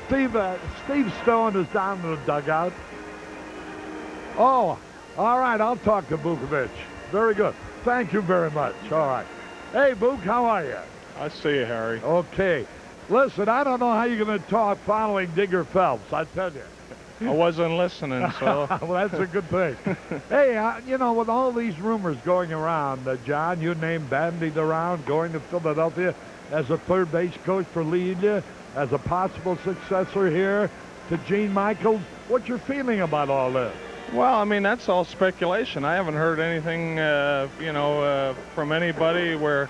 Steve Stone is down in the dugout. Oh, all right, I'll talk to Bukovic. Very good. Thank you very much. All right. Hey, Book, how are you? I see you, Harry. Okay. Listen, I don't know how you're going to talk following Digger Phelps, I tell you. I wasn't listening, so. Well, that's a good thing. Hey, you know, with all these rumors going around, John, you named bandied around going to Philadelphia as a third base coach for Lead, as a possible successor here to Gene Michaels. What's your feeling about all this? Well, I mean, that's all speculation. I haven't heard anything, from anybody where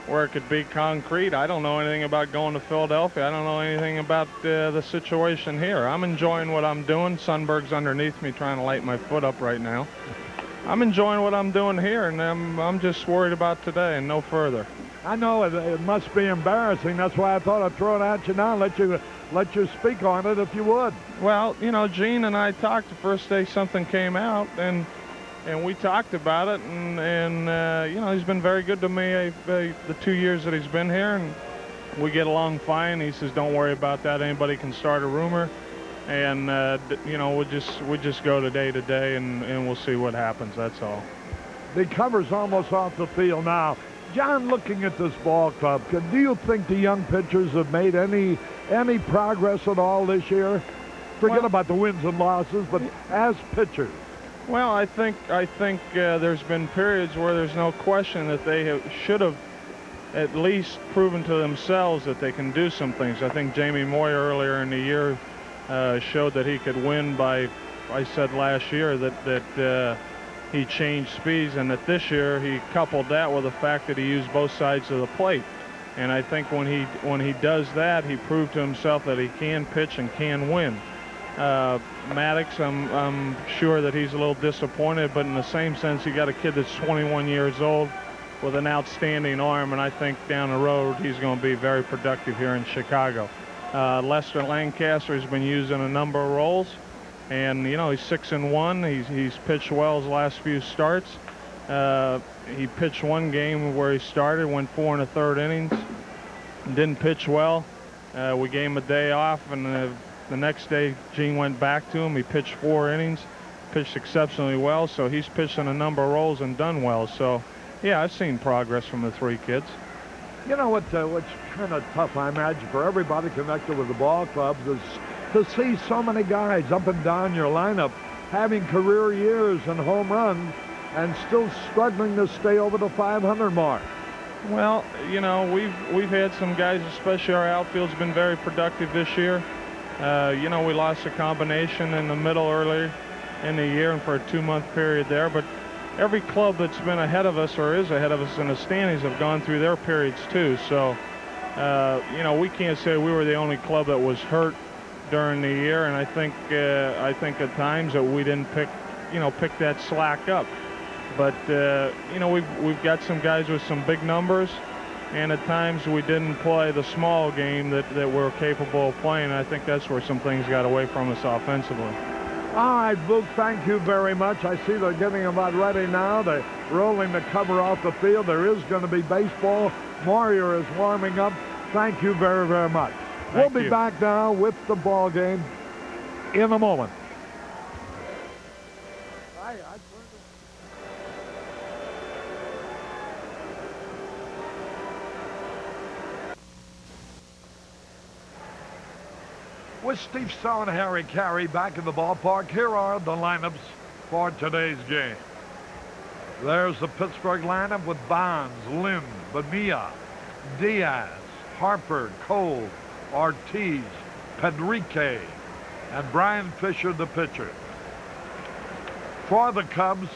it could be concrete. I don't know anything about going to Philadelphia. I don't know anything about the situation here. I'm enjoying what I'm doing. Sunberg's underneath me trying to light my foot up right now. I'm enjoying what I'm doing here, and I'm just worried about today and no further. I know it must be embarrassing. That's why I thought I'd throw it at you now and let you speak on it if you would. Well, you know, Gene and I talked the first day something came out, and we talked about it, and you know, he's been very good to me the 2 years that he's been here, and we get along fine. He says, don't worry about that. Anybody can start a rumor, and you know, we just go day to day, and we'll see what happens. That's all. The cover's almost off the field now. John, looking at this ball club, do you think the young pitchers have made any progress at all this year? Forget about the wins and losses, but as pitchers. Well, I think there's been periods where there's no question that they should have at least proven to themselves that they can do some things. I think Jamie Moyer earlier in the year showed that he could win by, I said last year that he changed speeds, and that this year he coupled that with the fact that he used both sides of the plate. And I think when he does that, he proved to himself that he can pitch and can win. Maddox, I'm sure that he's a little disappointed, but in the same sense, you got a kid that's 21 years old with an outstanding arm, and I think down the road he's going to be very productive here in Chicago. Lester Lancaster has been used in a number of roles, and you know, he's 6-1. He's pitched well his last few starts. He pitched one game where he started, went 4 1/3 innings, didn't pitch well. We gave him a day off, and the next day Gene went back to him. He pitched 4 innings, pitched exceptionally well, so he's pitched in a number of roles and done well. So yeah, I've seen progress from the 3 kids. You know what's kind of tough, I imagine, for everybody connected with the ball clubs is to see so many guys up and down your lineup having career years and home runs and still struggling to stay over the 500 mark. Well, you know, we've had some guys, especially our outfield's been very productive this year. You know, we lost a combination in the middle earlier in the year and for a 2-month period there, but every club that's been ahead of us or is ahead of us in the standings have gone through their periods too. So, you know, we can't say we were the only club that was hurt during the year, and I think at times that we didn't pick that slack up. But you know, we've got some guys with some big numbers, and at times we didn't play the small game that we're capable of playing. I think that's where some things got away from us offensively. All right, Book, thank you very much. I see they're getting about ready now. They're rolling the cover off the field. There is going to be baseball. Moyer is warming up. Thank you very, very much. We'll be back now with the ball game in a moment. With Steve Stone and Harry Caray back in the ballpark, here are the lineups for today's game. There's the Pittsburgh lineup with Bonds, Lynn, Bonilla, Diaz, Harper, Cole, Ortiz, Pedrique, and Brian Fisher, the pitcher. For the Cubs,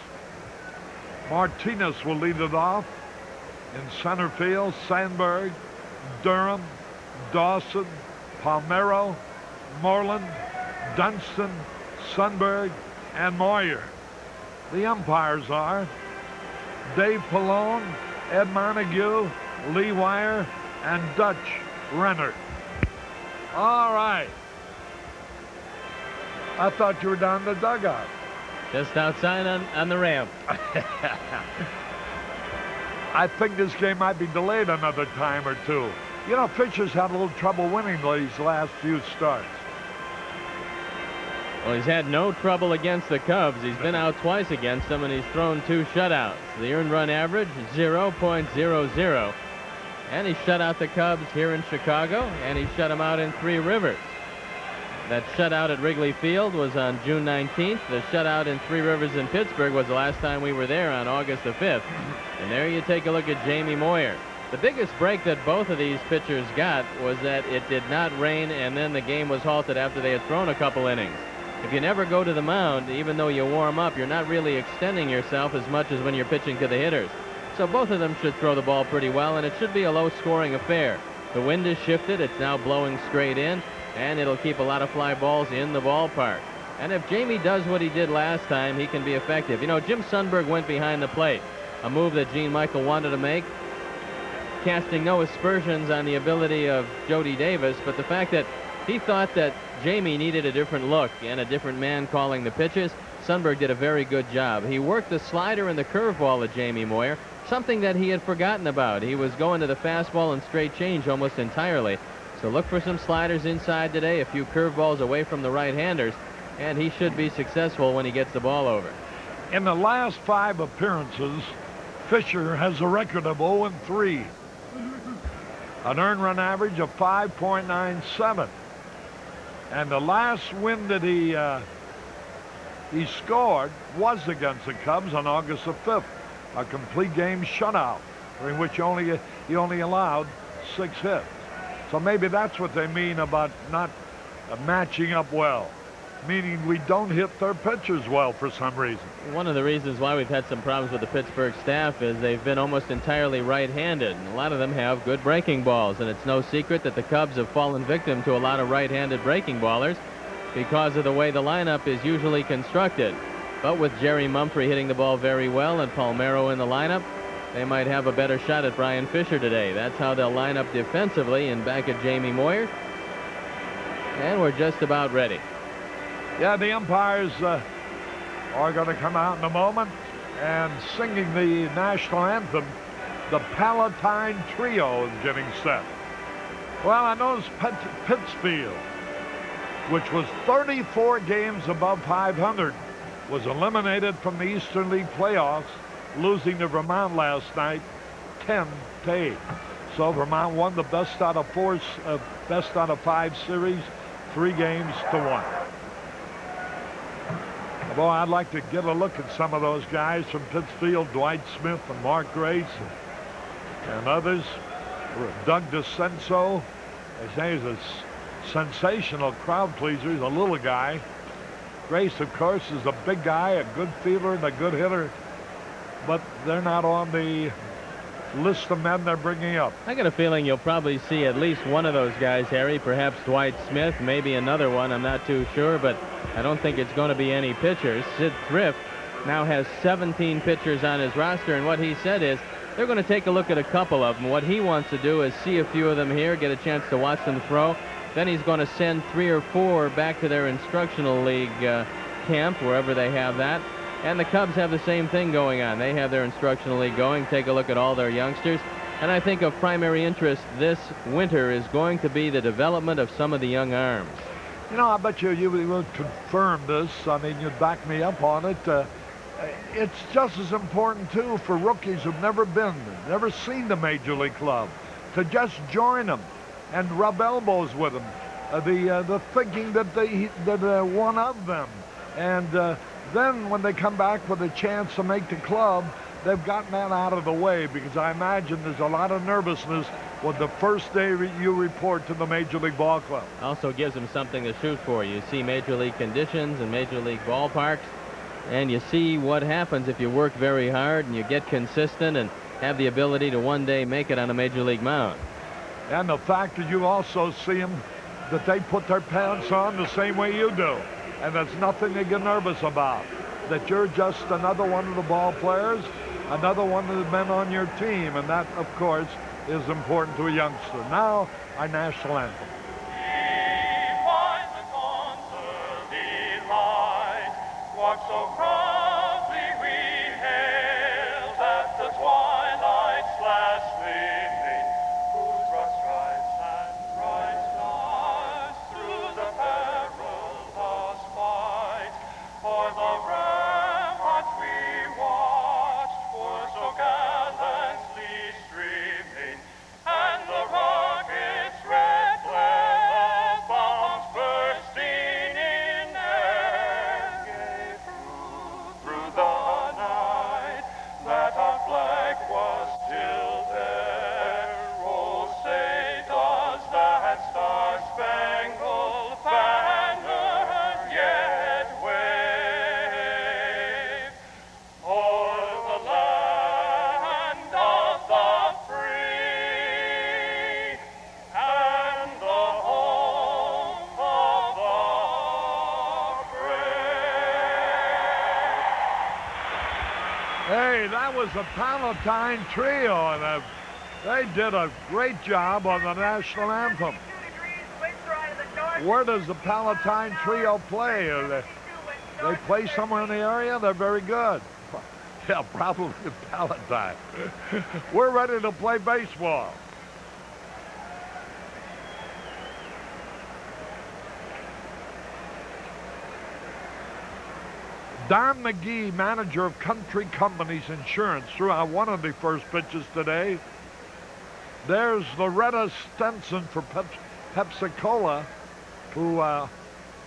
Martinez will lead it off. In center field, Sandberg, Durham, Dawson, Palmeiro, Moreland, Dunston, Sundberg, and Moyer. The umpires are Dave Pallone, Ed Montague, Lee Wire, and Dutch Rennert. All right. I thought you were down in the dugout. Just outside on the ramp. I think this game might be delayed another time or two. You know, Fisher's had a little trouble winning these last few starts. Well, he's had no trouble against the Cubs. He's been out twice against them, and he's thrown 2 shutouts. The earned run average, 0.00. And he shut out the Cubs here in Chicago, and he shut them out in Three Rivers. That shutout at Wrigley Field was on June 19th. The shutout in Three Rivers in Pittsburgh was the last time we were there on August the 5th. And there you take a look at Jamie Moyer. The biggest break that both of these pitchers got was that it did not rain, and then the game was halted after they had thrown a couple innings. If you never go to the mound, even though you warm up, you're not really extending yourself as much as when you're pitching to the hitters. So both of them should throw the ball pretty well, and it should be a low-scoring affair. The wind has shifted. It's now blowing straight in, and it'll keep a lot of fly balls in the ballpark. And if Jamie does what he did last time, he can be effective. You know, Jim Sundberg went behind the plate, a move that Gene Michael wanted to make, casting no aspersions on the ability of Jody Davis, but the fact that he thought that Jamie needed a different look and a different man calling the pitches, Sundberg did a very good job. He worked the slider and the curveball at Jamie Moyer, something that he had forgotten about. He was going to the fastball and straight change almost entirely. So look for some sliders inside today, a few curveballs away from the right-handers, and he should be successful when he gets the ball over. In the last 5 appearances, Fisher has a record of 0-3. An earned run average of 5.97. And the last win that he scored was against the Cubs on August the 5th, a complete game shutout, in which he only allowed 6 hits. So maybe that's what they mean about not matching up well, meaning we don't hit their pitchers well for some reason. One of the reasons why we've had some problems with the Pittsburgh staff is they've been almost entirely right-handed, and a lot of them have good breaking balls, and it's no secret that the Cubs have fallen victim to a lot of right-handed breaking ballers because of the way the lineup is usually constructed. But with Jerry Mumphrey hitting the ball very well and Palmeiro in the lineup, they might have a better shot at Brian Fisher today. That's how they'll line up defensively, and back at Jamie Moyer. And we're just about ready. Yeah, the umpires are going to come out in a moment and singing the national anthem. The Palatine Trio is getting set. Well, I noticed Pittsfield, which was 34 games above 500, was eliminated from the Eastern League playoffs, losing to Vermont last night 10-8. So Vermont won the best out of 5 series, 3 games to 1. Boy, I'd like to get a look at some of those guys from Pittsfield, Dwight Smith and Mark Grace and others. Doug DeCenso, they say he's a sensational crowd pleaser. He's a little guy. Grace, of course, is a big guy, a good fielder and a good hitter, but they're not on the list of men they're bringing up. I got a feeling you'll probably see at least one of those guys, Harry, perhaps Dwight Smith, maybe another one, I'm not too sure, but I don't think it's going to be any pitchers. Sid Thrift now has 17 pitchers on his roster, and what he said is they're going to take a look at a couple of them. What he wants to do is see a few of them here, get a chance to watch them throw. Then he's going to send 3 or 4 back to their instructional league camp, wherever they have that. And the Cubs have the same thing going on. They have their instructional league going, take a look at all their youngsters. And I think of primary interest this winter is going to be the development of some of the young arms. You know, I bet you will confirm this. I mean, you'd back me up on it. It's just as important, too, for rookies who've never seen the Major League club, to just join them and rub elbows with them. The thinking that one of them. And then when they come back with a chance to make the club, they've gotten that out of the way, because I imagine there's a lot of nervousness with the first day you report to the Major League Ball Club. Also gives them something to shoot for. You see Major League conditions and Major League ballparks, and you see what happens if you work very hard and you get consistent and have the ability to one day make it on a Major League mound. And the fact that you also see them, that they put their pants on the same way you do. And there's nothing to get nervous about. That you're just another one of the ball players, another one of the men on your team. And that, of course, is important to a youngster. Now, our national anthem. Walk so proudly we hailed at the twilight's last gleaming, whose broad stripes Hey, that was the Palatine Trio, and they did a great job on the national anthem. Where does the Palatine Trio play? They play somewhere in the area? They're very good. Yeah, probably in Palatine. We're ready to play baseball. Don McGee, manager of Country Companies Insurance, threw out one of the first pitches today. There's Loretta Stenson for Pepsi-Cola, who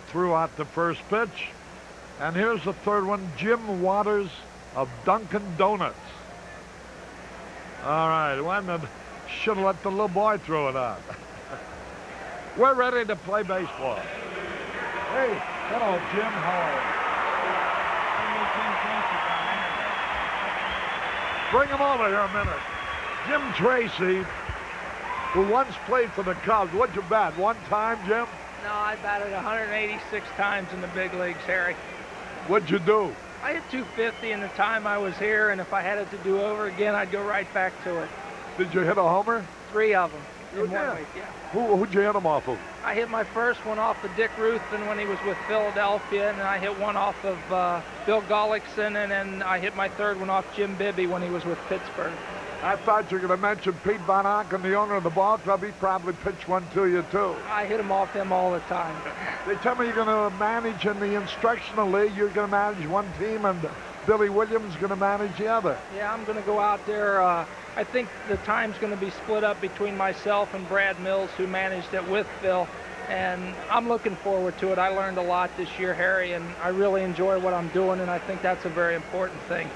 threw out the first pitch. And here's the third one, Jim Waters of Dunkin' Donuts. All right, well, should have let the little boy throw it out. We're ready to play baseball. Hey, hello, Jim. How are you? Bring him over here a minute. Jim Tracy, who once played for the Cubs. What'd you bat? One time, Jim? No, I batted 186 times in the big leagues, Harry. What'd you do? I hit 250 in the time I was here, and if I had it to do over again, I'd go right back to it. Did you hit a homer? 3 of them You in one did? week, yeah. Who'd you hit him off of? I hit my first one off of Dick Ruthven when he was with Philadelphia, and I hit one off of Bill Gullickson, and then I hit my third one off Jim Bibby when he was with Pittsburgh. I thought you were going to mention Pete Van Aken, the owner of the ball club. He probably pitched one to you, too. I hit him off him all the time. They tell me you're going to manage in the instructional league. You're going to manage one team, and Billy Williams is going to manage the other. Yeah, I'm going to go out there. I think the time's going to be split up between myself and Brad Mills, who managed it with Phil, and I'm looking forward to it. I learned a lot this year, Harry, and I really enjoy what I'm doing, and I think that's a very important thing.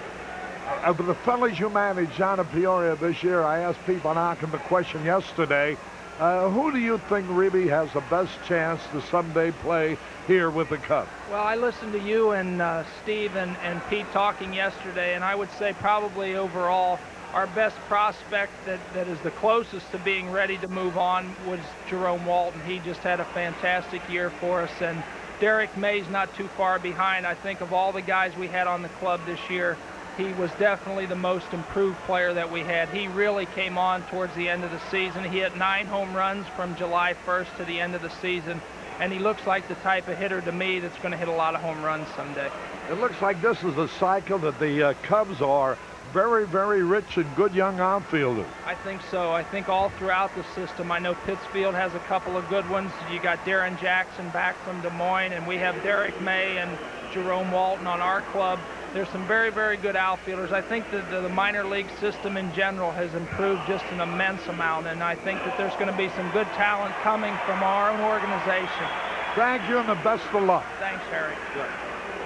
Of the fellas you managed down in Peoria this year, I asked Pete Van Aken the question yesterday, who do you think really has the best chance to someday play here with the Cubs? Well, I listened to you and Steve and Pete talking yesterday, and I would say probably overall our best prospect that is the closest to being ready to move on was Jerome Walton. He just had a fantastic year for us, and Derek May's not too far behind. I think of all the guys we had on the club this year, he was definitely the most improved player that we had. He really came on towards the end of the season. He hit 9 home runs from July 1st to the end of the season, and he looks like the type of hitter to me that's going to hit a lot of home runs someday. It looks like this is the cycle that the Cubs are very, very rich and good young outfielders. I think so. I think all throughout the system. I know Pittsfield has a couple of good ones. You got Darren Jackson back from Des Moines, and we have Derek May and Jerome Walton on our club. There's some very, very good outfielders. I think that the minor league system in general has improved just an immense amount, and I think that there's going to be some good talent coming from our own organization. Thank you, and the best of luck. Thanks, Harry.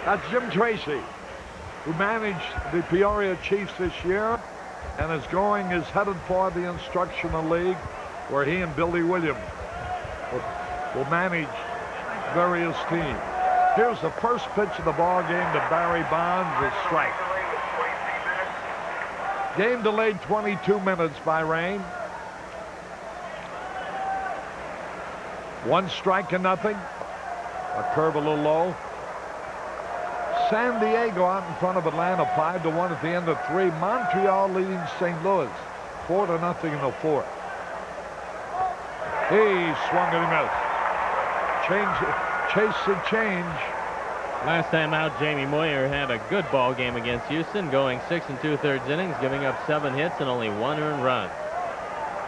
That's Jim Tracy, who managed the Peoria Chiefs this year and is headed for the Instructional League, where he and Billy Williams will manage various teams. Here's the first pitch of the ball game to Barry Bonds, a strike. Game delayed 22 minutes by rain. 1 strike and nothing. A curve a little low. San Diego out in front of Atlanta 5-1 at the end of 3. Montreal leading St. Louis 4-0 in the 4th. He swung and he missed. Chase the change. Last time out, Jamie Moyer had a good ball game against Houston, going 6 2/3 innings, giving up 7 hits and only 1 earned run.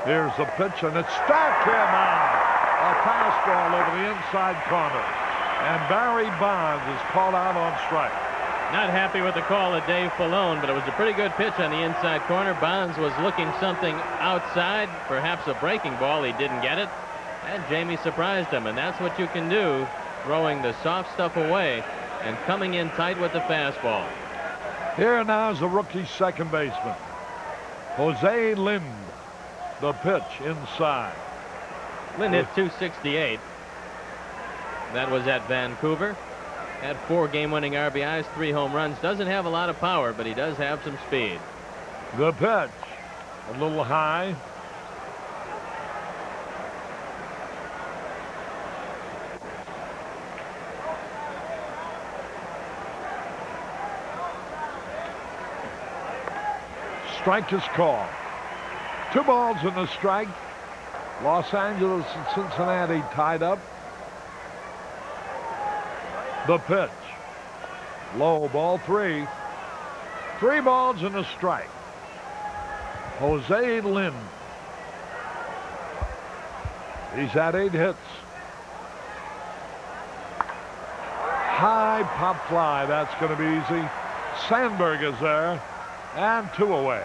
Here's the pitch, and it's struck him out. A fastball over the inside corner. And Barry Bonds is called out on strike. Not happy with the call of Dave Filone, but it was a pretty good pitch on the inside corner. Bonds was looking something outside, perhaps a breaking ball. He didn't get it, and Jamie surprised him, and that's what you can do, throwing the soft stuff away and coming in tight with the fastball. Here now is the rookie second baseman, Jose Lind. The pitch inside. Lind hit 268. That was at Vancouver. Had 4 game-winning RBIs, 3 home runs. Doesn't have a lot of power, but he does have some speed. The pitch, a little high. strike is called. 2 balls and a strike. Los Angeles and Cincinnati tied up. The pitch. Low, ball 3. 3 balls and a strike. Jose Lynn. He's had 8 hits. High pop fly. That's going to be easy. Sandberg is there. And 2 away.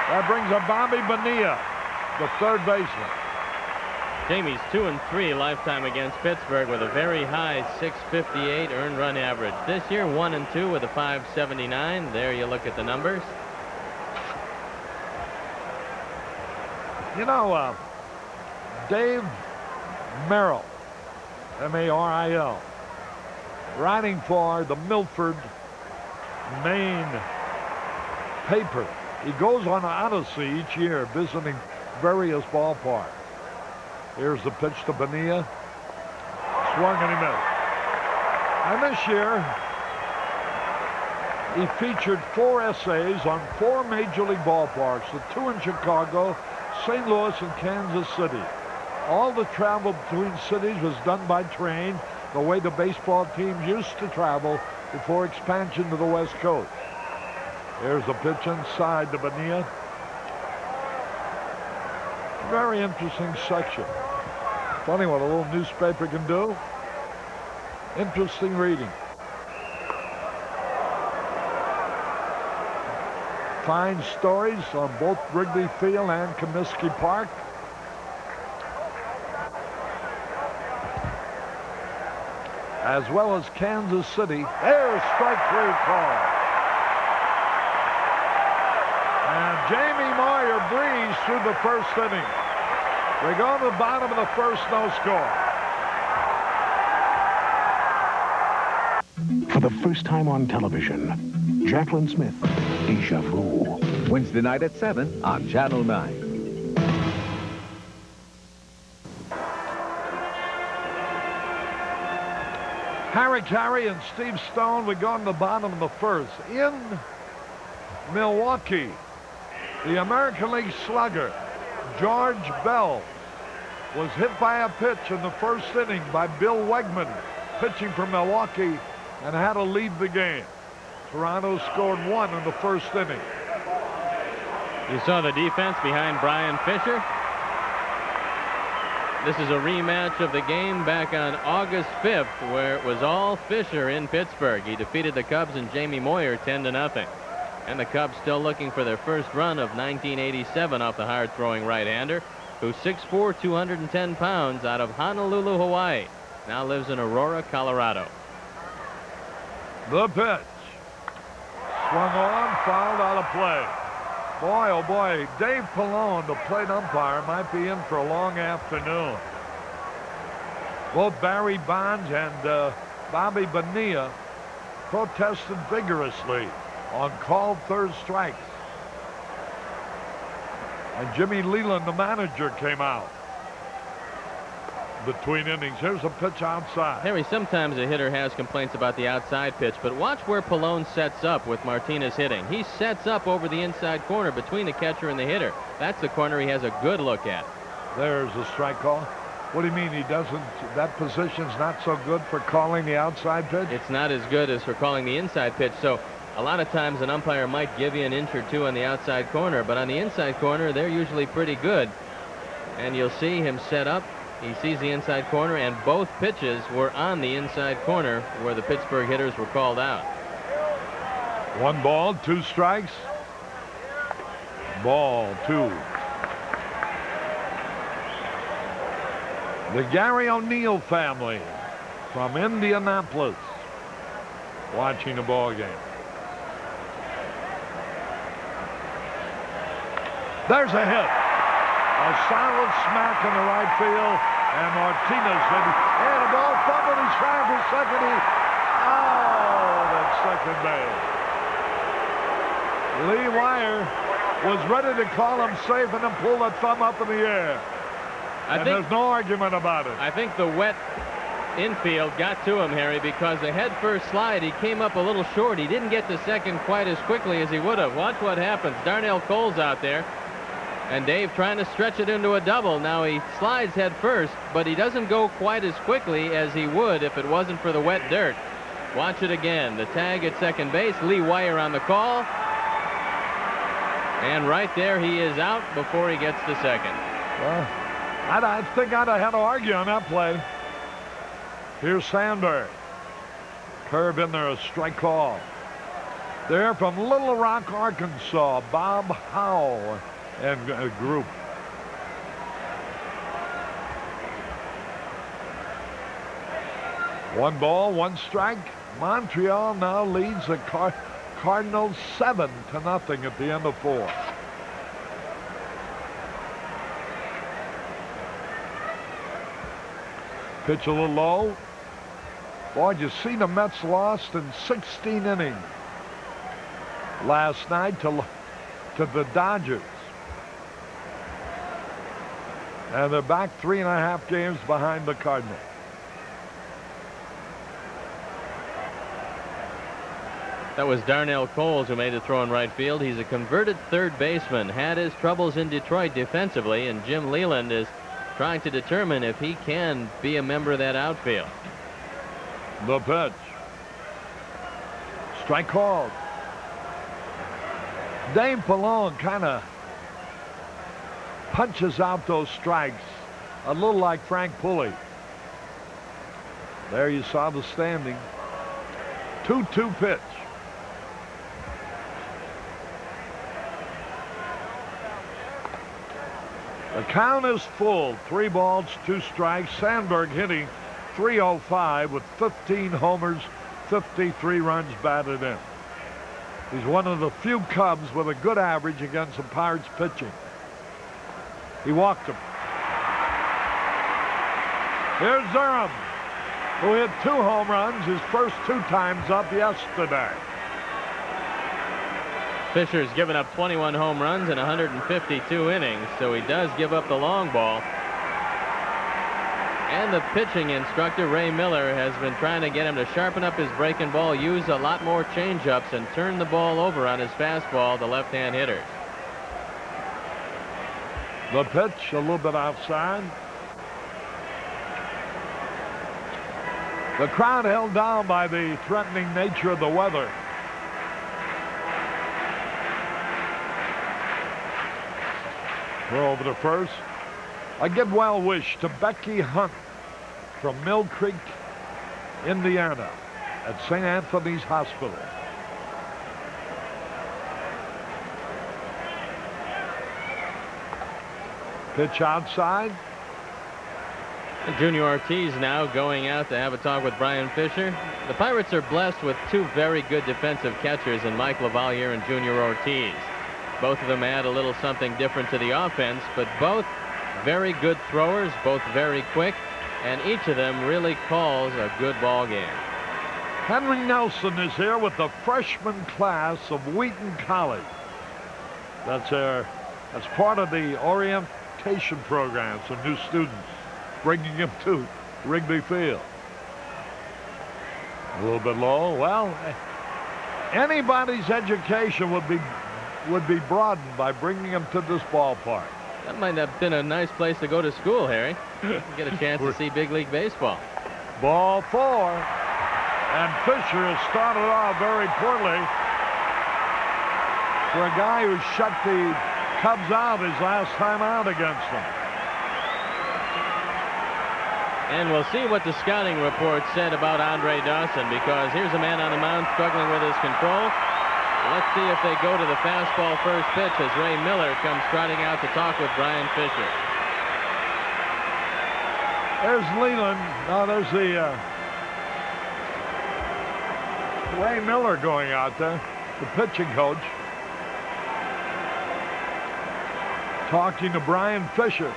That brings up Bobby Bonilla, the third baseman. Jamie's 2-3 lifetime against Pittsburgh with a very high 658 earned run average. This year 1-2 with a 579. There you look at the numbers. You know, Dave Merrill, M-A-R-I-L, writing for the Milford, Maine paper. He goes on an odyssey each year visiting various ballparks. Here's the pitch to Bonilla. Swung and he missed. And this year, he featured 4 essays on 4 major league ballparks, the 2 in Chicago, St. Louis, and Kansas City. All the travel between cities was done by train, the way the baseball teams used to travel before expansion to the West Coast. Here's the pitch inside to Bonilla. Very interesting section. Funny what a little newspaper can do. Interesting reading. Fine stories on both Wrigley Field and Comiskey Park. As well as Kansas City. There's strike 3 call. And Jamie Moyer breezed through the first inning. We go to the bottom of the first, no score. For the first time on television, Jacqueline Smith, Deja Vu. Wednesday night at 7 on Channel 9. Harry Caray and Steve Stone, we go to the bottom of the first. In Milwaukee, the American League slugger, George Bell, was hit by a pitch in the first inning by Bill Wegman, pitching for Milwaukee, and had to leave the game. Toronto scored 1 in the first inning. You saw the defense behind Brian Fisher. This is a rematch of the game back on August 5th, where it was all Fisher in Pittsburgh. He defeated the Cubs and Jamie Moyer 10-0. And the Cubs still looking for their first run of 1987 off the hard-throwing right-hander, who's 6'4", 210 pounds, out of Honolulu, Hawaii. Now lives in Aurora, Colorado. The pitch. Swung on, fouled out of play. Boy, oh boy, Dave Pallone, the plate umpire, might be in for a long afternoon. Both Barry Bonds and Bobby Bonilla protested vigorously on called third strikes. And Jimmy Leland, the manager, came out between innings. Here's a pitch outside. Harry, sometimes a hitter has complaints about the outside pitch, but watch where Pallone sets up with Martinez hitting. He sets up over the inside corner between the catcher and the hitter. That's the corner he has a good look at. There's a strike call. What do you mean he doesn't? That position's not so good for calling the outside pitch? It's not as good as for calling the inside pitch. So a lot of times an umpire might give you an inch or two on the outside corner, but on the inside corner, they're usually pretty good. And you'll see him set up. He sees the inside corner, and both pitches were on the inside corner where the Pittsburgh hitters were called out. 1 ball, 2 strikes. Ball 2. The Gary O'Neill family from Indianapolis watching the ball game. There's a hit. A solid smack in the right field, and Martinez hit. And a ball fumbled. He's trying for second. That's second base. Lee Wire was ready to call him safe and then pull that thumb up in the air. And there's no argument about it. I think the wet infield got to him, Harry, because the head-first slide, he came up a little short. He didn't get to second quite as quickly as he would have. Watch what happens. Darnell Cole's out there, and Dave trying to stretch it into a double. Now he slides head first, but he doesn't go quite as quickly as he would if it wasn't for the wet dirt. Watch it again. The tag at second base. Lee Wire on the call. And right there, he is out before he gets to second. Well, I think I'd have had to argue on that play. Here's Sandberg. Curve in there, a strike call. They're from Little Rock, Arkansas. Bob Howell and group. One ball, one strike. Montreal now leads the Cardinals 7-0 at the end of 4. Pitch a little low. Boy, you see the Mets lost in 16 innings last night to the Dodgers. And they're back 3.5 games behind the Cardinals. That was Darnell Coles who made the throw in right field. He's a converted third baseman, had his troubles in Detroit defensively, and Jim Leland is trying to determine if he can be a member of that outfield. The pitch. Strike called. Dave Pallone kind of punches out those strikes a little like Frank Pulley. There you saw the standing. 2-2 pitch. The count is full. 3 balls, 2 strikes. Sandberg hitting .305 with 15 homers, 53 runs batted in. He's one of the few Cubs with a good average against the Pirates pitching. He walked him. Here's Durham, who hit 2 home runs, his first 2 times up yesterday. Fisher's given up 21 home runs in 152 innings, so he does give up the long ball. And the pitching instructor, Ray Miller, has been trying to get him to sharpen up his breaking ball, use a lot more changeups, and turn the ball over on his fastball to left-hand hitters. The pitch, a little bit outside. The crowd held down by the threatening nature of the weather. Throw over to first. I give well wish to Becky Hunt from Mill Creek, Indiana, at St. Anthony's Hospital. Pitch outside. And Junior Ortiz now going out to have a talk with Brian Fisher. The Pirates are blessed with 2 very good defensive catchers in Mike LaValliere and Junior Ortiz. Both of them add a little something different to the offense, but both very good throwers, both very quick, and each of them really calls a good ball game. Henry Nelson is here with the freshman class of Wheaton College. That's part of the orientation program, some new students, bringing them to Wrigley Field. A little bit low. Well, anybody's education would be broadened by bringing them to this ballpark. That might have been a nice place to go to school, Harry. Get a chance to see big league baseball. Ball 4. And Fisher has started off very poorly for a guy who shut the Cubs out his last time out against them. And we'll see what the scouting report said about Andre Dawson, because here's a man on the mound struggling with his control. Let's see if they go to the fastball first pitch as Ray Miller comes trotting out to talk with Brian Fisher. There's Leland. Now there's the Ray Miller going out there, the pitching coach, talking to Brian Fisher.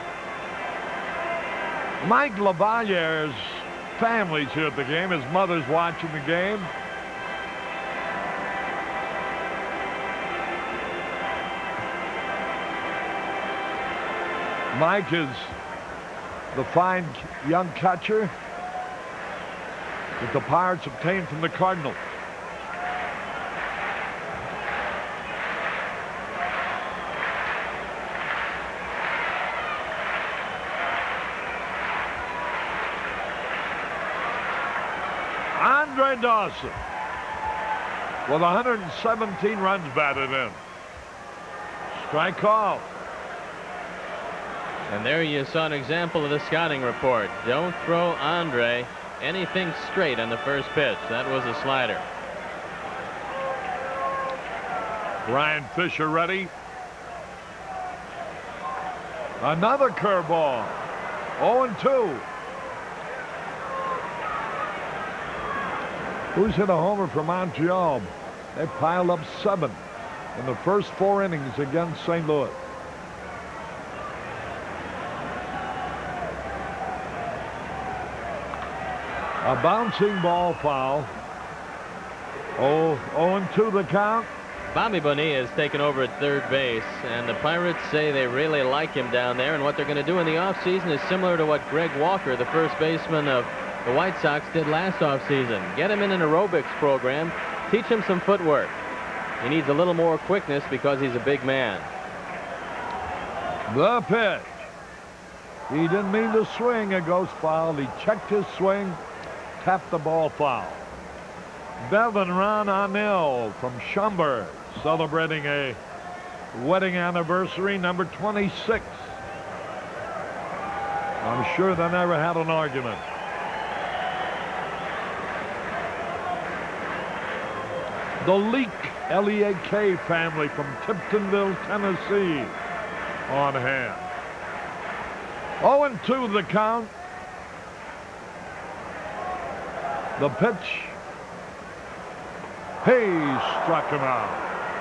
Mike LaValliere's family's here at the game. His mother's watching the game. Mike is the fine young catcher. that the Pirates obtained from the Cardinals. Andre Dawson with 117 runs batted in. Strike call. And there you saw an example of the scouting report. Don't throw Andre anything straight on the first pitch. That was a slider. Ryan Fisher ready. Another curveball. 0-2. Who's hit a homer for Montreal? They piled up 7 in the first 4 innings against St. Louis. A bouncing ball foul. 0-2 the count. Bobby Bonilla has taken over at third base, and the Pirates say they really like him down there, and what they're going to do in the offseason is similar to what Greg Walker, the first baseman of the White Sox, did last offseason. Get him in an aerobics program, teach him some footwork. He needs a little more quickness because he's a big man. The pitch. He didn't mean to swing. It goes foul. He checked his swing, tapped the ball foul. Bevan Ron Arnell from Schaumburg, celebrating a wedding anniversary, number 26. I'm sure they never had an argument. The Leak, L-E-A-K family from Tiptonville, Tennessee, on hand. 0-2 the count. The pitch. He struck him out.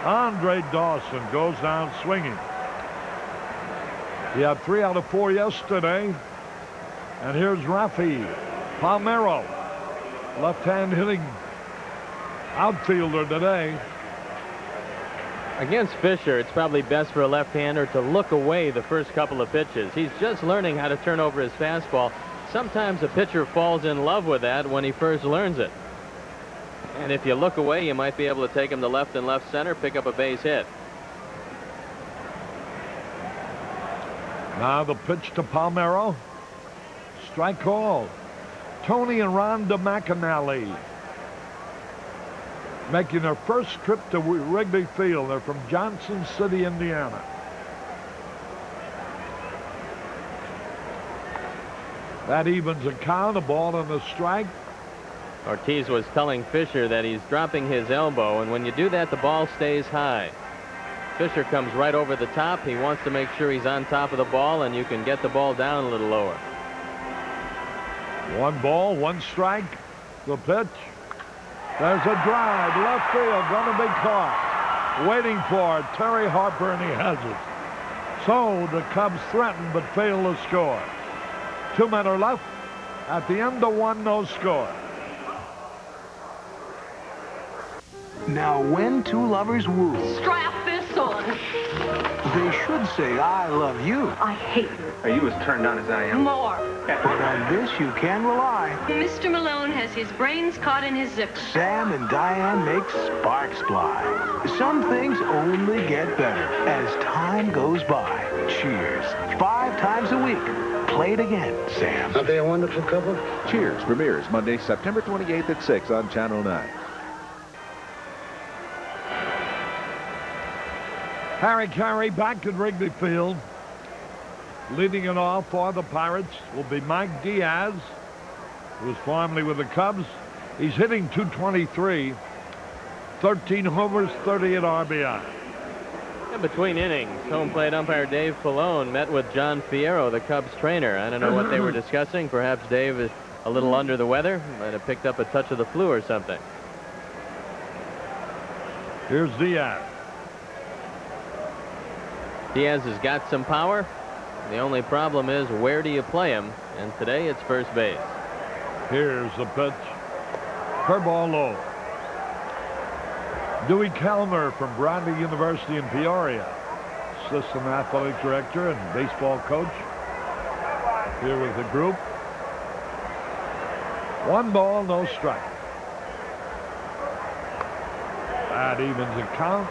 Andre Dawson goes down swinging. He had 3 out of 4 yesterday. And here's Rafi Palmeiro, left-hand hitting outfielder today. Against Fisher, it's probably best for a left-hander to look away the first couple of pitches. He's just learning how to turn over his fastball. Sometimes a pitcher falls in love with that when he first learns it. And if you look away, you might be able to take him to left and left center, pick up a base hit. Now the pitch to Palmeiro. Strike call. Tony and Rhonda McAnally making their first trip to Wrigley Field. They're from Johnson City, Indiana. That evens a count. A ball and a strike. Ortiz was telling Fisher that he's dropping his elbow, and when you do that, the ball stays high. Fisher comes right over the top. He wants to make sure he's on top of the ball, and you can get the ball down a little lower. 1 ball, 1 strike. The pitch. There's a drive. Left field, going to be caught. Waiting for it. Terry Harper, and he has it. So the Cubs threaten but fail to score. 2 men are left. At the end of 1, no score. Now, when 2 lovers woo, Strap this on. they should say, I love you. I hate you. Are you as turned on as I am? More. But on this you can rely. Mr. Malone has his brains caught in his zipper. Sam and Diane make sparks fly. Some things only get better as time goes by. Cheers. 5 times a week. Play it again, Sam. Aren't they a wonderful couple? Cheers premieres Monday, September 28th at 6 on Channel 9. Harry Caray back at Wrigley Field. Leading it off for the Pirates will be Mike Diaz, who was formerly with the Cubs. He's hitting .223, 13 homers, 38 RBI. In between innings, home plate umpire Dave Pallone met with John Fierro, the Cubs trainer. I don't know what they were discussing. Perhaps Dave is a little under the weather. Might have picked up a touch of the flu or something. Here's Diaz. Diaz has got some power. The only problem is, where do you play him? And today it's first base. Here's the pitch. Curveball low. Dewey Kelmer from Bradley University in Peoria, assistant athletic director and baseball coach, here with the group. 1 ball, no strike. That evens the count.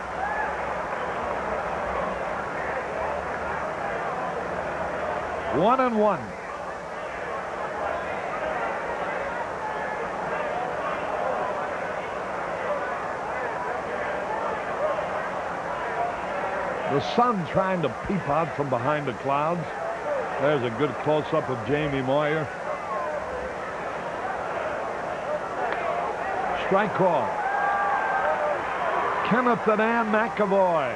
One and one. The sun trying to peep out from behind the clouds. There's a good close-up of Jamie Moyer. Strike call. Kenneth and Ann McAvoy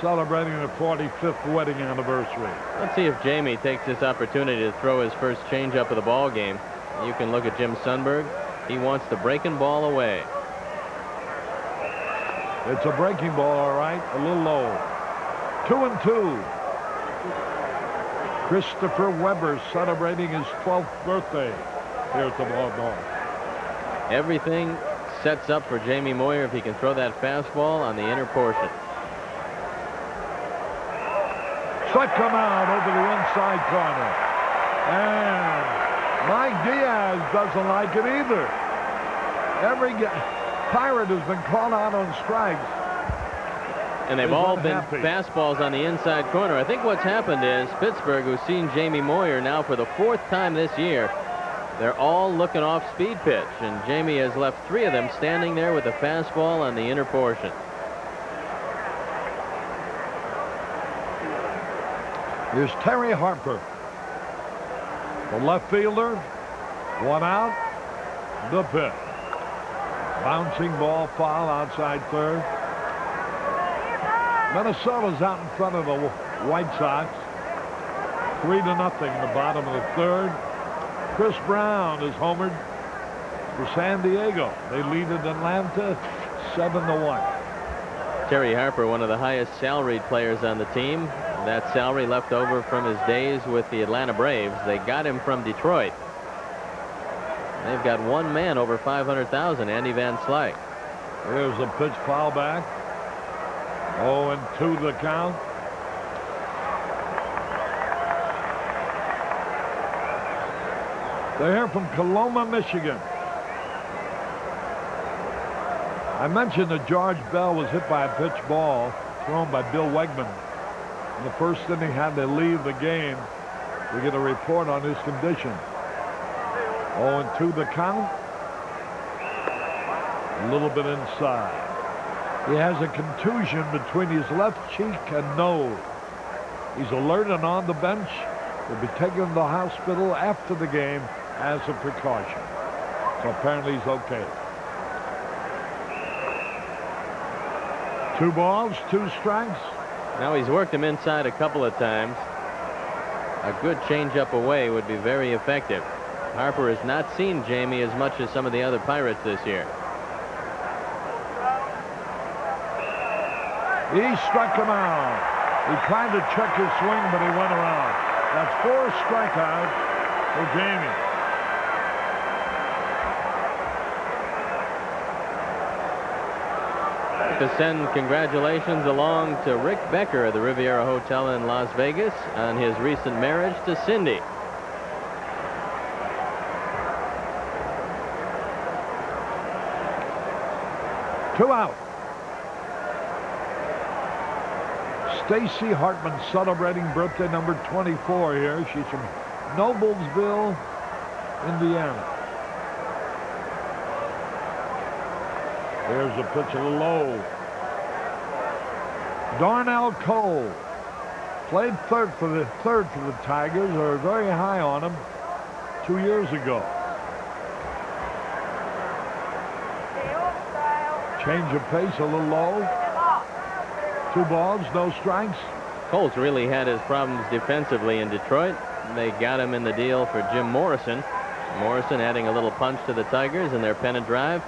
celebrating the 45th wedding anniversary. Let's see if Jamie takes this opportunity to throw his first changeup of the ball game. You can look at Jim Sundberg. He wants the breaking ball away. It's a breaking ball, all right. A little low. 2-2. Christopher Weber celebrating his 12th birthday here at the ballpark. Everything sets up for Jamie Moyer if he can throw that fastball on the inner portion. Strike come out over the inside corner. And Mike Diaz doesn't like it either. Every Pirate has been called out on strikes. And they've all been fastballs on the inside corner. I think what's happened is Pittsburgh, who's seen Jamie Moyer now for the 4th time this year, they're all looking off speed pitch. And Jamie has left 3 of them standing there with a fastball on the inner portion. Here's Terry Harper, the left fielder. 1 out. The pitch. Bouncing ball foul outside third. Minnesota's out in front of the White Sox. 3-0 in the bottom of the third. Chris Brown is homered for San Diego. They lead at Atlanta 7-1. Terry Harper, one of the highest salaried players on the team. That salary left over from his days with the Atlanta Braves. They got him from Detroit. They've got one man over $500,000, Andy Van Slyke. Here's a pitch foul back. 0-2 the count. They're here from Coloma, Michigan. I mentioned that George Bell was hit by a pitch ball thrown by Bill Wegman. In the first inning, had to leave the game. We get a report on his condition. 0-2 the count. A little bit inside. He has a contusion between his left cheek and nose. He's alert and on the bench. Will be taken to the hospital after the game as a precaution. So apparently he's okay. 2 balls, 2 strikes. Now he's worked him inside a couple of times. A good changeup away would be very effective. Harper has not seen Jamie as much as some of the other Pirates this year. He struck him out. He tried to check his swing, but he went around. That's 4 strikeouts for Jamie. To send congratulations along to Rick Becker of the Riviera Hotel in Las Vegas on his recent marriage to Cindy. Two out. Stacy Hartman celebrating birthday number 24 here. She's from Noblesville, Indiana. There's a pitch a little low. Darnell Cole played third for the Tigers. They were very high on him 2 years ago. Change of pace a little low. 2 balls, no strikes. Cole's really had his problems defensively in Detroit. They got him in the deal for Jim Morrison. Morrison adding a little punch to the Tigers in their pennant drive.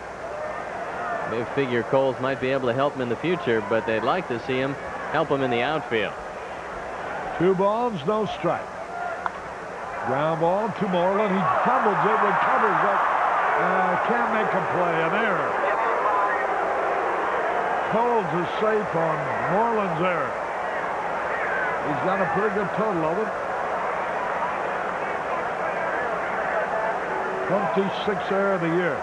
They figure Coles might be able to help him in the future, but they'd like to see him help him in the outfield. 2 balls, no strike. Ground ball to Moreland. He fumbles it, recovers it. Can't make a play, an error. Coles is safe on Moreland's error. He's got a pretty good total of it. 26th error of the year.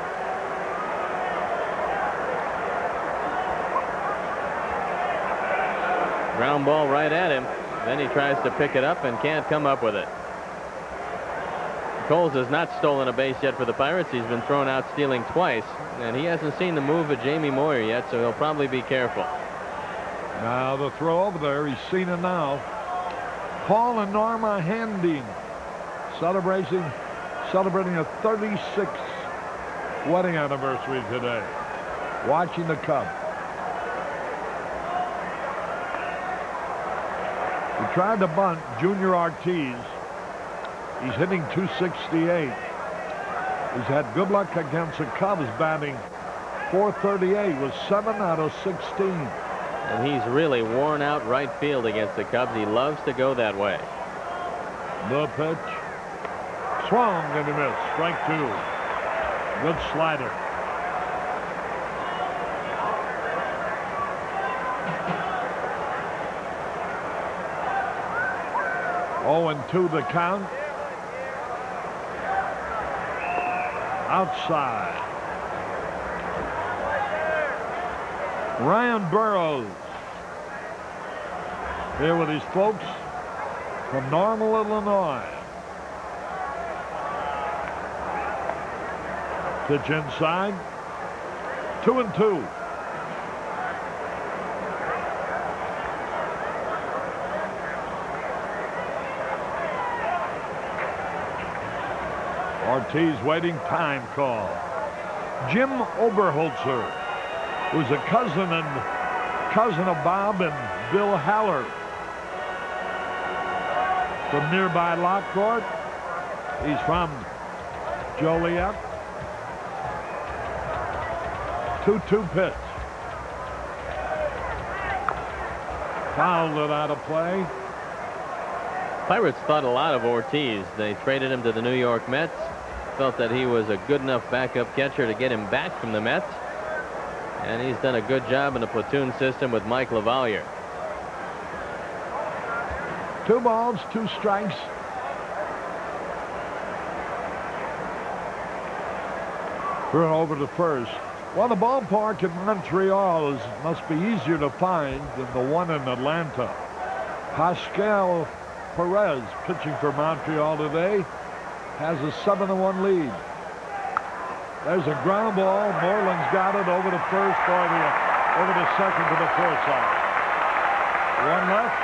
Ground ball right at him. Then he tries to pick it up and can't come up with it. Coles has not stolen a base yet for the Pirates. He's been thrown out stealing twice, and he hasn't seen the move of Jamie Moyer yet, so he'll probably be careful. Now the throw over there. He's seen it now. Paul and Norma Handing celebrating a 36th wedding anniversary today. Watching the Cubs. He tried to bunt Junior Ortiz. He's hitting .268. He's had good luck against the Cubs, batting .438 with 7 out of 16. And he's really worn out right field against the Cubs. He loves to go that way. The pitch. Swung and a miss. Strike 2. Good slider. Oh, and 2 the count. Outside. Ryan Burroughs here with his folks from Normal, Illinois. Pitch inside. 2-2. Ortiz waiting, time call. Jim Oberholzer, who's a cousin of Bob and Bill Haller from nearby Lockport. He's from Joliet. 2-2 pitch. Fouled it out of play. Pirates thought a lot of Ortiz. They traded him to the New York Mets. Felt that he was a good enough backup catcher to get him back from the Mets. And he's done a good job in the platoon system with Mike LaValliere. 2 balls, 2 strikes. Thrown over to first. Well, the ballpark in Montreal must be easier to find than the one in Atlanta. Pascal Perez, pitching for Montreal today, has a 7-1 lead. There's a ground ball. Moreland's got it over to first or over to second to the far side. 1 left.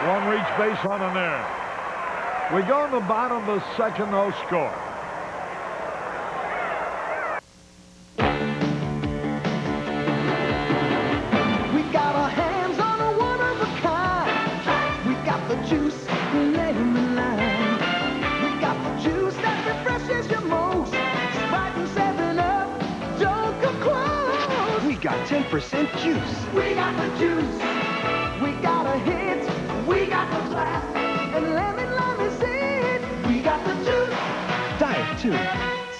1 reach base on an error. We go in the bottom of the second, no score. We got our hands on a one of a kind. We got the juice, lemon lime. We got the juice that refreshes your most. Sprite and 7-Up, don't come close. We got 10% juice. We got the juice. We got a hit. We got the class. And lemon lime is it. We got the juice. Diet 2.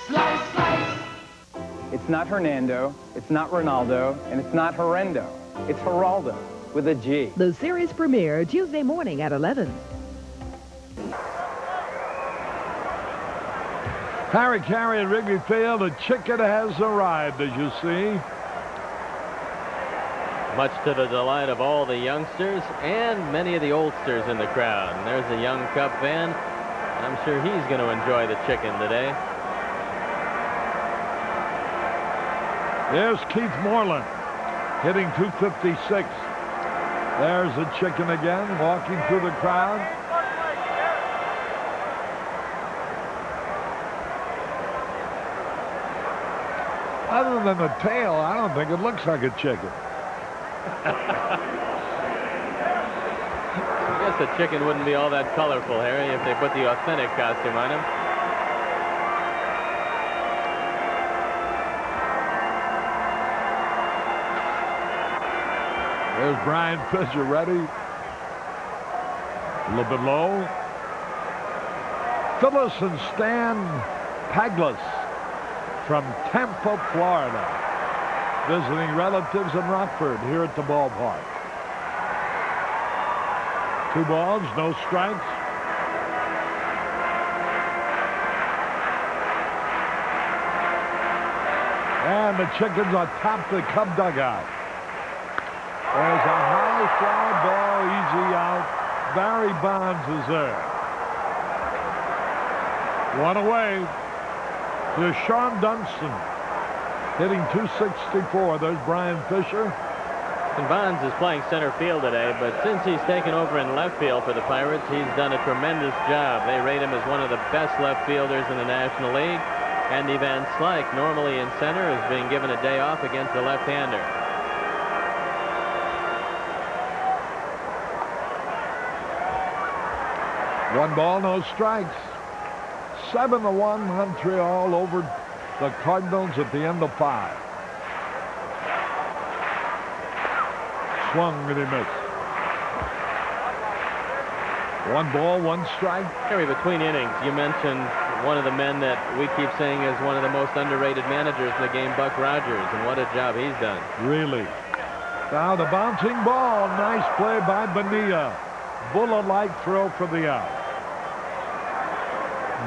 Slice, slice. It's not Hernando, it's not Ronaldo, and it's not Horrendo. It's Geraldo with a G. The series premiere Tuesday morning at 11. Harry Caray at Wrigley Field. The chicken has arrived, as you see. Much to the delight of all the youngsters and many of the oldsters in the crowd. And there's a young Cub fan. I'm sure he's going to enjoy the chicken today. There's Keith Moreland hitting .256. There's the chicken again, walking through the crowd. Other than the tail, I don't think it looks like a chicken. I guess the chicken wouldn't be all that colorful, Harry, if they put the authentic costume on him. There's Brian Fisher ready. A little bit low. Phyllis and Stan Paglis from Tampa, Florida, visiting relatives in Rockford here at the ballpark. 2 balls, no strikes. the chickens atop the Cub dugout. There's a high fly ball, easy out. Barry Bonds is there. One away. There's Sean Dunston hitting .264. There's Brian Fisher. And Bonds is playing center field today, but since he's taken over in left field for the Pirates, he's done a tremendous job. They rate him as one of the best left fielders in the National League. Andy Van Slyke, normally in center, is being given a day off against the left-hander. One ball, no strikes. 7-1 Montreal over the Cardinals at the end of 5. Swung and he missed. 1 ball, 1 strike. Harry, between innings, you mentioned one of the men that we keep saying is one of the most underrated managers in the game, Buck Rogers, and what a job he's done. Really. Now the bouncing ball. Nice play by Bonilla. Bullet-like throw for the out.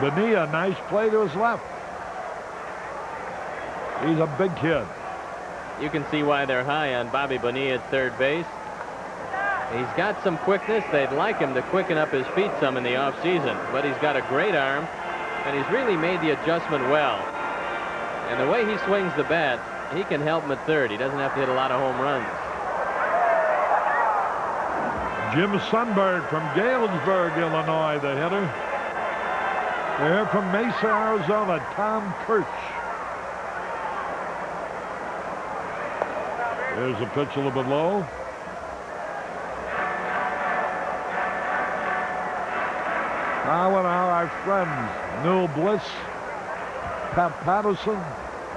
Bonilla, nice play to his left. He's a big kid. You can see why they're high on Bobby Bonilla at third base. He's got some quickness. They'd like him to quicken up his feet some in the offseason, but he's got a great arm, and he's really made the adjustment well. And the way he swings the bat, he can help him at third. He doesn't have to hit a lot of home runs. Jim Sundberg from Galesburg, Illinois, the hitter. They're from Mesa, Arizona, Tom Kirch. There's a pitch a little bit low. Now what are our friends, Newell Bliss, Pat Patterson,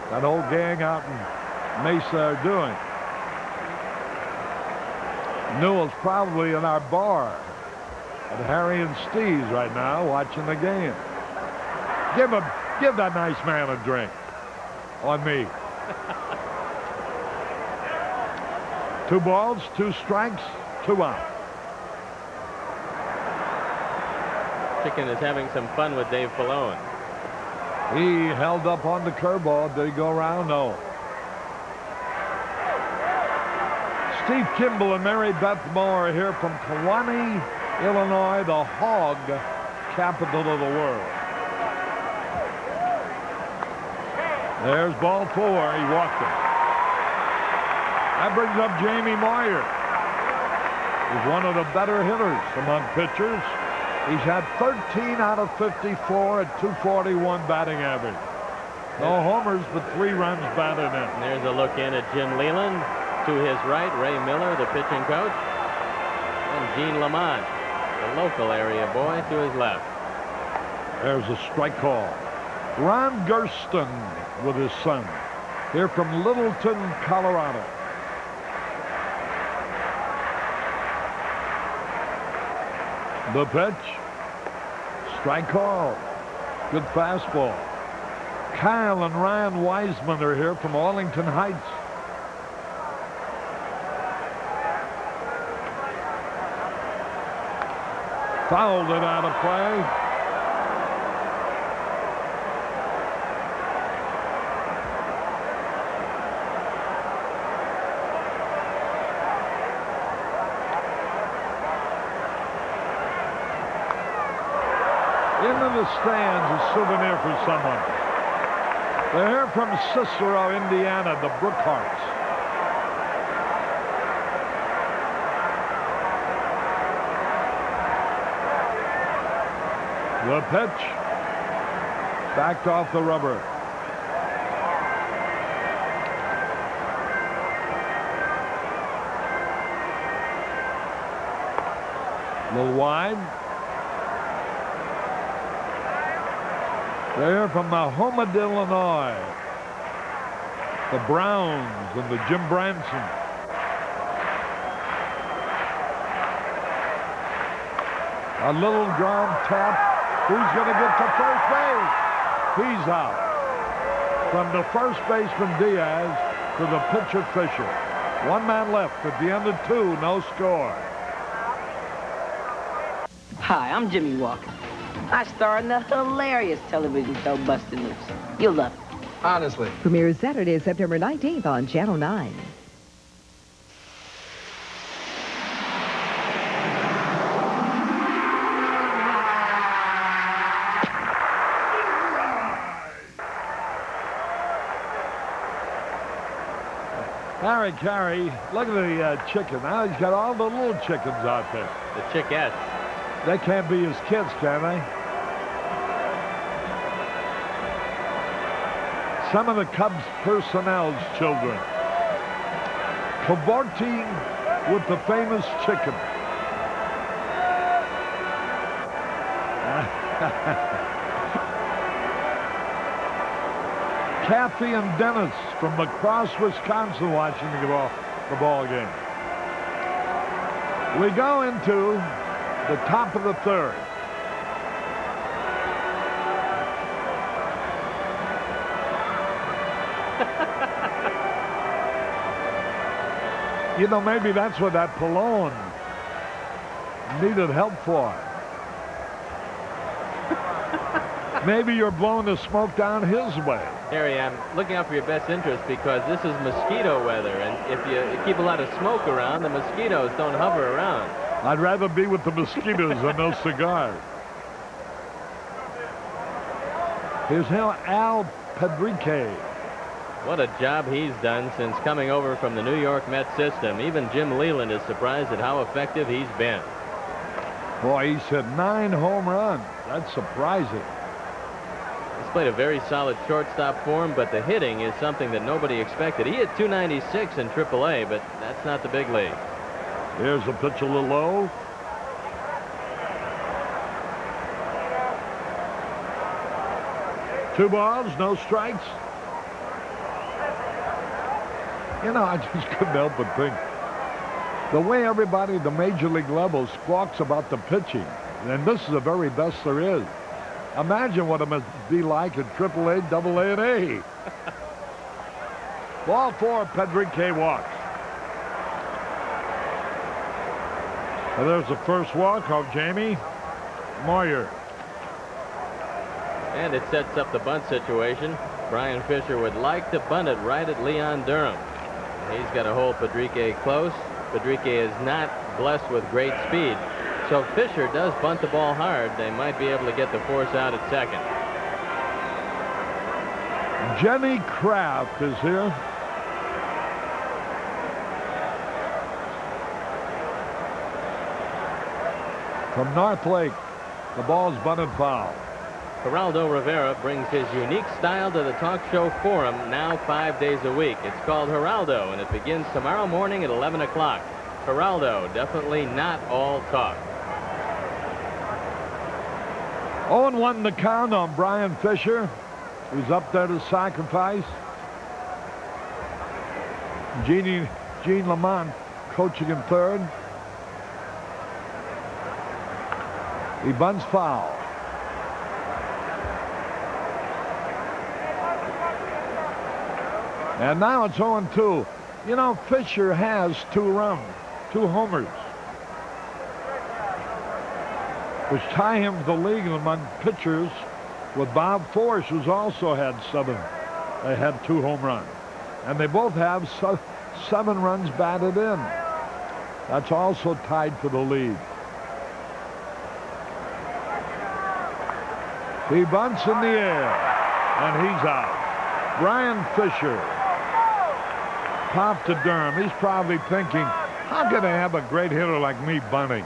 that whole gang out in Mesa are doing. Newell's probably in our bar at Harry and Steve's right now watching the game. Give that nice man a drink on me. 2 balls, 2 strikes, 2 out. Chicken is having some fun with Dave Pallone. He held up on the curveball. Did he go around? No. Steve Kimball and Mary Beth Moore here from Kewanee, Illinois, the hog capital of the world. There's ball 4. He walked it. That brings up Jamie Moyer. He's one of the better hitters among pitchers. He's had 13 out of 54 at .241 batting average. No homers, but 3 runs batted in. And there's a look in at Jim Leland. To his right, Ray Miller, the pitching coach. And Gene Lamont, the local area boy, to his left. There's a strike call. Ron Gersten with his son. Here from Littleton, Colorado. The pitch. Strike call. Good fastball. Kyle and Ryan Wiseman are here from Arlington Heights. Fouled it out of play. Into the stands, a souvenir for someone. They're here from Cicero, Indiana, the Brookharts. The pitch. Backed off the rubber. A little wide. They're from Mahommed, Illinois. The Browns and the Jim Branson. A little ground tap. Who's going to get to first base? He's out. From the first baseman Diaz to the pitcher Fisher. 1 man left at the end of 2, no score. Hi, I'm Jimmy Walker. I star in the hilarious television show Bustin' Loose. You'll love it. Honestly. Premieres Saturday, September 19th on Channel 9. Harry Caray, look at the chicken. Now he's got all the little chickens out there. The chickettes. They can't be his kids, can they? Some of the Cubs personnel's children cavorting with the famous chicken. Kathy and Dennis from Lacrosse, Wisconsin, watching the ball game. We go into the top of the third. You know, maybe that's what that Pallone needed help for. Maybe you're blowing the smoke down his way. Harry, I'm looking out for your best interest because this is mosquito weather, and if you keep a lot of smoke around, the mosquitoes don't hover around. I'd rather be with the mosquitoes than those cigars. Here's Al Pedrique. What a job he's done since coming over from the New York Mets system. Even Jim Leland is surprised at how effective he's been. Boy, he's hit 9 home runs. That's surprising. He's played a very solid shortstop for him, but the hitting is something that nobody expected. He hit 296 in AAA, but that's not the big league. Here's a pitch a little low. Two balls, no strikes. You know, I just couldn't help but think. The way everybody at the major league level squawks about the pitching, and this is the very best there is. Imagine what it must be like at AAA, AA, and A. Ball 4, Pedrique walks. And there's the first walk of Jamie Moyer. And it sets up the bunt situation. Brian Fisher would like to bunt it right at Leon Durham. He's got to hold Pedrique close. Pedrique is not blessed with great speed. So if Fisher does bunt the ball hard, they might be able to get the force out at second. Jenny Kraft is here. From North Lake, the ball's bunted foul. Geraldo Rivera brings his unique style to the talk show forum now 5 days a week. It's called Geraldo, and it begins tomorrow morning at 11 o'clock. Geraldo, definitely not all talk. 0-1 the count on Brian Fisher, who's up there to sacrifice. Gene Lamont coaching in third. He bunts foul. And now it's 0-2. You know, Fisher has 2 runs, 2 homers, which tie him for the league among pitchers with Bob Force, who's also had 7. They had 2 home runs. And they both have 7 runs batted in. That's also tied for the lead. He bunts in the air, and he's out. Brian Fisher popped to Durham. He's probably thinking, how can I have a great hitter like me bunting?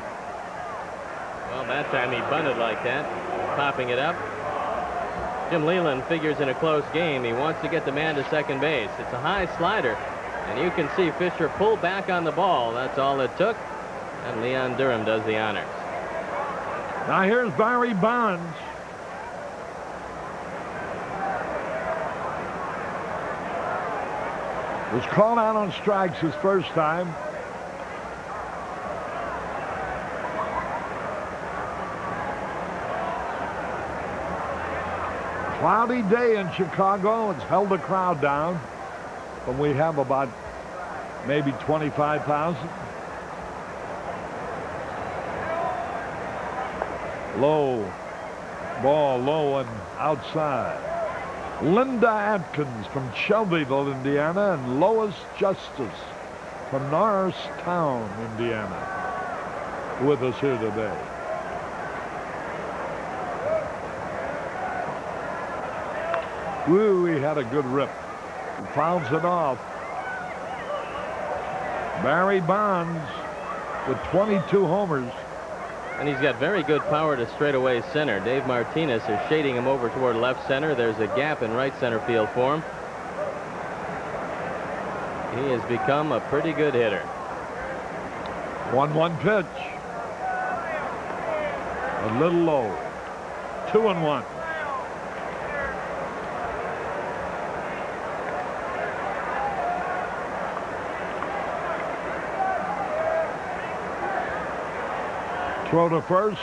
Well, that time he bunted like that, popping it up. Jim Leland figures in a close game he wants to get the man to second base. It's a high slider, and you can see Fisher pull back on the ball. That's all it took, and Leon Durham does the honors. Now here's Barry Bonds. Was called out on strikes his first time. Cloudy day in Chicago. It's held the crowd down, but we have about maybe 25,000. Low ball, low and outside. Linda Atkins from Shelbyville, Indiana, and Lois Justice from Norristown, Indiana, with us here today. Woo, he had a good rip. He fouls it off. Barry Bonds with 22 homers. And he's got very good power to straightaway center. Dave Martinez is shading him over toward left center. There's a gap in right center field for him. He has become a pretty good hitter. 1-1 pitch. A little low. 2-1. Throw to first.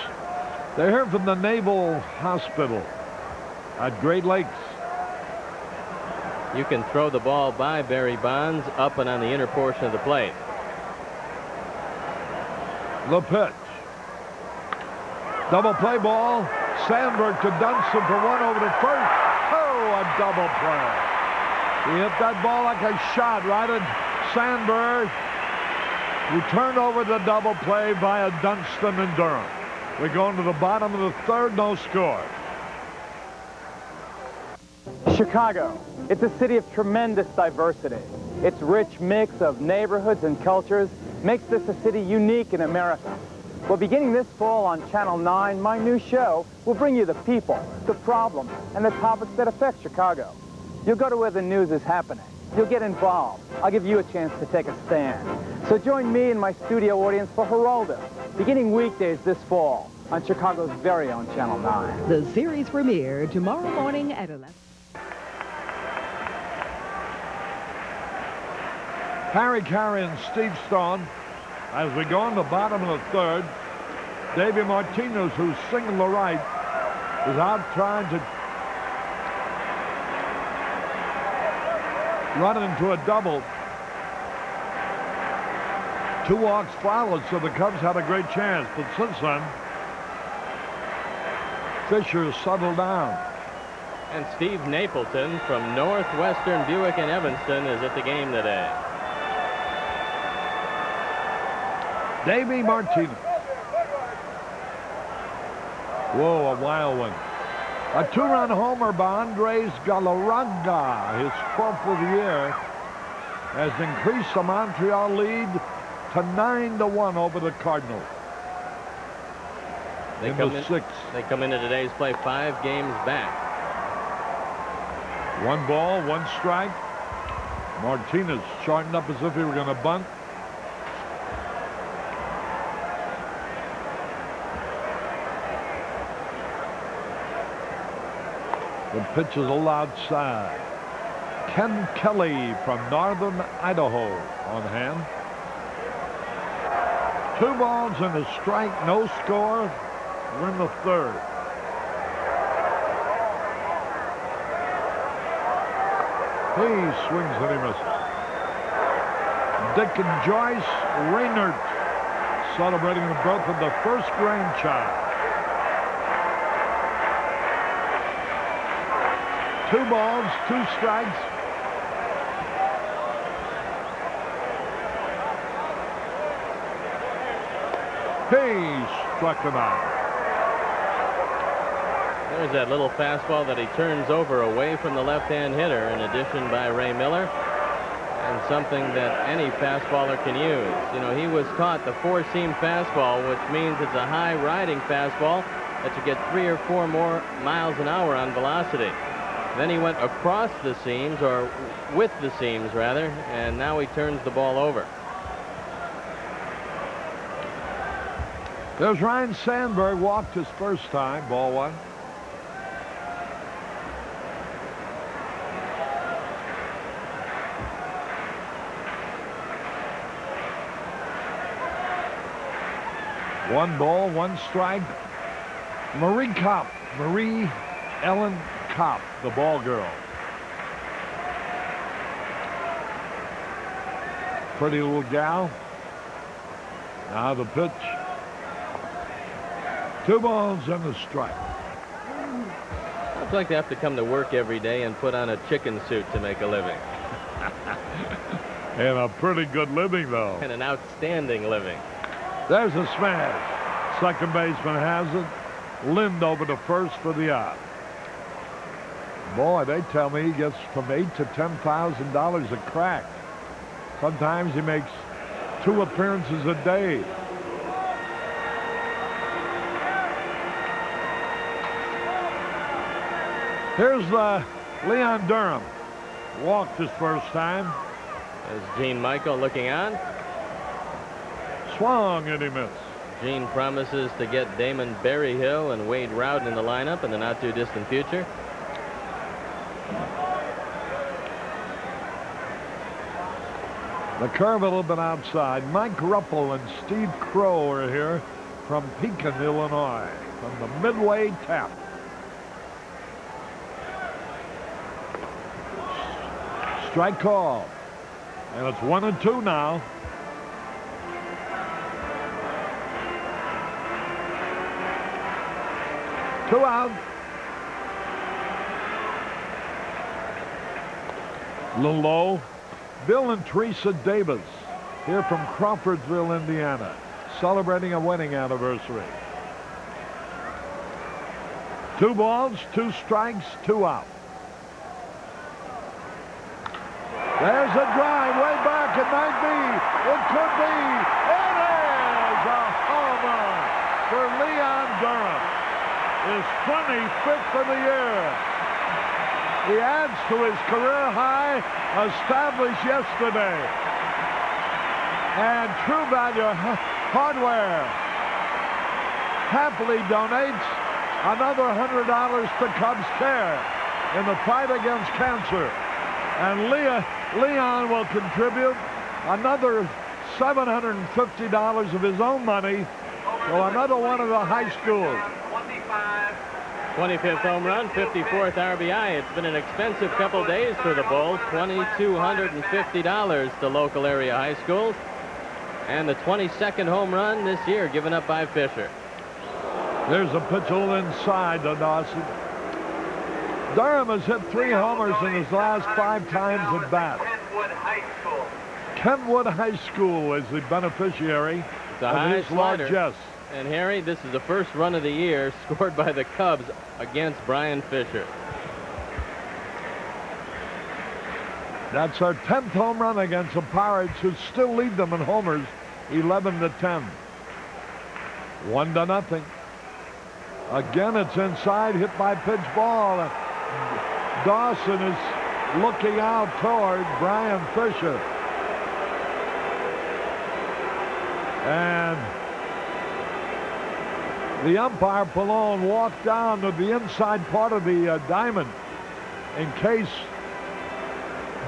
They're here from the Naval Hospital at Great Lakes. You can throw the ball by Barry Bonds up and on the inner portion of the plate. The pitch. Double play ball. Sandberg to Dunston for one over to first. Oh, a double play. He hit that ball like a shot right at Sandberg. He turned over the double play via Dunston and Durham. We're going to the bottom of the third, no score. Chicago. It's a city of tremendous diversity. Its rich mix of neighborhoods and cultures makes this a city unique in America. Well, beginning this fall on Channel 9, my new show will bring you the people, the problems, and the topics that affect Chicago. You'll go to where the news is happening. You'll get involved. I'll give you a chance to take a stand. So join me and my studio audience for Geraldo, beginning weekdays this fall on Chicago's very own Channel 9. The series premiere tomorrow morning at 11. Harry Caray and Steve Stone as we go on the bottom of the third. Davey Martinez, who's single to right, is out trying to run into a double. 2 walks followed, so the Cubs had a great chance. But since then, Fisher has settled down. And Steve Napleton from Northwestern Buick and Evanston is at the game today. Davey Martinez. Whoa, a wild one. A 2-run homer by Andres Galarraga, his 12th of the year, has increased the Montreal lead to 9-1 over the Cardinals. They come into today's play 5 games back. 1 ball, 1 strike. Martinez shortened up as if he were going to bunt. The pitch is a little outside. Ken Kelly from Northern Idaho on hand. 2 balls and a strike, no score. We're in the third. He swings and he misses. Dick and Joyce Raynert celebrating the birth of the first grandchild. 2 balls, 2 strikes. He struck him out. There's that little fastball that he turns over away from the left-hand hitter, in addition by Ray Miller, and something that any fastballer can use. You know, he was taught the 4-seam fastball, which means it's a high riding fastball that you get 3 or 4 more miles an hour on velocity. Then he went across the seams, or with the seams rather, and now he turns the ball over. There's Ryan Sandberg, walked his first time, ball 1. One ball, 1 strike. Marie Kopp, Marie Ellen Kopp, the ball girl. Pretty little gal. Now the pitch. 2 balls and a strike. Sounds like they have to come to work every day and put on a chicken suit to make a living. And a pretty good living, though. And an outstanding living. There's a smash. Second baseman has it. Lind over to first for the out. Boy, they tell me he gets from $8,000 to $10,000 a crack. Sometimes he makes 2 appearances a day. Here's Leon Durham. Walked his first time. There's Gene Michael looking on. Swung and he missed. Gene promises to get Damon Berryhill and Wade Rowden in the lineup in the not too distant future. The curve a little bit outside. Mike Ruppel and Steve Crow are here from Pekin, Illinois, from the Midway Tap. Strike call. And it's 1-2 now. Two out. A little low. Bill and Teresa Davis here from Crawfordsville, Indiana, celebrating a wedding anniversary. 2 balls, 2 strikes, 2 out. There's a drive way back. It might be. It could be. It is a home run for Leon Durham. His 25th of the year. He adds to his career high established yesterday. And True Value Hardware happily donates another $100 to Cubs Care in the fight against cancer. And Leon will contribute another $750 of his own money to another one of the high schools. 25th home run, 54th RBI. It's been an expensive couple days for the Bulls. $2,250 to local area high schools. And the 22nd home run this year given up by Fisher. There's a pitch a little inside to Dawson. Durham has hit 3 homers in his last 5 times at bat. Kentwood High School is the beneficiary of his largesse. And Harry, this is the first run of the year scored by the Cubs against Brian Fisher. That's our 10th home run against the Pirates, who still lead them in homers 11-10. 1-0. Again, it's inside, hit by pitch ball. Dawson is looking out toward Brian Fisher. And the umpire, Pallone, walked down to the inside part of the diamond in case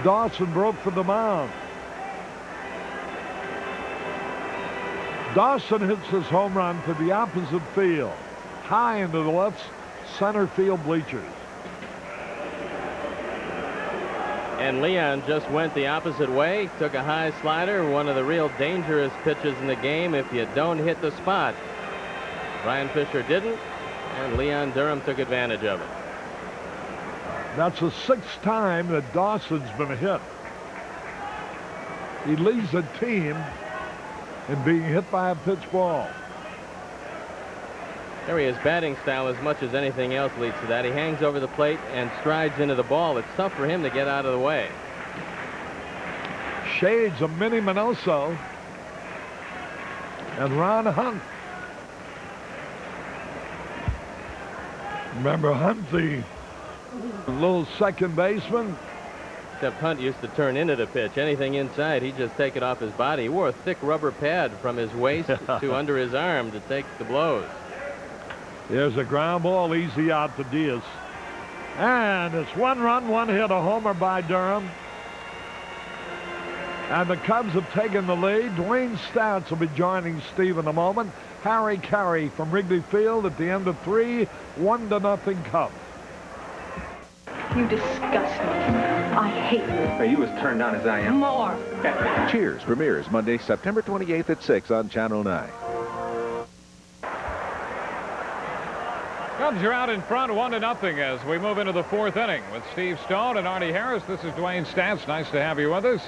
Dawson broke for the mound. Dawson hits his home run to the opposite field, high into the left center field bleachers. And Leon just went the opposite way, took a high slider, one of the real dangerous pitches in the game if you don't hit the spot. Brian Fisher didn't, and Leon Durham took advantage of it. That's the 6th time that Dawson's been hit. He leads the team in being hit by a pitch ball. There he is. Batting style, as much as anything else, leads to that. He hangs over the plate and strides into the ball. It's tough for him to get out of the way. Shades of Minnie Minoso and Ron Hunt. Remember Hunt, the little second baseman? Except Hunt used to turn into the pitch. Anything inside, he'd just take it off his body. He wore a thick rubber pad from his waist to under his arm to take the blows. There's a ground ball, easy out to Diaz. And it's 1 run, 1 hit, a homer by Durham. And the Cubs have taken the lead. Dewayne Staats will be joining Steve in a moment. Harry Caray from Wrigley Field at the end of 3, 1-0 Cubs. You disgust me. I hate you. Are you as turned on as I am? More. Cheers premieres Monday, September 28th at 6 on Channel 9. Cubs are out in front 1-0 as we move into the fourth inning with Steve Stone and Artie Harris. This is Dewayne Staats. Nice to have you with us.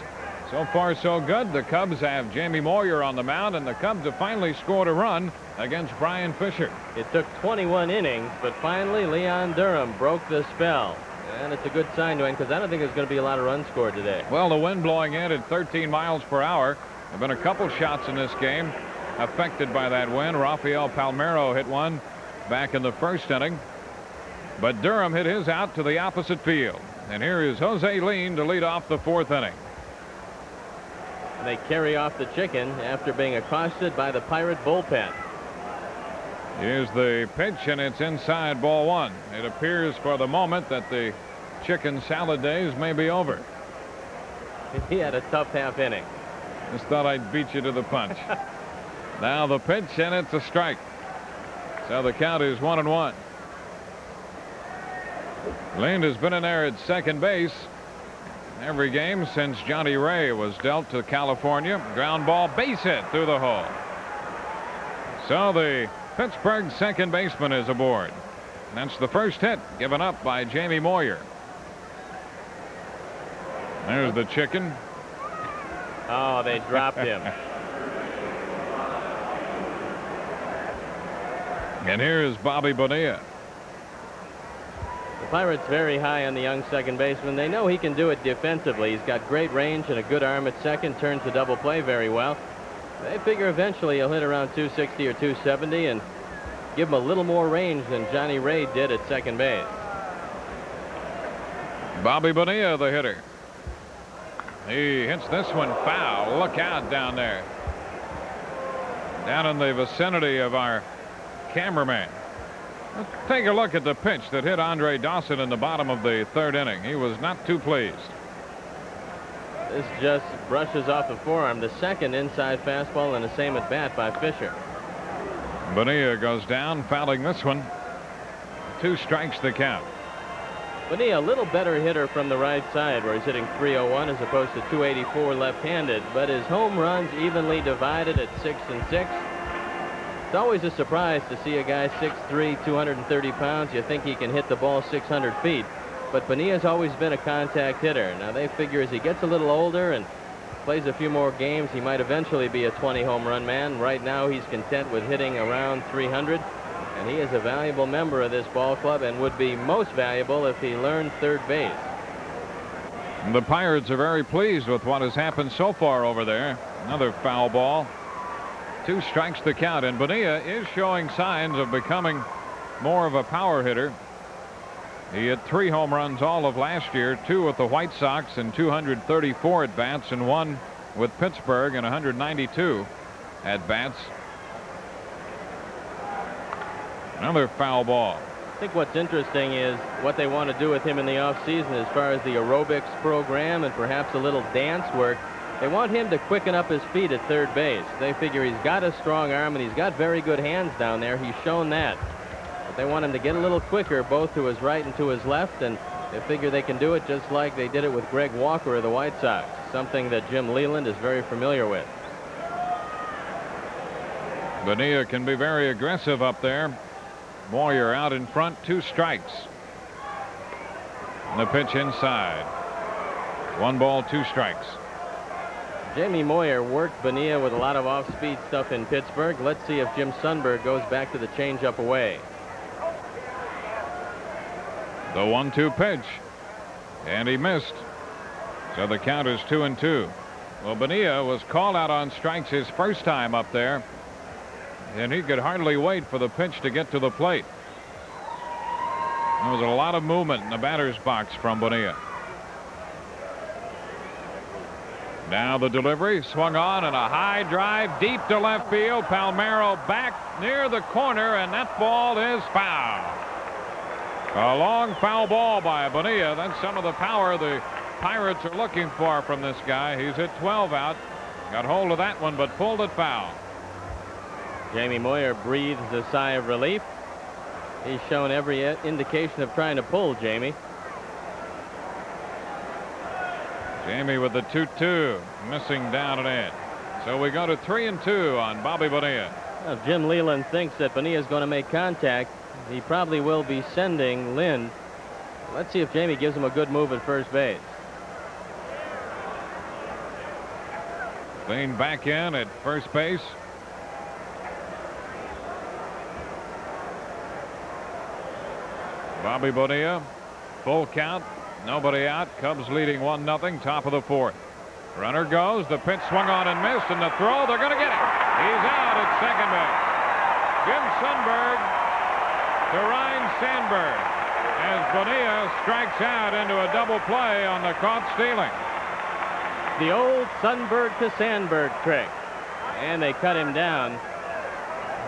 So far, so good. The Cubs have Jamie Moyer on the mound, and the Cubs have finally scored a run against Brian Fisher. It took 21 innings, but finally Leon Durham broke the spell. And it's a good sign, Dwayne, because I don't think there's going to be a lot of runs scored today. Well, the wind blowing in at 13 miles per hour. There have been a couple shots in this game affected by that wind. Rafael Palmeiro hit one back in the first inning, but Durham hit his out to the opposite field. And here is Jose Lean to lead off the fourth inning. They carry off the chicken after being accosted by the Pirate bullpen. Here's the pitch, and it's inside, ball one. It appears for the moment that the chicken salad days may be over. He had a tough half inning. Just thought I'd beat you to the punch. Now the pitch, and it's a strike. So the count is 1-1. Lean has been in there at second base every game since Johnny Ray was dealt to California. Ground ball, base hit through the hole. So the Pittsburgh second baseman is aboard. That's the first hit given up by Jamie Moyer. There's the chicken. Oh, they dropped him. And here is Bobby Bonilla. The Pirates very high on the young second baseman. They know he can do it defensively. He's got great range and a good arm at second, turns the double play very well. They figure eventually he'll hit around 260 or 270 and give him a little more range than Johnny Ray did at second base. Bobby Bonilla, the hitter. He hits this one foul. Look out down there. Down in the vicinity of our cameraman. Let's take a look at the pitch that hit Andre Dawson in the bottom of the third inning. He was not too pleased. This just brushes off the forearm. The second inside fastball and the same at bat by Fisher. Bonilla goes down, fouling this one. 2 strikes the count. Bonilla, a little better hitter from the right side, where he's hitting .301 as opposed to .284 left-handed, but his home runs evenly divided at 6 and 6. It's always a surprise to see a guy 6'3", 230 pounds. You think he can hit the ball 600 feet. But Bonilla's always been a contact hitter. Now they figure as he gets a little older and plays a few more games, he might eventually be a 20 home run man. Right now he's content with hitting around 300. And he is a valuable member of this ball club and would be most valuable if he learned third base. The Pirates are very pleased with what has happened so far over there. Another foul ball. 2 strikes the count, and Bonilla is showing signs of becoming more of a power hitter. He had 3 home runs all of last year, 2 with the White Sox and 234 at bats, and 1 with Pittsburgh and 192 at bats. Another foul ball. I think what's interesting is what they want to do with him in the offseason as far as the aerobics program and perhaps a little dance work. They want him to quicken up his feet at third base. They figure he's got a strong arm and he's got very good hands down there. He's shown that. But they want him to get a little quicker both to his right and to his left, and they figure they can do it just like they did it with Greg Walker of the White Sox, something that Jim Leland is very familiar with. Bonilla can be very aggressive up there. Moyer out in front, 2 strikes. And the pitch inside. 1 ball, 2 strikes. Jamie Moyer worked Bonilla with a lot of off-speed stuff in Pittsburgh. Let's see if Jim Sundberg goes back to the changeup away. The 1-2 pitch. And he missed. So the count is 2-2. Well, Bonilla was called out on strikes his first time up there, and he could hardly wait for the pitch to get to the plate. There was a lot of movement in the batter's box from Bonilla. Now the delivery swung on, and a high drive deep to left field. Palmeiro back near the corner, and that ball is foul. A long foul ball by Bonilla. That's some of the power the Pirates are looking for from this guy. He's hit 12 out. Got hold of that one, but pulled it foul. Jamie Moyer breathes a sigh of relief. He's shown every indication of trying to pull Jamie. Jamie with the 2-2, missing down and in. So we go to 3-2 on Bobby Bonilla. Well, Jim Leland thinks that Bonilla is going to make contact. he probably will be sending Lind. Let's see if Jamie gives him a good move at first base. Lean back in at first base. Bobby Bonilla, full count, nobody out. Cubs leading 1-0, top of the fourth. Runner goes, the pitch swung on and missed, and the throw, they're going to get it. He's out at second base. Jim Sundberg to Ryan Sandberg as Bonilla strikes out into a double play on the caught stealing. The old Sundberg to Sandberg trick. And they cut him down.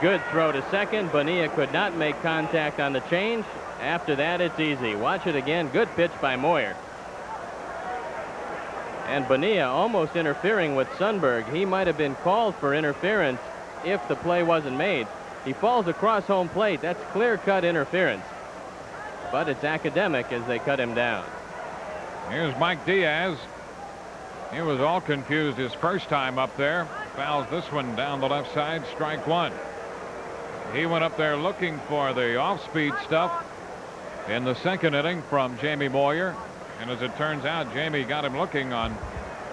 Good throw to second. Bonilla could not make contact on the change. After that, it's easy. Watch it again. Good pitch by Moyer. And Bonilla almost interfering with Sundberg. He might have been called for interference if the play wasn't made. He falls across home plate. That's clear-cut interference. But it's academic as they cut him down. Here's Mike Diaz. He was all confused his first time up there. Fouls this one down the left side, strike one. He went up there looking for the off-speed stuff in the second inning from Jamie Moyer. And as it turns out, Jamie got him looking on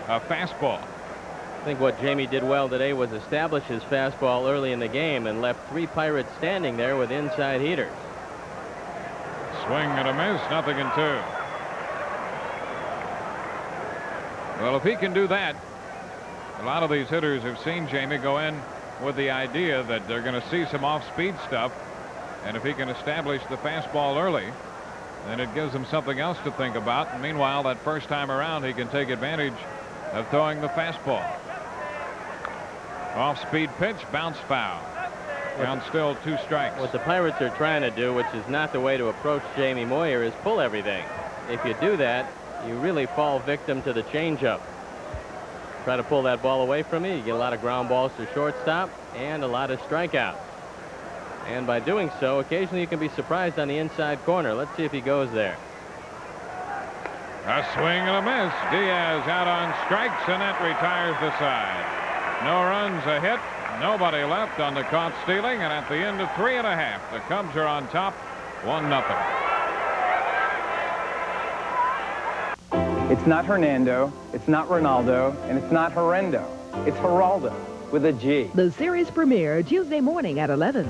a fastball. I think what Jamie did well today was establish his fastball early in the game and left three Pirates standing there with inside heaters. Swing and a miss, 0-2. Well, if he can do that, a lot of these hitters have seen Jamie go in with the idea that they're going to see some off-speed stuff. And if he can establish the fastball early, then it gives him something else to think about. And meanwhile, that first time around, he can take advantage of throwing the fastball. Off-speed pitch, bounce foul. Count still 2 strikes. What the Pirates are trying to do, which is not the way to approach Jamie Moyer, is pull everything. If you do that, you really fall victim to the changeup. Try to pull that ball away from you. You get a lot of ground balls to shortstop and a lot of strikeouts. And by doing so, occasionally you can be surprised on the inside corner. Let's see if he goes there. A swing and a miss. Diaz out on strikes, and that retires the side. No runs, a hit, nobody left on the caught stealing, and at the end of 3.5, the Cubs are on top, 1-0. It's not Hernando, it's not Ronaldo, and it's not Horrendo. It's Geraldo with a G. The series premiere Tuesday morning at 11.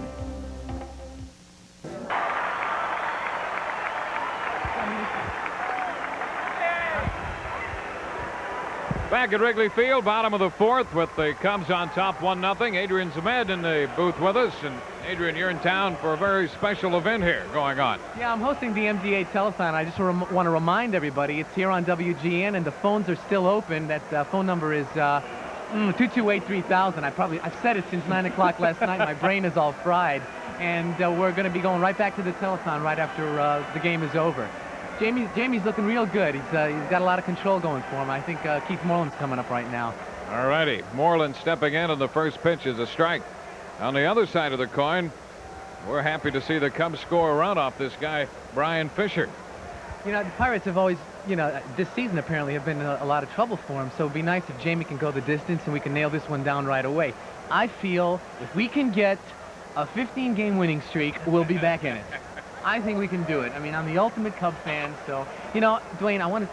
Back at Wrigley Field, bottom of the fourth, with the Cubs on top 1-0. Adrian Zemed in the booth with us. And Adrian, you're in town for a very special event here going on. Yeah, I'm hosting the MGA telethon. I just want to remind everybody it's here on WGN, and the phones are still open. That phone number is 228-3000. I've said it since 9 o'clock last night. My brain is all fried. And we're going to be going right back to the telethon right after the game is over. Jamie's looking real good. He's got a lot of control going for him. I think Keith Moreland's coming up right now. All righty. Moreland stepping in, and the first pitch is a strike. On the other side of the coin, we're happy to see the Cubs score a run off this guy, Brian Fisher. You know, the Pirates have always, this season apparently have been a lot of trouble for him. So it'd be nice if Jamie can go the distance and we can nail this one down right away. I feel if we can get a 15-game winning streak, we'll be back in it. I think we can do it. I mean, I'm the ultimate Cub fan, so, Dwayne, I want to...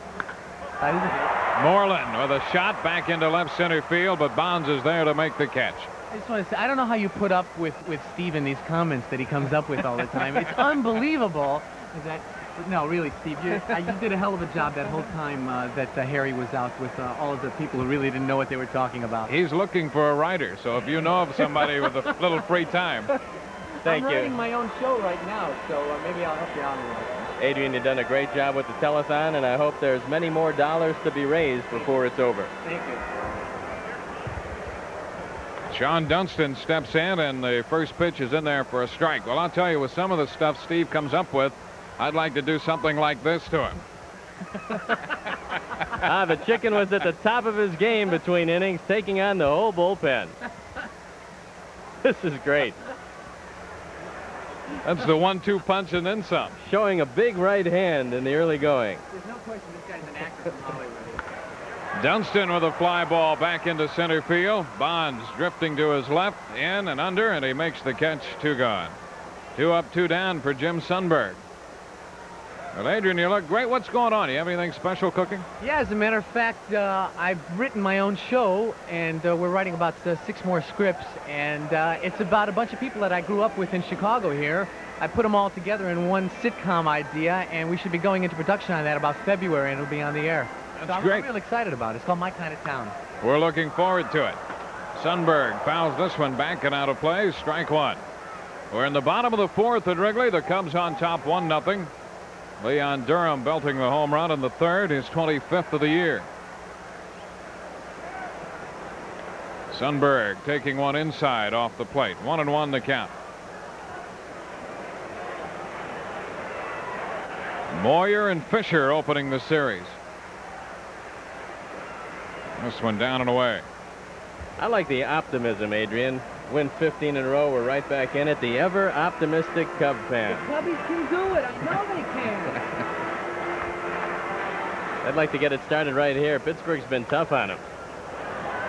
Moreland with a shot back into left center field, but Bonds is there to make the catch. I just want to say, I don't know how you put up with Steve and these comments that he comes up with all the time. It's unbelievable. No, really, Steve, you did a hell of a job that whole time that Harry was out with all of the people who really didn't know what they were talking about. He's looking for a writer, so if you know of somebody with a little free time... I'm writing my own show right now, so maybe I'll help you out a little. Adrian, you've done a great job with the telethon, and I hope there's many more dollars to be raised before it's over. Thank you. Sean Dunston steps in, and the first pitch is in there for a strike. Well, I'll tell you, with some of the stuff Steve comes up with, I'd like to do something like this to him. The chicken was at the top of his game between innings, taking on the whole bullpen. This is great. That's the 1-2 punch and then some. Showing a big right hand in the early going. There's no question this guy's an actor from Hollywood. Dunston with a fly ball back into center field. Bonds drifting to his left, in and under, and he makes the catch, 2 gone. 2 up, 2 down for Jim Sundberg. Well, Adrian, you look great. What's going on? You have anything special cooking? Yeah, as a matter of fact, I've written my own show, and we're writing about 6 more scripts, and it's about a bunch of people that I grew up with in Chicago here. I put them all together in one sitcom idea, and we should be going into production on that about February, and it'll be on the air. That's so I'm great. real excited about it. It's called My Kind of Town. We're looking forward to it. Sundberg fouls this one back and out of play. Strike 1. We're in the bottom of the 4th at Wrigley. The Cubs on top 1-0. Leon Durham belting the home run in the 3rd, his 25th of the year. Sundberg taking one inside off the plate. 1-1 the count. Moyer and Fisher opening the series. This one down and away. I like the optimism, Adrian. Win 15 in a row. We're right back in it. The ever optimistic Cub fan. The Cubbies can do it. I know they can. I'd like to get it started right here. Pittsburgh's been tough on him.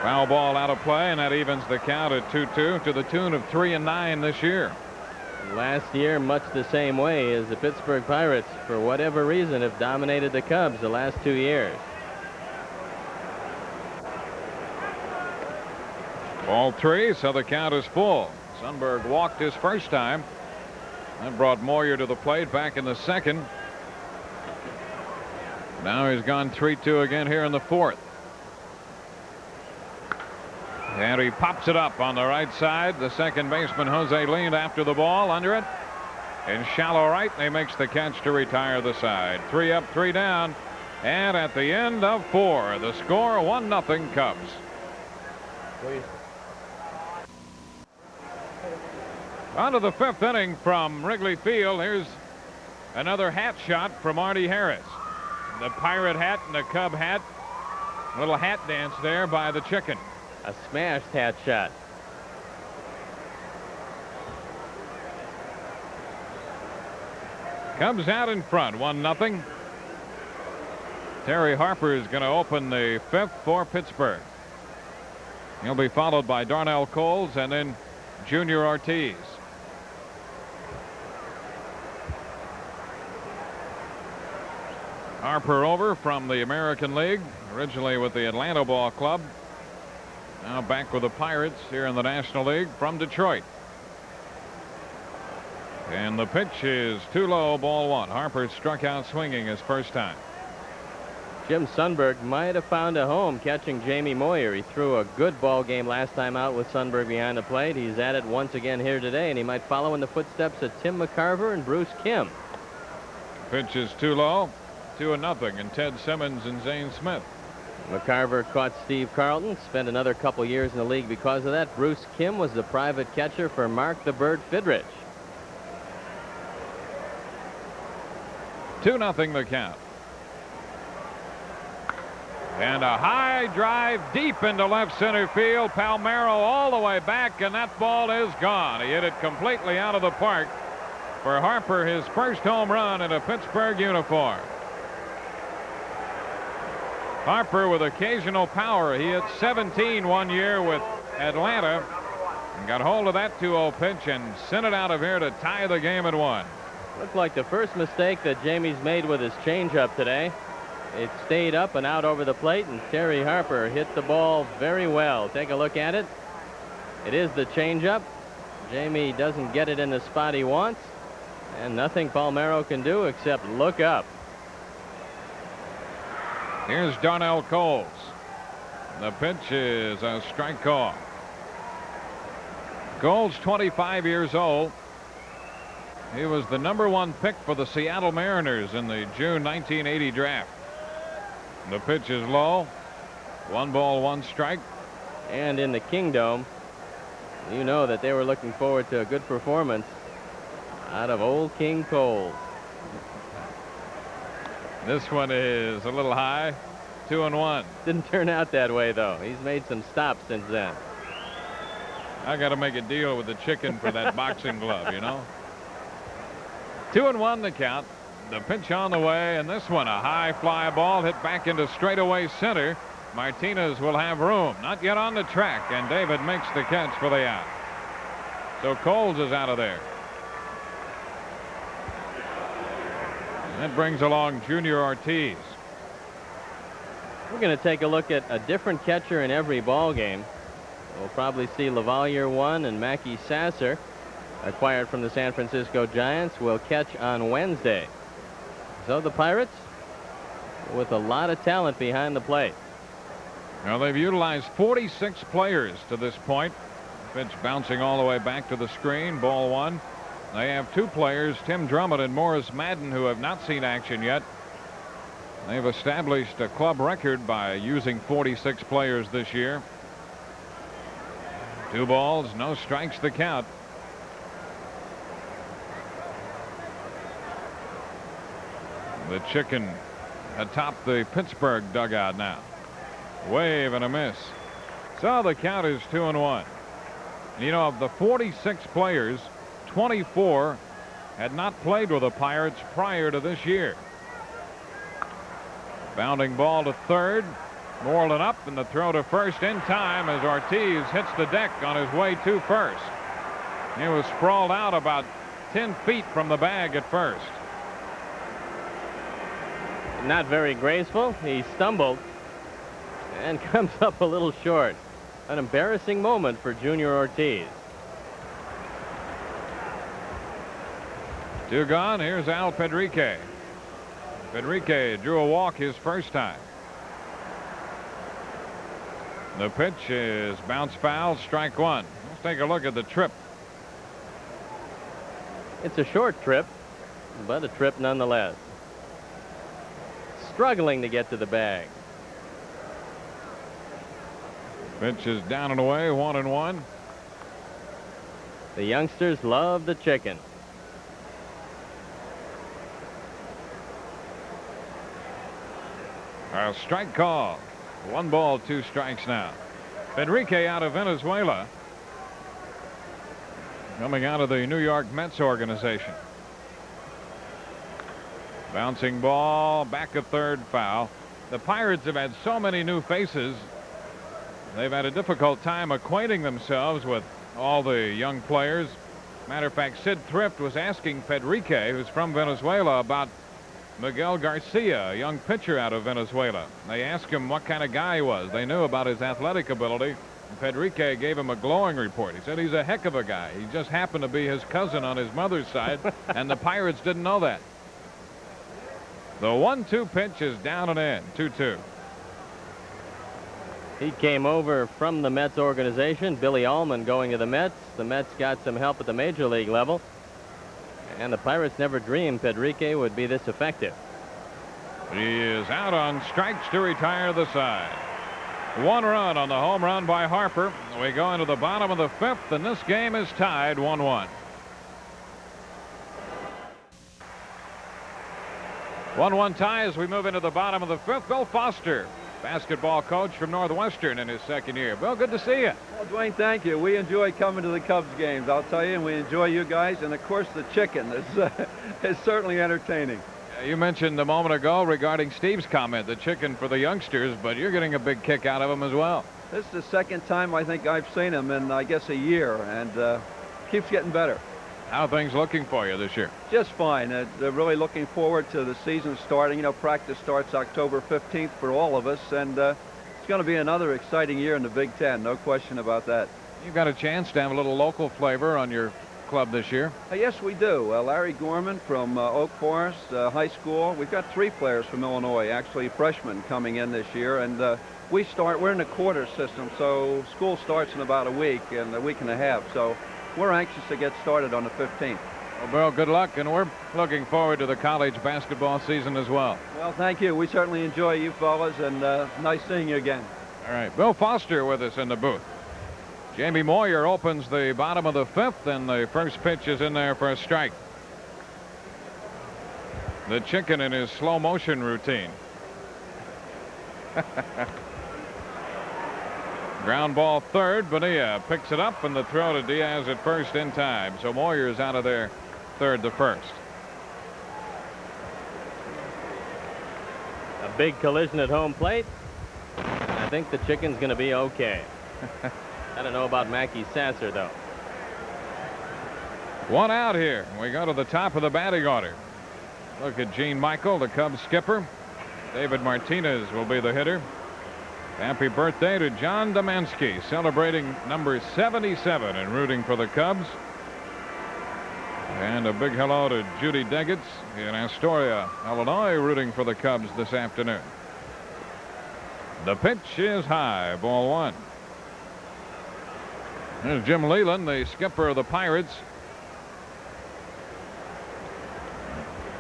Foul ball out of play, and that evens the count at 2-2 to the tune of 3-9 this year. Last year, much the same way as the Pittsburgh Pirates, for whatever reason, have dominated the Cubs the last 2 years. Ball 3, so the count is full. Sundberg walked his first time. That brought Moyer to the plate back in the 2nd. Now he's gone 3-2 again here in the 4th. And he pops it up on the right side. The second baseman, Jose, leaned after the ball, under it. In shallow right, and he makes the catch to retire the side. 3 up, 3 down. And at the end of 4, the score 1-0 Cubs. On to the 5th inning from Wrigley Field. Here's another hat shot from Artie Harris. The Pirate hat and the Cub hat. A little hat dance there by the chicken. A smashed hat shot. Cubs out in front, 1-0. Terry Harper is going to open the 5th for Pittsburgh. He'll be followed by Darnell Coles and then Junior Ortiz. Harper over from the American League, originally with the Atlanta Ball Club. Now back with the Pirates here in the National League from Detroit. And the pitch is too low, ball 1. Harper struck out swinging his first time. Jim Sundberg might have found a home catching Jamie Moyer. He threw a good ball game last time out with Sundberg behind the plate. He's at it once again here today, and he might follow in the footsteps of Tim McCarver and Bruce Kim. Pitch is too low. 2-0, and Ted Simmons and Zane Smith. McCarver caught Steve Carlton, spent another couple years in the league because of that. Bruce Kim was the private catcher for Mark the Bird Fidrich. 2-0 the count. And a high drive deep into left center field. Palmeiro all the way back, and that ball is gone. He hit it completely out of the park for Harper, his first home run in a Pittsburgh uniform. Harper with occasional power. He hit 17 one year with Atlanta and got hold of that 2-0 pitch and sent it out of here to tie the game at 1. Looked like the first mistake that Jamie's made with his changeup today. It stayed up and out over the plate, and Terry Harper hit the ball very well. Take a look at it. It is the changeup. Jamie doesn't get it in the spot he wants, and nothing Palmeiro can do except look up. Here's Darnell Coles. The pitch is a strike call. Coles, 25 years old. He was the #1 pick for the Seattle Mariners in the June 1980 draft. The pitch is low. 1 ball, 1 strike. And in the Kingdome, you know that they were looking forward to a good performance out of old King Coles. This one is a little high. 2-1. Didn't turn out that way, though. He's made some stops since then. I got to make a deal with the chicken for that boxing glove, you know. 2-1 the count. The pitch on the way, and this one a high fly ball hit back into straightaway center. Martinez will have room. Not yet on the track, and David makes the catch for the out. So Coles is out of there. That brings along Junior Ortiz. We're going to take a look at a different catcher in every ball game. We'll probably see Lavalier 1 and Mackey Sasser, acquired from the San Francisco Giants, will catch on Wednesday. So the Pirates with a lot of talent behind the plate. Now they've utilized 46 players to this point. Pitch bouncing all the way back to the screen. Ball 1. They have 2 players, Tim Drummond and Morris Madden, who have not seen action yet. They've established a club record by using 46 players this year. 2 balls, no strikes, the count. The Chicken atop the Pittsburgh dugout now. Wave and a miss. So the count is 2-1. You know, of the 46 players, 24 had not played with the Pirates prior to this year. Bounding ball to third. Moreland up, and the throw to first in time as Ortiz hits the deck on his way to first. He was sprawled out about 10 feet from the bag at first. Not very graceful. He stumbled and comes up a little short. An embarrassing moment for Junior Ortiz. 2 gone. Here's Al Pedrique. Pedrique drew a walk his first time. The pitch is bounce foul, strike 1. Let's take a look at the trip. It's a short trip, but a trip nonetheless. Struggling to get to the bag. Pitch is down and away, 1-1. The youngsters love the Chicken. A strike call. 1 ball, 2 strikes now. Pedrique out of Venezuela. Coming out of the New York Mets organization. Bouncing ball back at third, foul. The Pirates have had so many new faces. They've had a difficult time acquainting themselves with all the young players. Matter of fact, Sid Thrift was asking Pedrique, who's from Venezuela, about Miguel Garcia, a young pitcher out of Venezuela. They asked him what kind of guy he was. They knew about his athletic ability. Pedrique gave him a glowing report. He said he's a heck of a guy. He just happened to be his cousin on his mother's side, and the Pirates didn't know that. The 1-2 pitch is down and in, 2-2. He came over from the Mets organization. Billy Allman going to the Mets. The Mets got some help at the major league level. And the Pirates never dreamed Pedrique would be this effective. He is out on strikes to retire the side. 1 run on the home run by Harper. We go into the bottom of the 5th, and this game is tied 1-1. 1-1 tie as we move into the bottom of the 5th. Bill Foster, basketball coach from Northwestern in his 2nd year. Bill, good to see you. Well, Dwayne, thank you. We enjoy coming to the Cubs games, I'll tell you, and we enjoy you guys. And, of course, the Chicken is certainly entertaining. You mentioned a moment ago regarding Steve's comment, the Chicken for the youngsters, but you're getting a big kick out of him as well. This is the 2nd time I think I've seen him in, I guess, a year, and keeps getting better. How are things looking for you this year? Just fine. They're really looking forward to the season starting. You know, practice starts October 15th for all of us, and it's going to be another exciting year in the Big Ten. No question about that. You've got a chance to have a little local flavor on your club this year. Yes, we do. Larry Gorman from Oak Forest High School. We've got 3 players from Illinois, actually freshmen coming in this year, and we're in the quarter system, so school starts in about a week and a week and a half. So we're anxious to get started on the 15th. Well, Bill, good luck, and we're looking forward to the college basketball season as well. Well, thank you. We certainly enjoy you fellas, and nice seeing you again. All right, Bill Foster with us in the booth. Jamie Moyer opens the bottom of the 5th, and the first pitch is in there for a strike. The Chicken in his slow motion routine. Ground ball third. Bonilla picks it up, and the throw to Diaz at first in time. So Moyer's out of there, 3rd to 1st. A big collision at home plate. And I think the Chicken's going to be okay. I don't know about Mackey Sasser, though. 1 out here. We go to the top of the batting order. Look at Gene Michael, the Cubs skipper. David Martinez will be the hitter. Happy birthday to John Domansky, celebrating number 77 and rooting for the Cubs. And a big hello to Judy Deggets in Astoria, Illinois, rooting for the Cubs this afternoon. The pitch is high, ball one. There's Jim Leland, the skipper of the Pirates.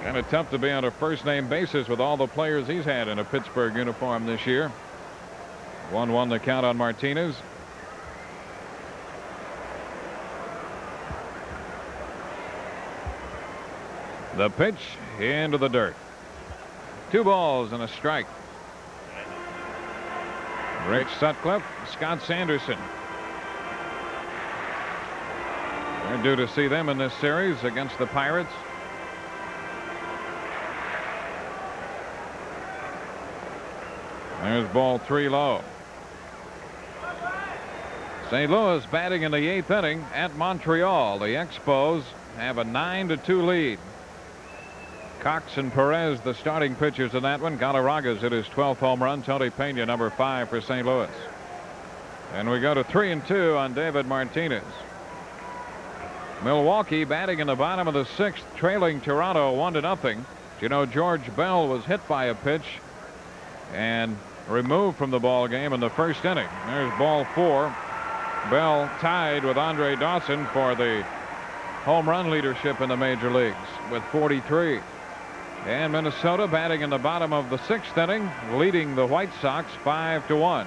Kind of tough to be on a first-name basis with all the players he's had in a Pittsburgh uniform this year. 1-1 the count on Martinez. The pitch into the dirt. 2 balls and a strike. Rich Sutcliffe, Scott Sanderson. We're due to see them in this series against the Pirates. There's ball 3 low. St. Louis batting in the 8th inning at Montreal. The Expos have a 9-2 lead. Cox and Perez, the starting pitchers in that one. Galarraga's hit his 12th home run. Tony Pena, number 5 for St. Louis. And we go to 3-2 on David Martinez. Milwaukee batting in the bottom of the 6th, trailing Toronto 1-0. You know, George Bell was hit by a pitch and removed from the ball game in the 1st inning. There's ball 4. Bell tied with Andre Dawson for the home run leadership in the major leagues with 43. And Minnesota batting in the bottom of the 6th inning, leading the White Sox 5-1.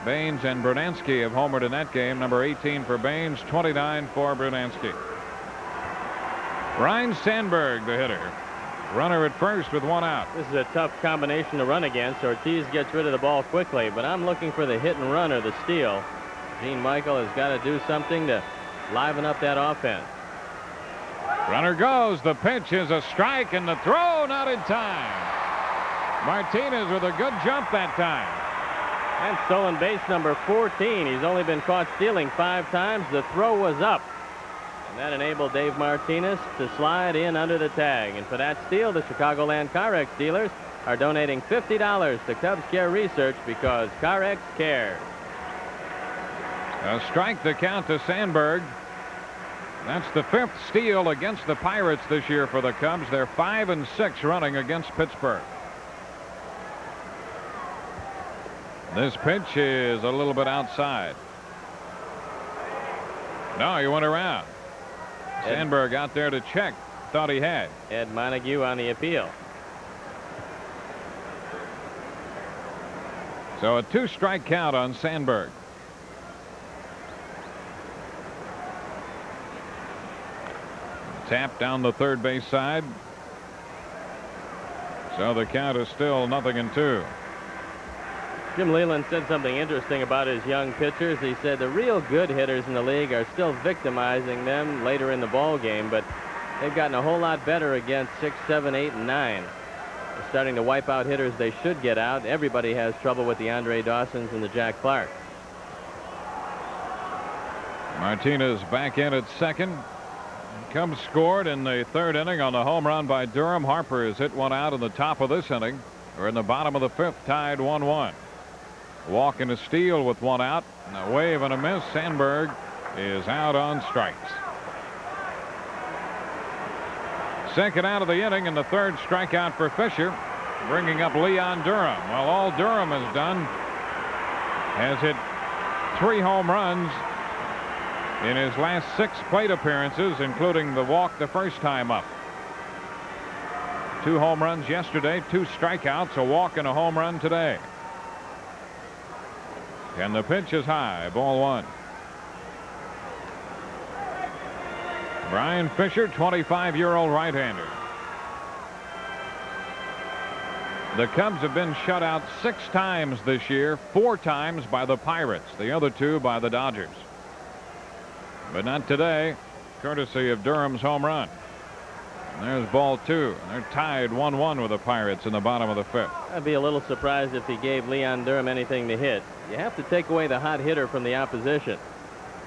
Baines and Brunansky have homered in that game. Number 18 for Baines, 29 for Brunansky. Ryne Sandberg, the hitter. Runner at first with 1 out. This is a tough combination to run against. Ortiz gets rid of the ball quickly, but I'm looking for the hit and run or the steal. Gene Michael has got to do something to liven up that offense. Runner goes. The pitch is a strike, and the throw not in time. Martinez with a good jump that time. And stolen base number 14. He's only been caught stealing 5 times. The throw was up. And that enabled Dave Martinez to slide in under the tag. And for that steal, the Chicagoland Carex dealers are donating $50 to Cubs Care Research because Carex cares. A strike the count to Sandberg. That's the 5th steal against the Pirates this year for the Cubs. They're 5-6 running against Pittsburgh. This pitch is a little bit outside. No, he went around. Sandberg out there to check. Thought he had. Ed Montague on the appeal. So a 2-strike count on Sandberg. Tap down the third base side. So the count is still 0-2. Jim Leland said something interesting about his young pitchers. He said the real good hitters in the league are still victimizing them later in the ball game, but they've gotten a whole lot better against 6, 7, 8, and 9. They're starting to wipe out hitters they should get out. Everybody has trouble with the Andre Dawsons and the Jack Clark. Martinez back in at second. Cubs scored in the 3rd inning on the home run by Durham. Harper has hit 1 out in the top of this inning. We're in the bottom of the 5th, tied 1-1. Walk and a steal with 1 out. And a wave and a miss. Sandberg is out on strikes. Second out of the inning and the 3rd strikeout for Fisher, bringing up Leon Durham. Well, all Durham has done has hit 3 home runs in his last 6 plate appearances, including the walk the first time up. 2 home runs yesterday, 2 strikeouts, a walk and a home run today. And the pitch is high, ball 1. Brian Fisher, 25-year-old right-hander. The Cubs have been shut out 6 times this year, 4 times by the Pirates, the other 2 by the Dodgers. But not today, courtesy of Durham's home run. And there's ball 2. They're tied 1-1 with the Pirates in the bottom of the 5th. I'd be a little surprised if he gave Leon Durham anything to hit. You have to take away the hot hitter from the opposition.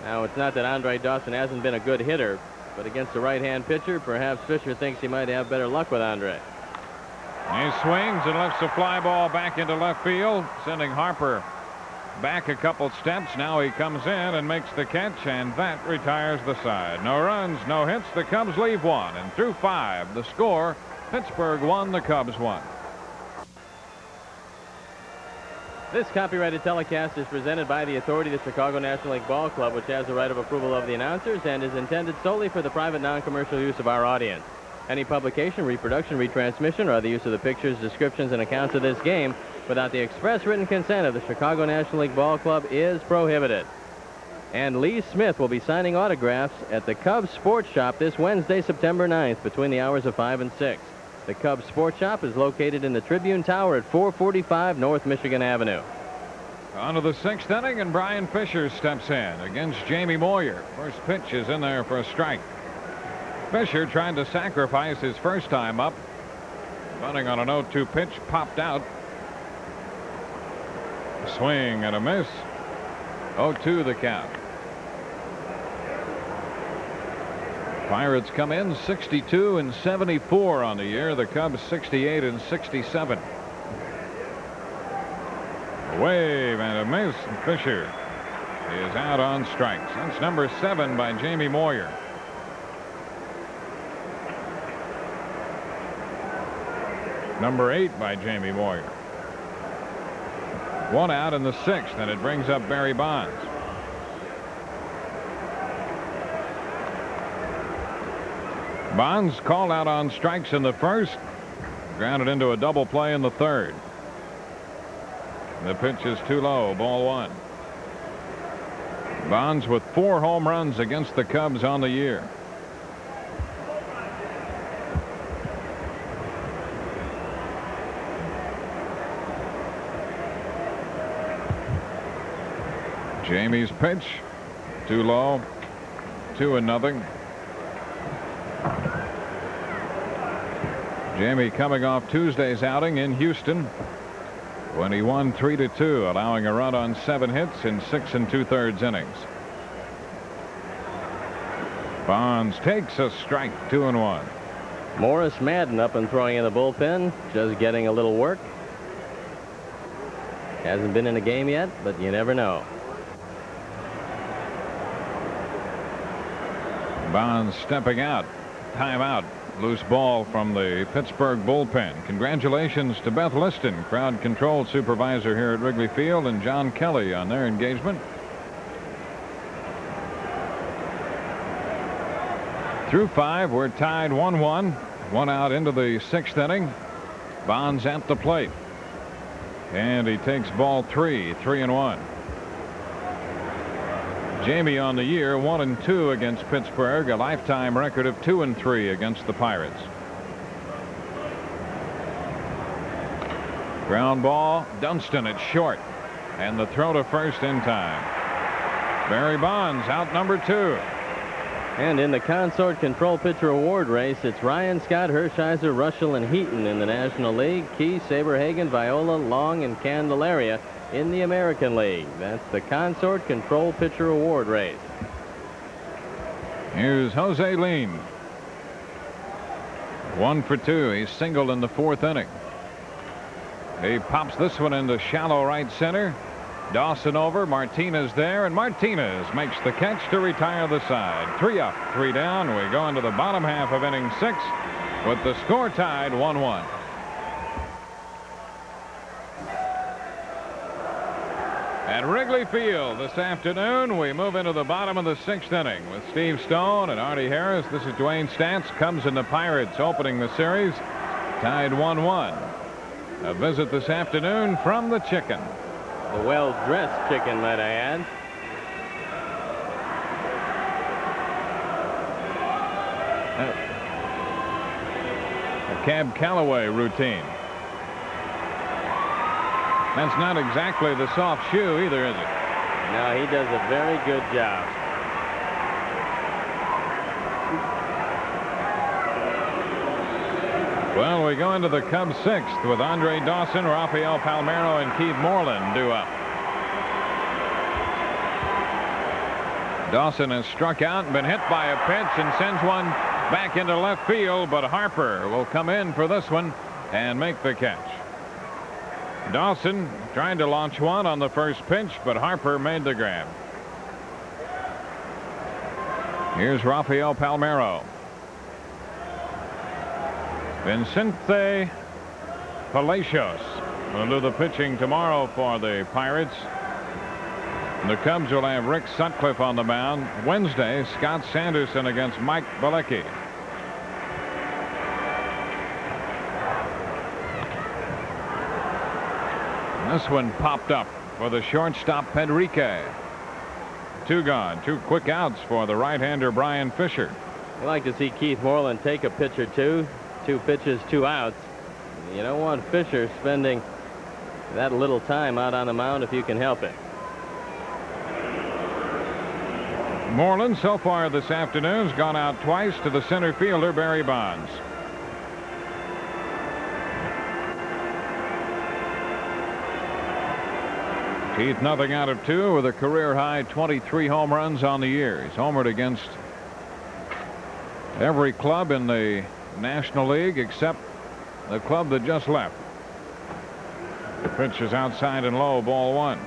Now, it's not that Andre Dawson hasn't been a good hitter, but against the right-hand pitcher, perhaps Fisher thinks he might have better luck with Andre. He swings and lifts a fly ball back into left field, sending Harper back a couple steps. Now he comes in and makes the catch, and that retires the side. No runs, no hits. The Cubs leave one, and through 5, the score, Pittsburgh 1, the Cubs 1. This copyrighted telecast is presented by the authority of the Chicago National League Ball Club, which has the right of approval of the announcers and is intended solely for the private non-commercial use of our audience. Any publication, reproduction, retransmission, or other use of the pictures, descriptions, and accounts of this game without the express written consent of the Chicago National League Ball Club is prohibited. And Lee Smith will be signing autographs at the Cubs Sports Shop this Wednesday, September 9th, between the hours of 5 and 6. The Cubs Sports Shop is located in the Tribune Tower at 445 North Michigan Avenue. On to the 6th inning, and Brian Fisher steps in against Jamie Moyer. First pitch is in there for a strike. Fisher trying to sacrifice his first time up. Running on an 0-2 pitch, popped out. A swing and a miss. 0-2 the count. Pirates come in 62 and 74 on the year. The Cubs 68 and 67. A wave and a miss. Fisher is out on strikes. That's number 7 by Jamie Moyer. Number 8 by Jamie Moyer. 1 out in the 6th, and it brings up Barry Bonds. Bonds called out on strikes in the 1st, grounded into a double play in the 3rd. The pitch is too low, ball 1. Bonds with 4 home runs against the Cubs on the year. Jamie's pitch, too low, 2-0. Jamie coming off Tuesday's outing in Houston when he won 3-2, allowing a run on 7 hits in 6 2/3 innings. Bonds takes a strike, 2-1. Morris Madden up and throwing in the bullpen, just getting a little work. Hasn't been in a game yet, but you never know. Bonds stepping out. Timeout. Loose ball from the Pittsburgh bullpen. Congratulations to Beth Liston, crowd control supervisor here at Wrigley Field, and John Kelly on their engagement. Through 5, we're tied 1-1. 1 out into the 6th inning. Bonds at the plate. And he takes ball 3, 3-1. Jamie on the year 1-2 against Pittsburgh, a lifetime record of 2-3 against the Pirates. Ground ball, Dunston at short, and the throw to first in time. Barry Bonds out number 2. And in the Consort Control Pitcher Award race, it's Ryan, Scott, Hershiser, Russell, and Heaton in the National League. Key, Saberhagen, Viola, Long, and Candelaria in the American League. That's the Consort Control Pitcher Award race. Here's Jose Lean. 1 for 2. He's singled in the 4th inning. He pops this one into shallow right center. Dawson over, Martinez there, and Martinez makes the catch to retire the side. 3 up, 3 down. We go into the bottom half of inning 6 with the score tied 1-1. At Wrigley Field this afternoon, we move into the bottom of the 6th inning with Steve Stone and Artie Harris. This is Dewayne Staats. Cubs and the Pirates opening the series, tied 1-1. A visit this afternoon from the Chicken. A well-dressed Chicken, might I add. A Cab Calloway routine. That's not exactly the soft shoe either, is it? No, he does a very good job. Well, we go into the Cubs 6th with Andre Dawson, Rafael Palmeiro, and Keith Moreland due up. Dawson has struck out and been hit by a pitch and sends one back into left field, but Harper will come in for this one and make the catch. Dawson trying to launch one on the first pitch, but Harper made the grab. Here's Rafael Palmeiro. Vicente Palacios will do the pitching tomorrow for the Pirates. The Cubs will have Rick Sutcliffe on the mound. Wednesday, Scott Sanderson against Mike Bilecki. This one popped up for the shortstop Pedrique. 2 gone. 2 quick outs for the right-hander Brian Fisher. I like to see Keith Moreland take a pitch or two. 2 pitches, 2 outs. You don't want Fisher spending that little time out on the mound if you can help it. Moreland so far this afternoon has gone out twice to the center fielder Barry Bonds. Keith nothing out of 2 with a career high 23 home runs on the year. He's homered against every club in the National League except the club that just left. The pitch is outside and low, ball 1.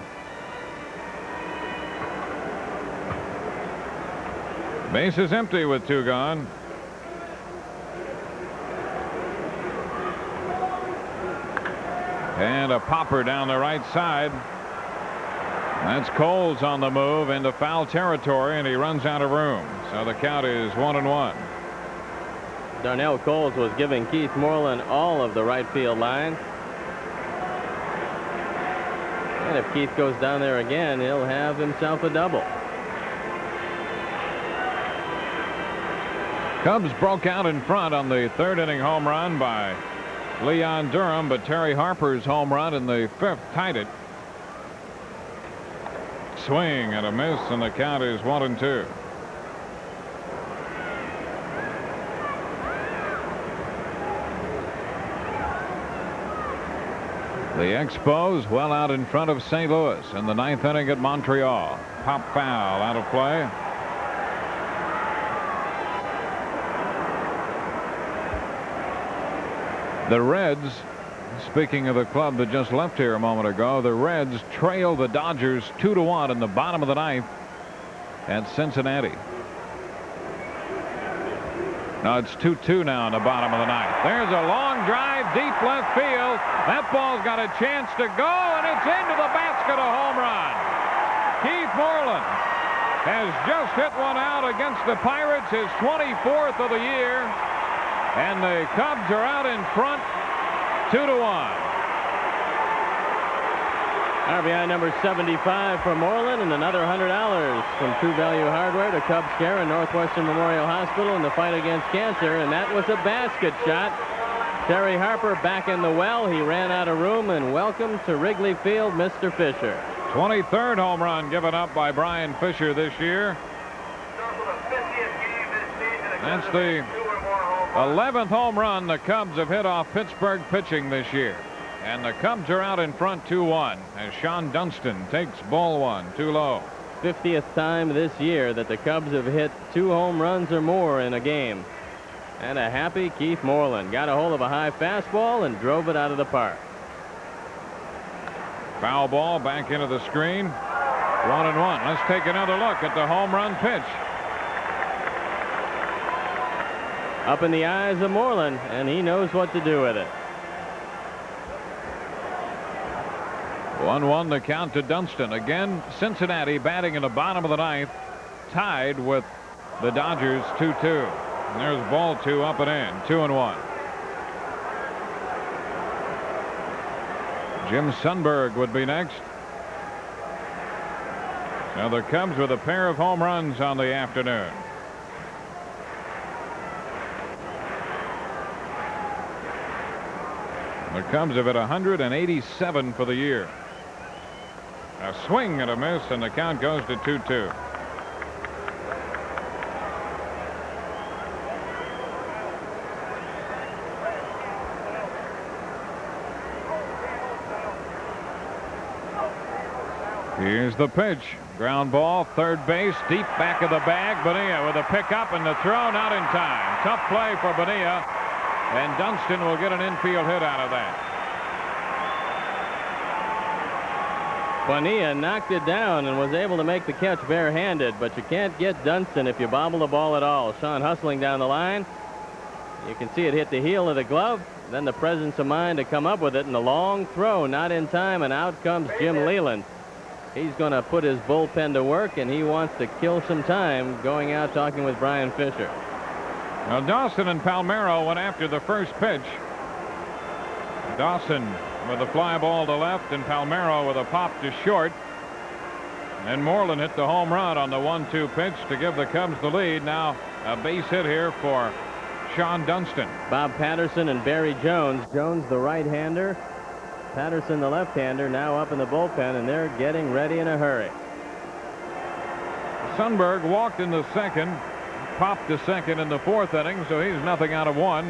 Base is empty with 2 gone. And a popper down the right side. That's Coles on the move into foul territory, and he runs out of room. So the count is 1-1. Darnell Coles was giving Keith Moreland all of the right field line. And if Keith goes down there again, he'll have himself a double. Cubs broke out in front on the 3rd inning home run by Leon Durham, but Terry Harper's home run in the 5th tied it. Swing and a miss, and the count is 1-2. The Expos well out in front of St. Louis in the 9th inning at Montreal. Pop foul out of play. The Reds, speaking of the club that just left here a moment ago, the Reds trail the Dodgers 2-1 in the bottom of the 9th at Cincinnati. No, it's 2-2 now in the bottom of the 9th. There's a long drive deep left field. That ball's got a chance to go, and it's into the basket, a home run. Keith Moreland has just hit one out against the Pirates, his 24th of the year. And the Cubs are out in front 2-1. RBI number 75 for Moreland, and another $100 from True Value Hardware to Cubs Care and Northwestern Memorial Hospital in the fight against cancer. And that was a basket shot. Terry Harper back in the well. He ran out of room, and welcome to Wrigley Field, Mr. Fisher. 23rd home run given up by Brian Fisher this year. That's the 11th home run the Cubs have hit off Pittsburgh pitching this year. And the Cubs are out in front 2-1 as Sean Dunston takes ball 1 too low. 50th time this year that the Cubs have hit 2 home runs or more in a game. And a happy Keith Moreland got a hold of a high fastball and drove it out of the park. Foul ball back into the screen. 1-1. Let's take another look at the home run pitch. Up in the eyes of Moreland, and he knows what to do with it. 1-1 the count to Dunston. Again, Cincinnati batting in the bottom of the 9th, tied with the Dodgers 2-2. And there's ball 2 up and in, 2-1. Jim Sundberg would be next. Now the Cubs with a pair of home runs on the afternoon. The Cubs have hit 187 for the year. A swing and a miss, and the count goes to 2-2. Here's the pitch. Ground ball, third base, deep back of the bag. Bonilla with a pickup and the throw, not in time. Tough play for Bonilla, and Dunston will get an infield hit out of that. Bonilla knocked it down and was able to make the catch barehanded, but you can't get Dunston if you bobble the ball at all. Sean hustling down the line. You can see it hit the heel of the glove, then the presence of mind to come up with it, and the long throw, not in time, and out comes Jim Leland. He's going to put his bullpen to work, and he wants to kill some time going out talking with Brian Fisher. Now Dawson and Palmero went after the first pitch. Dawson with a fly ball to left, and Palmero with a pop to short. And Moreland hit the home run on the 1-2 pitch to give the Cubs the lead. Now a base hit here for Sean Dunston. Bob Patterson and Barry Jones. Jones the right-hander, Patterson the left-hander, now up in the bullpen, and they're getting ready in a hurry. Sundberg walked in the second, popped to second in the fourth inning, so he's nothing out of one.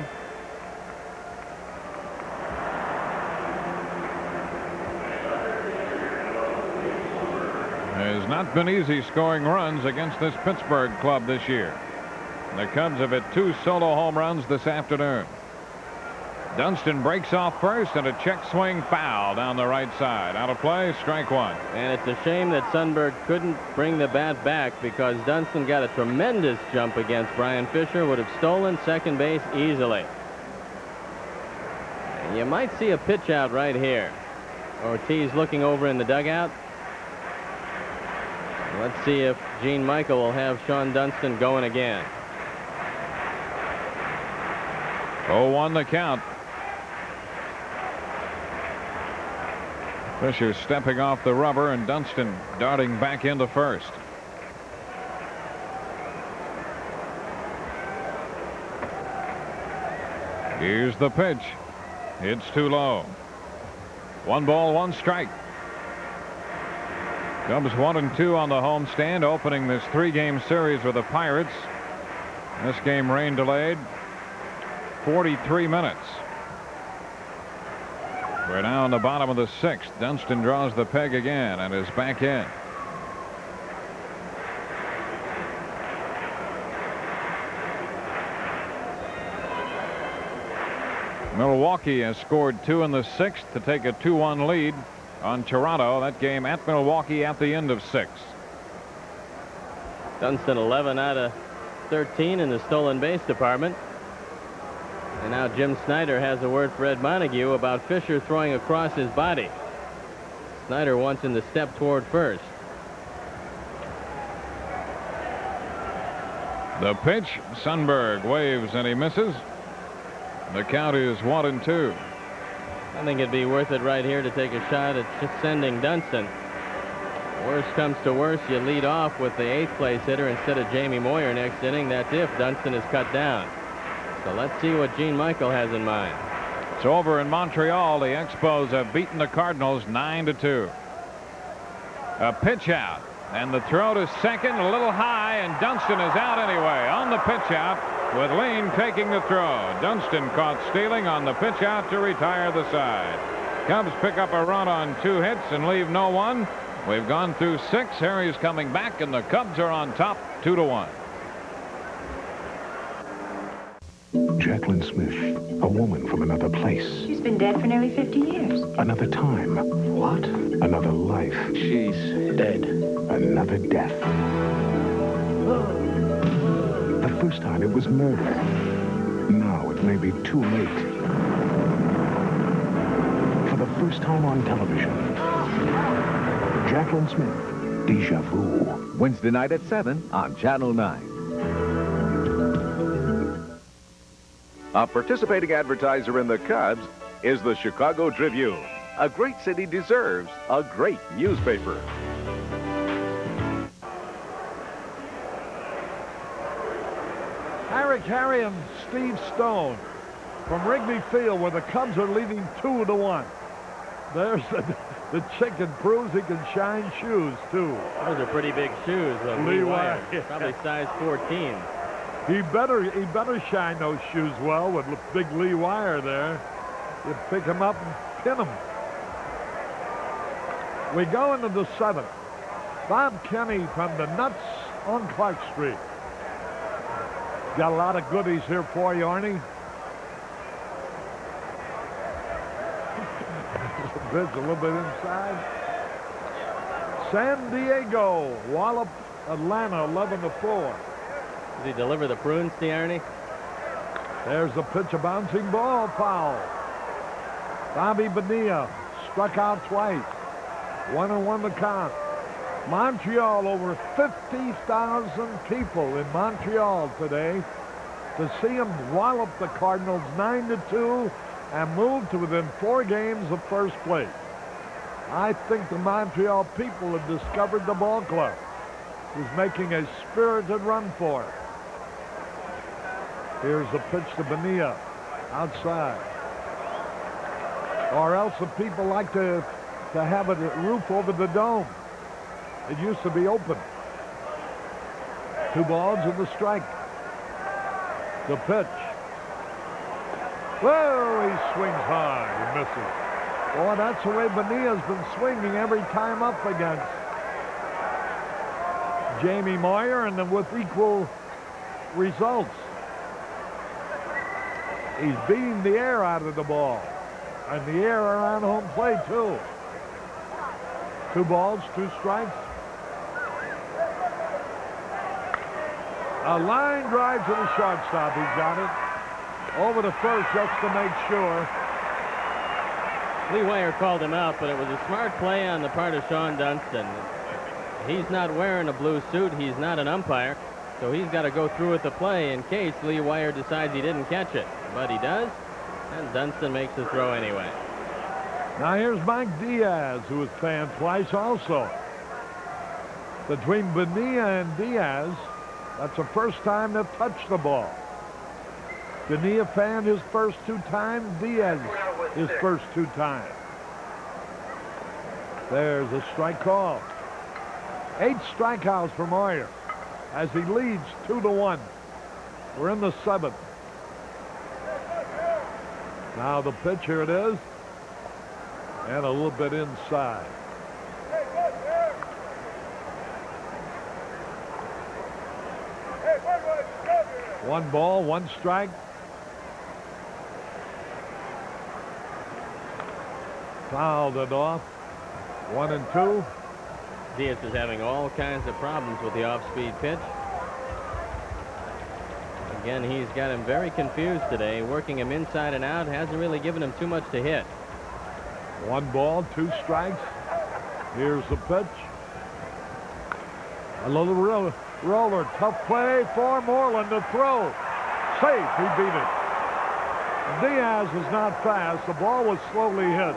It has not been easy scoring runs against this Pittsburgh club this year. The Cubs have hit 2 solo home runs this afternoon. Dunston breaks off first, and a check swing foul down the right side. Out of play, strike one. And it's a shame that Sundberg couldn't bring the bat back, because Dunston got a tremendous jump against Brian Fisher, would have stolen second base easily. And you might see a pitch out right here. Ortiz looking over in the dugout. Let's see if Gene Michael will have Sean Dunston going again. 0-1 the count. Fisher stepping off the rubber, and Dunston darting back into first. Here's the pitch. It's too low. 1 ball, 1 strike. Cubs 1-2 on the homestand, opening this 3-game series with the Pirates. This game rain delayed 43 minutes. We're now in the bottom of the 6th. Dunston draws the peg again and is back in. Milwaukee has scored 2 in the 6th to take a 2-1 lead on Toronto. That game at Milwaukee at the end of 6. Dunston 11 out of 13 in the stolen base department. And now Jim Snyder has a word for Ed Montague about Fisher throwing across his body. Snyder wants him to step toward first. The pitch, Sundberg waves and he misses. The count is 1-2. I think it'd be worth it right here to take a shot at sending Dunston. Worst comes to worst, you lead off with the 8th place hitter instead of Jamie Moyer next inning. That's if Dunston is cut down. So let's see what Gene Michael has in mind. It's over in Montreal. The Expos have beaten the Cardinals 9-2. A pitch out, and the throw to second a little high, and Dunston is out anyway on the pitch out, with Lean taking the throw. Dunston caught stealing on the pitch out to retire the side. Cubs pick up a run on 2 hits and leave no one. We've gone through 6. Harry's coming back, and the Cubs are on top 2-1. Jacqueline Smith, a woman from another place. She's been dead for nearly 50 years. Another time. What? Another life. She's dead. Another death. The first time it was murder. Now it may be too late. For the first time on television, Jacqueline Smith, Deja Vu. Wednesday night at 7 on Channel 9. A participating advertiser in the Cubs is the Chicago Tribune. A great city deserves a great newspaper. Harry Caray and Steve Stone from Wrigley Field, where the Cubs are leading 2-1. There's the chicken proves he can shine shoes too. Those are pretty big shoes. Lee Wire. Probably size 14. He better shine those shoes well with big Lee Wire there. You pick him up and pin him. We go into the 7th. Bob Kenny from the Nuts on Clark Street. Got a lot of goodies here for you, Arnie. Pitch a little bit inside. San Diego wallop Atlanta 11-4. Does he deliver the prunes to Arnie? There's the pitch, a bouncing ball, foul. Bobby Bonilla struck out twice. 1-1 the count. Montreal, over 50,000 people in Montreal today to see them wallop the Cardinals 9-2 and move to within 4 games of first place. I think the Montreal people have discovered the ball club, who's making a spirited run for it. Here's the pitch to Bonilla outside. Or else the people like to have a roof over the dome. It used to be open. 2 balls and the strike. The pitch. Whoa, he swings high and misses. Boy, that's the way Bonilla's been swinging every time up against Jamie Moyer, and then with equal results. He's beating the air out of the ball. And the air around home plate, too. 2 balls, 2 strikes. A line drive to the shortstop. He got it. Over to first just to make sure. Lee Weyer called him out, but it was a smart play on the part of Sean Dunston. He's not wearing a blue suit. He's not an umpire, so he's got to go through with the play in case Lee Weyer decides he didn't catch it. But he does, and Dunston makes the throw anyway. Now here's Mike Diaz, who was fanned twice also. Between Bonilla and Diaz, that's the first time they've touched the ball. Bonilla fanned his first 2 times, Diaz his first 2 times. There's a strike call. 8 strikeouts for Moyer as he leads 2-1. We're in the 7th. Now the pitch, here it is. And a little bit inside. One ball, 1 strike. Fouled it off. 1-2. Diaz is having all kinds of problems with the off-speed pitch. Again, he's got him very confused today, working him inside and out. Hasn't really given him too much to hit. 1 ball, 2 strikes. Here's the pitch. A little roller. Tough play for Moreland to throw. Safe. He beat it. Diaz is not fast. The ball was slowly hit,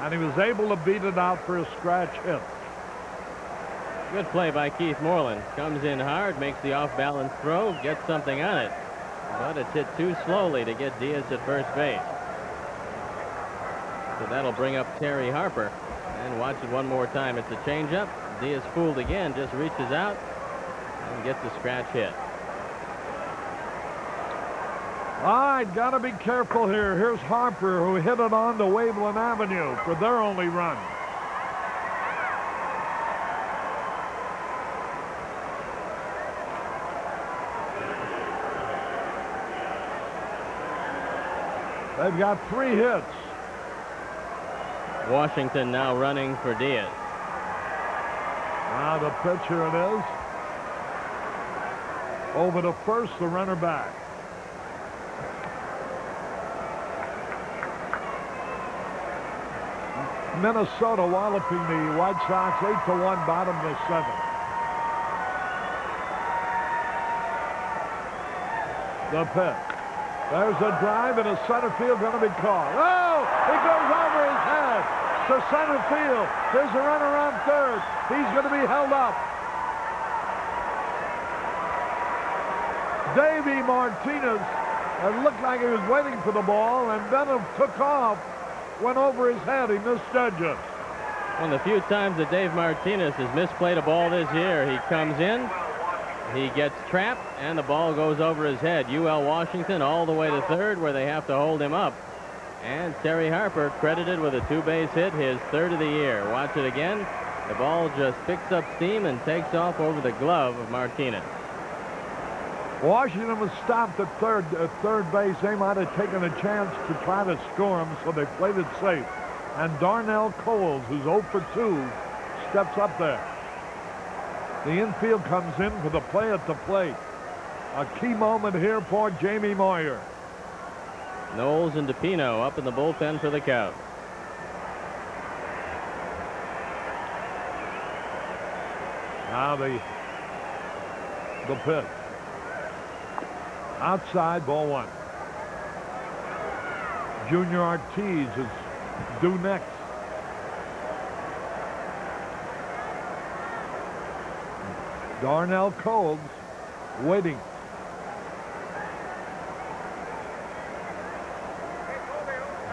and he was able to beat it out for a scratch hit. Good play by Keith Moreland. Comes in hard, makes the off-balance throw, gets something on it. But it's hit too slowly to get Diaz at first base. So that'll bring up Terry Harper. And watch it one more time. It's a changeup. Diaz fooled again, just reaches out and gets a scratch hit. All right, got to be careful here. Here's Harper, who hit it on to Waveland Avenue for their only run. They've got 3 hits. Washington now running for Diaz. Now the pitch, here it is. Over to first, the runner back. Minnesota walloping the White Sox 8-1, bottom of the 7th. The pitch. There's a drive in the center field, going to be caught. Oh, it goes over his head to center field. There's a runner on third. He's going to be held up. Davey Martinez, it looked like he was waiting for the ball, and then it took off, went over his head. He misjudged it. One of the few times that Dave Martinez has misplayed a ball this year. He comes in, he gets trapped, and the ball goes over his head. UL Washington all the way to third, where they have to hold him up. And Terry Harper credited with a 2-base hit, his 3rd of the year. Watch it again. The ball just picks up steam and takes off over the glove of Martinez. Washington was stopped at third base. They might have taken a chance to try to score him, so they played it safe. And Darnell Coles, who's 0 for 2, steps up there. The infield comes in for the play at the plate. A key moment here for Jamie Moyer. Knowles and DePino up in the bullpen for the Cubs. Now the pitch. Outside, ball 1. Junior Ortiz is due next. Darnell Coles waiting.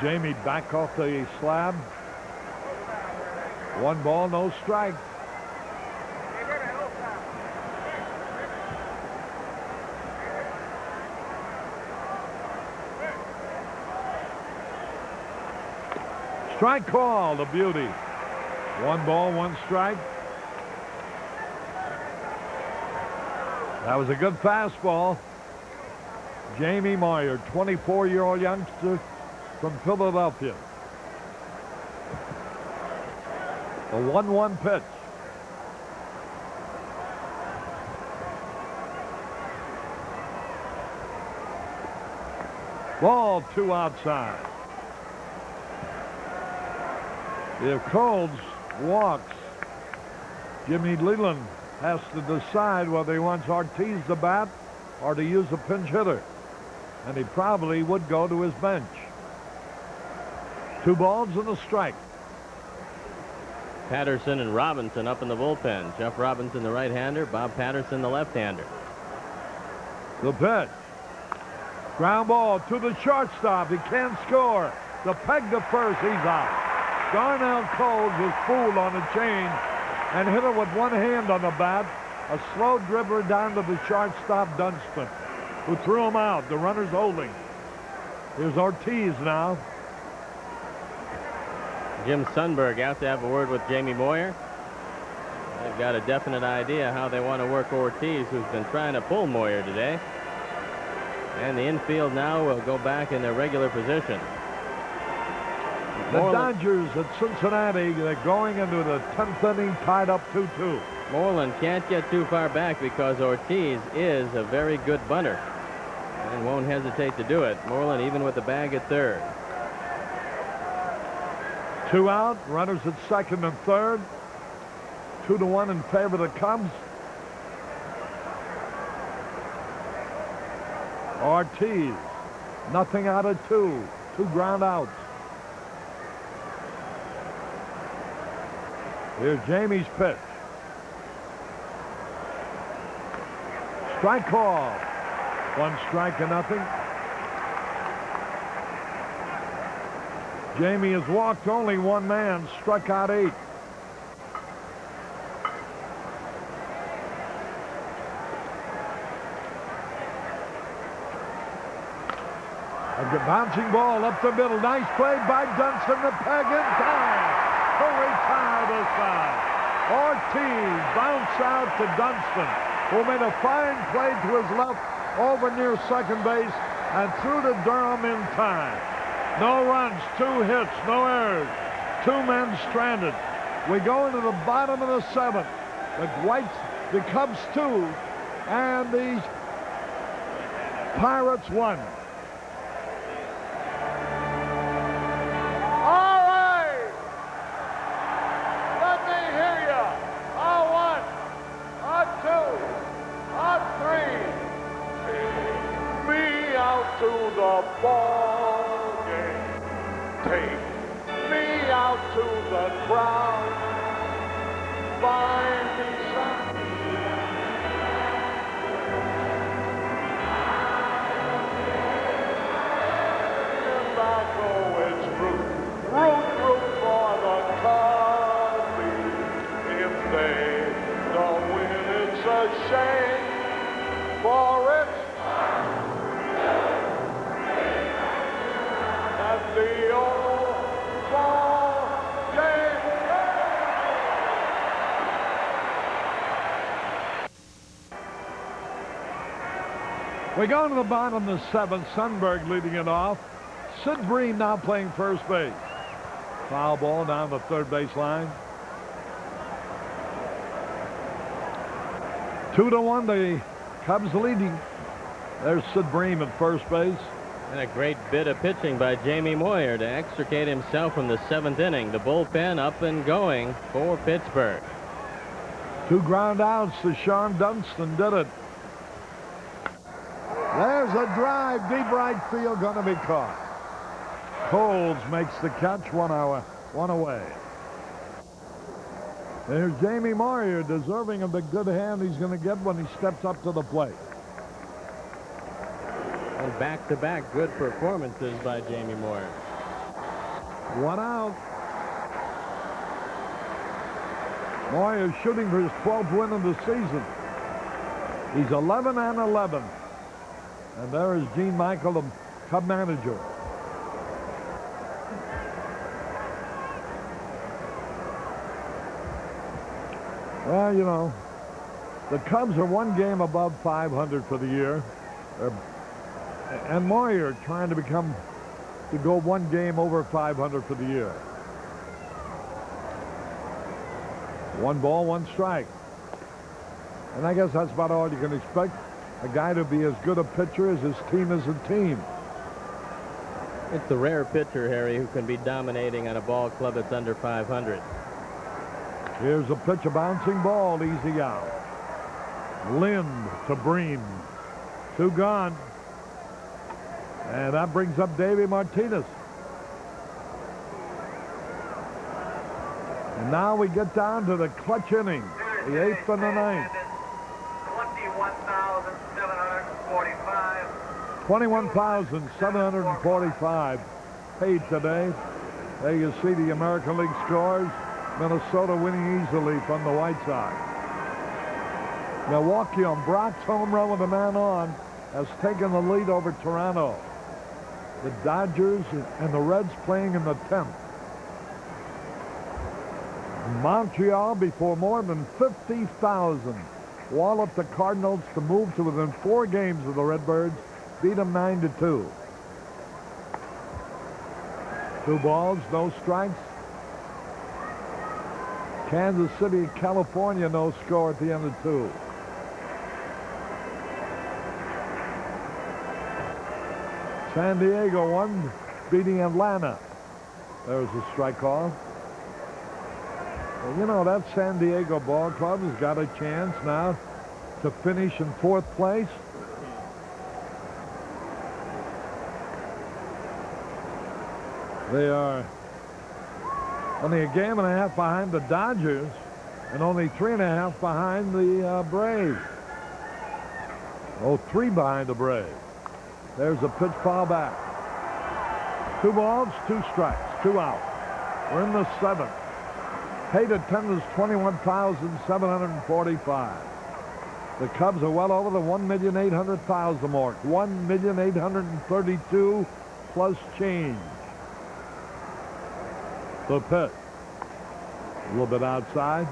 Jamie back off the slab. 1 ball, no strikes. Strike call, the beauty. 1 ball, 1 strike. That was a good fastball. Jamie Moyer, 24-year-old youngster from Philadelphia. A 1-1 pitch. Ball 2 outside. If Coles walks, Jimmy Leland has to decide whether he wants Ortiz to bat or to use a pinch hitter. And he probably would go to his bench. 2 balls and a strike. Patterson and Robinson up in the bullpen. Jeff Robinson, the right-hander. Bob Patterson, the left-hander. The pitch. Ground ball to the shortstop. He can't score. The peg to first. He's out. Darnell Coles was fooled on a change and hit it with 1 hand on the bat. A slow dribbler down to the shortstop, Dunston, who threw him out. The runner's holding. Here's Ortiz now. Jim Sundberg out to have a word with Jamie Moyer. They've got a definite idea how they want to work Ortiz, who's been trying to pull Moyer today. And the infield now will go back in their regular position. The Dodgers at Cincinnati, they're going into the 10th inning, tied up 2-2. Moreland can't get too far back because Ortiz is a very good bunter and won't hesitate to do it. Moreland even with the bag at third. 2 out, runners at second and third. 2-1 in favor of the Cubs. Ortiz, nothing out of 2. 2 ground outs. Here's Jamie's pitch. Strike call. 1 strike and nothing. Jamie has walked only 1 man, struck out 8. A bouncing ball up the middle. Nice play by Dunston. The peg in time to retire the side. Ortiz bounced out to Dunston, who made a fine play to his left over near second base and threw to Durham in time. No runs, 2 hits, no errors. 2 men stranded. We go into the bottom of the 7th. The Cubs 2 and the Pirates 1. All right. Let me hear you. A 1, a 2, a 3. Take me out to the ball game. Take me out to the crowd. Find me some. Root for the Cubs. If they don't win, it's a shame. For it's at the old ball game. We go to the bottom of the 7th. Sundberg leading it off. Sid Bream now playing first base. Foul ball down the third base line. 2-1, the Cubs leading. There's Sid Bream at first base. And a great bit of pitching by Jamie Moyer to extricate himself from the 7th inning. The bullpen up and going for Pittsburgh. 2 ground outs to Sean Dunston did it. There's a drive, deep right field, going to be caught. Coles makes the catch, one away. There's Jamie Moyer, deserving of the good hand he's going to get when he steps up to the plate. And back-to-back good performances by Jamie Moyer. 1 out. Moyer shooting for his 12th win of the season. He's 11-11. And there is Gene Michael, the Cub manager. Well, you know, the Cubs are 1 game above 500 for the year. And Moyer trying to go 1 game over 500 for the year. 1 ball, 1 strike. And I guess that's about all you can expect. A guy to be as good a pitcher as his team is a team. It's a rare pitcher, Harry, who can be dominating on a ball club that's under 500. Here's a pitch, a bouncing ball, easy out. Lind to Bream. 2 gone. And that brings up Davey Martinez. And now we get down to the clutch inning, the 8th and the 9th. 21,745 paid today. There you see the American League scores. Minnesota winning easily from the White Sox. Milwaukee on Brock's home run with a man on has taken the lead over Toronto. The Dodgers and the Reds playing in the 10th. Montreal, before more than 50,000, walloped the Cardinals to move to within 4 games of the Redbirds, beat them 9-2. 2 balls, no strikes. Kansas City, California, no score at the end of 2. San Diego 1, beating Atlanta. There's a strike call. Well, you know, that San Diego ball club has got a chance now to finish in 4th place. They are only a game and a half behind the Dodgers and only 3.5 behind the Braves. Oh, 3 behind the Braves. There's a pitch, foul back. 2 balls, 2 strikes, 2 out. We're in the 7th. Paid attendance 21,745. The Cubs are well over the 1,800,000 mark. 1,832 plus change. The pitch. A little bit outside.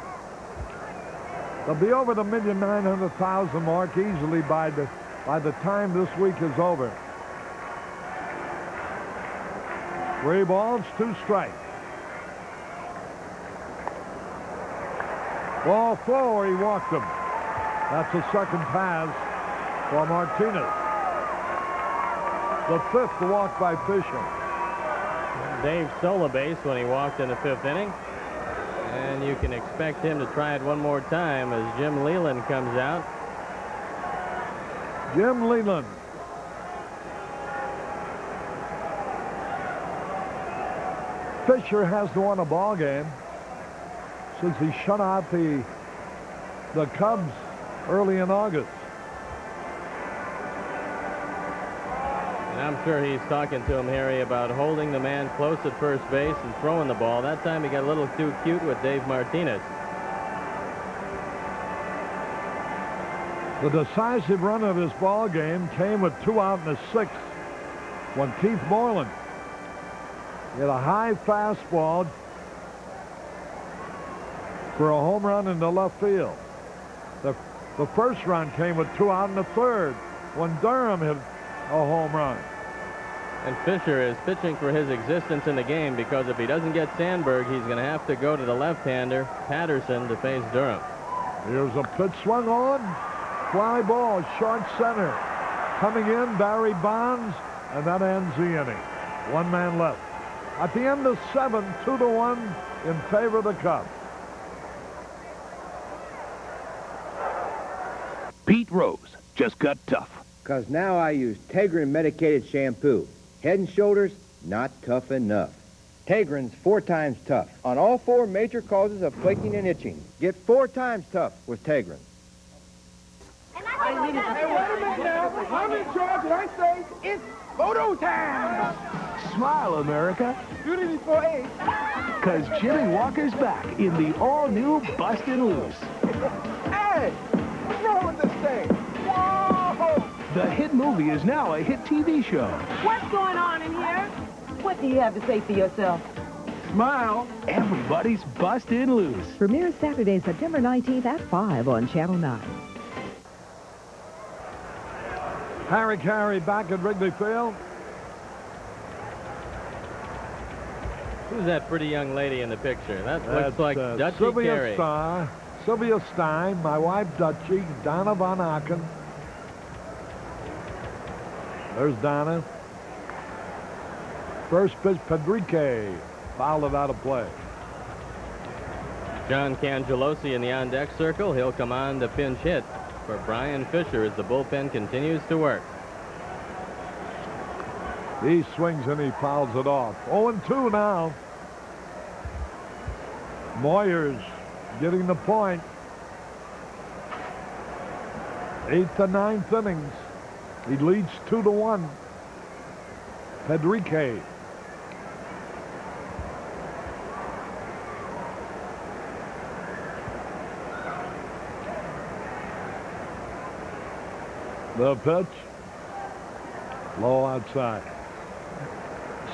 They'll be over the 1,900,000 mark easily by the time this week is over. 3 balls, 2 strikes. Ball 4, he walked him. That's a second pass for Martinez. The 5th walk by Fisher. Dave stole a base when he walked in the 5th inning. And you can expect him to try it one more time as Jim Leland comes out. Jim Leland. Fisher hasn't won a ball game since he shut out the Cubs early in August. And I'm sure he's talking to him, Harry, about holding the man close at first base and throwing the ball. That time he got a little too cute with Dave Martinez. The decisive run of this ball game came with 2 out in the 6th when Keith Moreland hit a high fastball for a home run into left field. The first run came with 2 out in the 3rd when Durham hit a home run. And Fisher is pitching for his existence in the game because if he doesn't get Sandberg, he's going to have to go to the left-hander, Patterson, to face Durham. Here's a pitch swung on. Fly ball, short center. Coming in, Barry Bonds, and that ends the inning. One man left. At the end of 7, 2-1 in favor of the Cubs. Pete Rose just got tough. Because now I use Tegrin medicated shampoo. Head and Shoulders, not tough enough. Tegrin's 4 times tough on all 4 major causes of flaking and itching. Get 4 times tough with Tegrin. Hey, wait a minute now. I'm in charge, and I say it's photo time. Smile, America, Do it before 8. because Jimmy Walker's back in the all-new Bustin' Loose. Hey, what's wrong with this thing? Whoa! The hit movie is now a hit TV show. What's going on in here? What do you have to say for yourself? Smile, everybody's Bustin' Loose. Premieres Saturday, September 19th at 5 on Channel 9. Harry Caray back at Wrigley Field. Who's that pretty young lady in the picture? That looks like Dutchie Sylvia Carey. Sylvia Stein, my wife Dutchie, Donna Von Aken. There's Donna. First pitch, Pedrique. Fouled it out of play. John Cangelosi in the on-deck circle. He'll come on to pinch hit for Brian Fisher as the bullpen continues to work. He swings and he fouls it off. 0-2 now. Moyer's getting the point. 8th and 9th innings. He leads 2-1. Pedrique. The pitch. Low outside.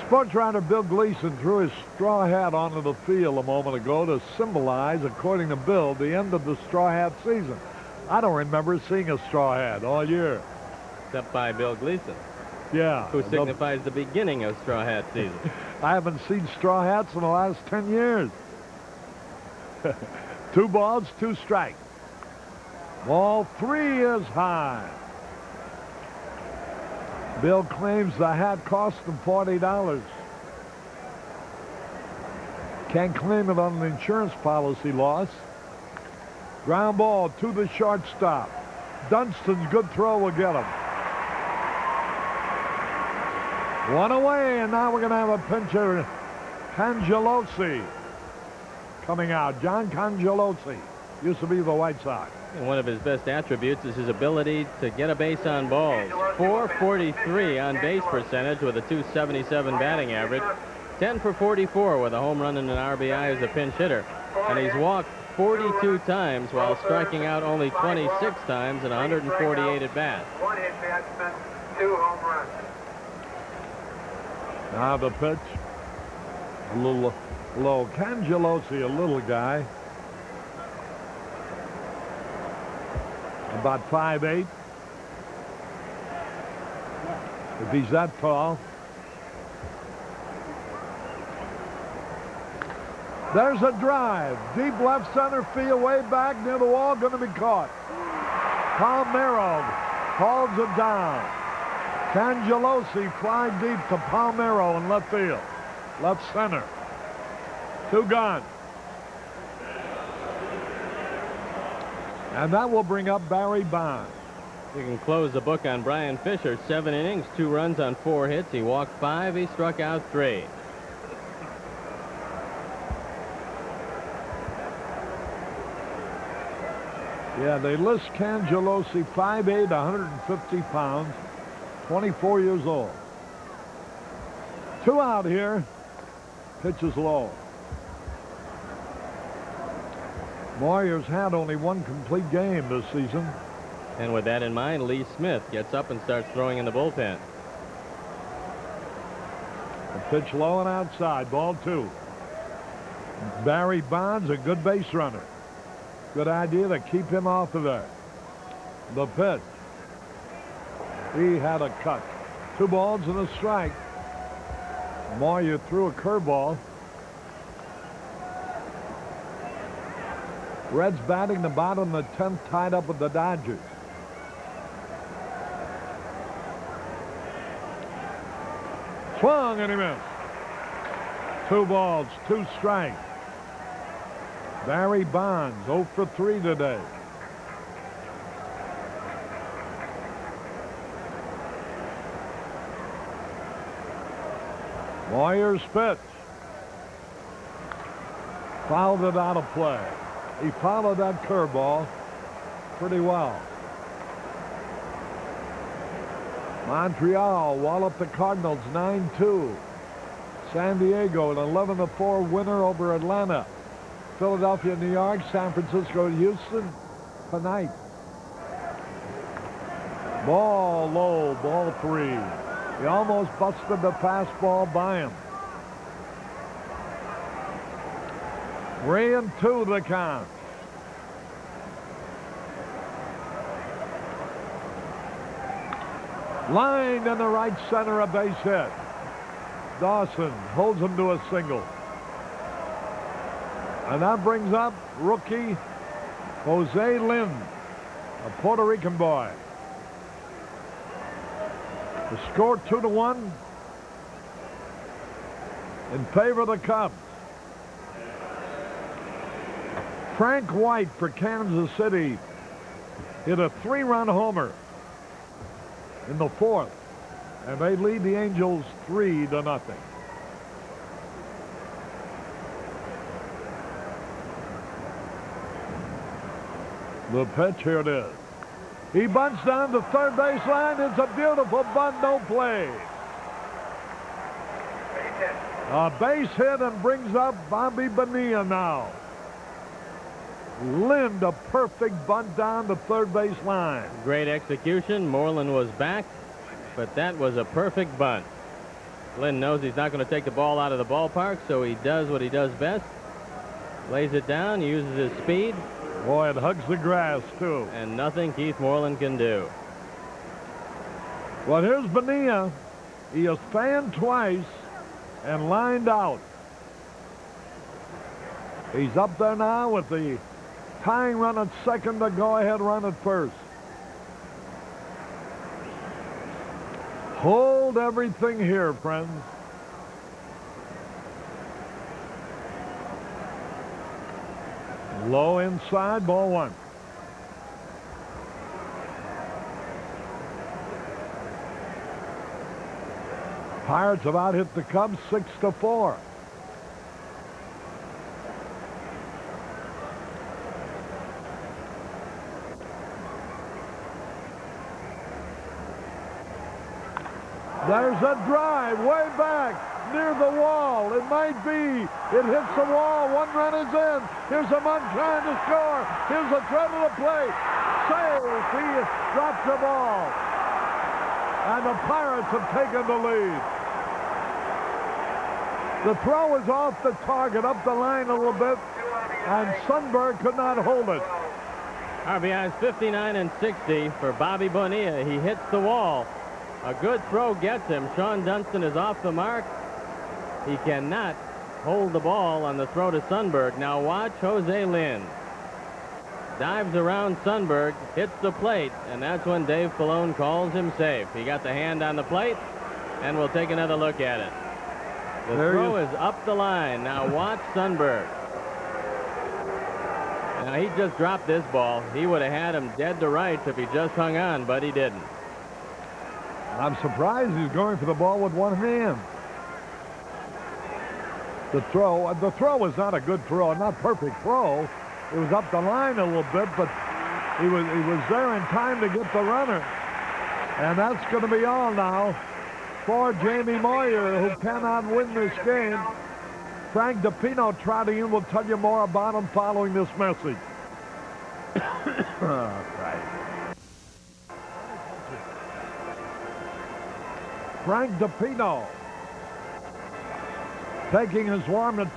Sports writer Bill Gleason threw his straw hat onto the field a moment ago to symbolize, according to Bill, the end of the straw hat season. I don't remember seeing a straw hat all year. Except by Bill Gleason. Yeah. Who signifies the beginning of straw hat season. I haven't seen straw hats in the last 10 years. 2 balls, 2 strikes. Ball 3 is high. Bill claims the hat cost him $40. Can't claim it on an insurance policy loss. Ground ball to the shortstop. Dunstan's good throw will get him. 1 away, and now we're going to have a pincher, Cangelosi, coming out. John Cangelosi used to be the White Sox. And one of his best attributes is his ability to get a base on balls. .443 on base percentage with a .277 batting average. 10 for 44 with a home run and an RBI as a pinch hitter. And he's walked 42 times while striking out only 26 times in 148 at bats. 1 hit batsman, 2 home runs. Now the pitch. A little low. Cangelosi, a little guy. About 5'8". If he's that tall. There's a drive. Deep left center field, way back near the wall, going to be caught. Palmeiro hauls it down. Cangelosi flying deep to Palmeiro in left field. Left center. 2 gone. And that will bring up Barry Bonds. You can close the book on Brian Fisher. 7 innings, 2 runs on 4 hits. He walked 5. He struck out 3. Yeah, they list Cangelosi 5'8", 150 pounds, 24 years old. 2 out here. Pitch is low. Moyer's had only 1 complete game this season. And with that in mind, Lee Smith gets up and starts throwing in the bullpen. A pitch low and outside. Ball 2. Barry Bonds, a good base runner. Good idea to keep him off of there. The pitch. He had a cut. 2 balls and a strike. Moyer threw a curveball. Reds batting the bottom of the 10th, tied up with the Dodgers. Swung and he missed. 2 balls, 2 strikes. Barry Bonds 0 for 3 today. Moyer's pitch. Fouled it out of play. He followed that curveball pretty well. Montreal walloped the Cardinals 9-2. San Diego an 11-4 winner over Atlanta. Philadelphia, New York, San Francisco, Houston tonight. Ball low, ball 3. He almost busted the fastball by him. 3-2 the count. Lined in the right center, a base hit. Dawson holds him to a single. And that brings up rookie Jose Lynn, a Puerto Rican boy. The score 2-1 in favor of the Cubs. Frank White for Kansas City hit a 3-run homer in the 4th, and they lead the Angels 3-0. The pitch, here it is. He bunts down the third base line. It's a beautiful bunt, no play. A base hit and brings up Bobby Bonilla now. Lind, a perfect bunt down the third base line. Great execution. Moreland was back, but that was a perfect bunt. Lind knows he's not going to take the ball out of the ballpark, so he does what he does best. Lays it down, uses his speed. Boy, it hugs the grass, too. And nothing Keith Moreland can do. Well, here's Bonilla. He has fanned twice and lined out. He's up there now with the tying run at second, the go-ahead run at first. Hold everything here, friends. Low inside, ball 1. Pirates have out hit the Cubs 6-4. There's a drive way back near the wall. It might be. It hits the wall. 1 run is in. Here's a man trying to score. Here's a throw to the plate. Safe. He drops the ball. And the Pirates have taken the lead. The throw is off the target, up the line a little bit, and Sundberg could not hold it. RBIs 59 and 60 for Bobby Bonilla. He hits the wall. A good throw gets him. Sean Dunston is off the mark. He cannot hold the ball on the throw to Sundberg. Now watch Jose Lynn. Dives around Sundberg, hits the plate, and that's when Dave Pallone calls him safe. He got the hand on the plate, and we'll take another look at it. The throw is up the line. Now watch Sundberg. Now he just dropped this ball. He would have had him dead to rights if he just hung on, but he didn't. I'm surprised he's going for the ball with one hand. The throw was not a good throw, not perfect throw. It was up the line a little bit, but he was there in time to get the runner. And that's going to be all now for Jamie Moyer, who cannot win this game. Frank DePino trotting in. We'll tell you more about him following this message. Frank DePino taking his warm-up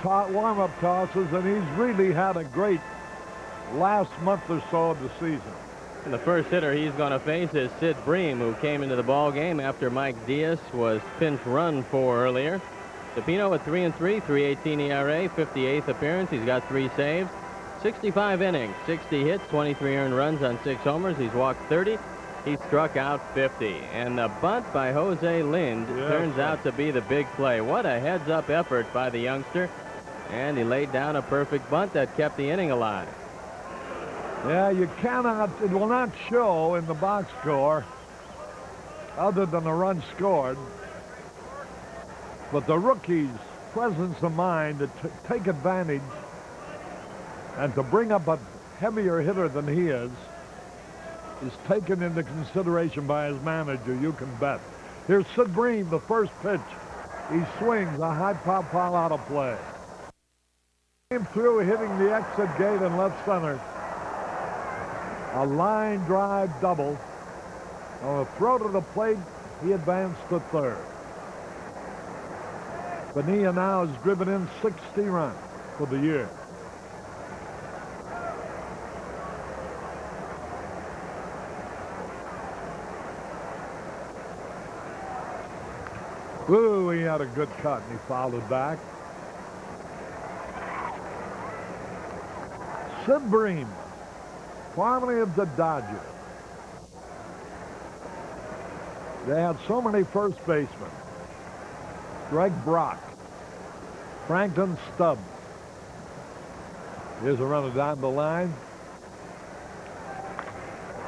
tosses, and he's really had a great last month or so of the season. And the first hitter he's going to face is Sid Bream, who came into the ball game after Mike Diaz was pinch run for earlier. DePino at 3-3, 3.18 ERA, 58th appearance. He's got 3 saves, 65 innings, 60 hits, 23 earned runs on 6 homers. He's walked 30. He struck out 50. And the bunt by Jose Lind turns out to be the big play. What a heads-up effort by the youngster. And he laid down a perfect bunt that kept the inning alive. Yeah, you cannot, it will not show in the box score other than the run scored. But the rookie's presence of mind to take advantage and to bring up a heavier hitter than he is taken into consideration by his manager, you can bet. Here's Sid Bream, the first pitch. He swings a high pop foul out of play. Came through hitting the exit gate in left center. A line drive double. On a throw to the plate, he advanced to third. Bonilla now has driven in 60 runs for the year. Ooh, he had a good cut, and he fouled it back. Sid Bream, formerly of the Dodgers. They had so many first basemen. Greg Brock, Franklin Stubbs. Here's a runner down the line.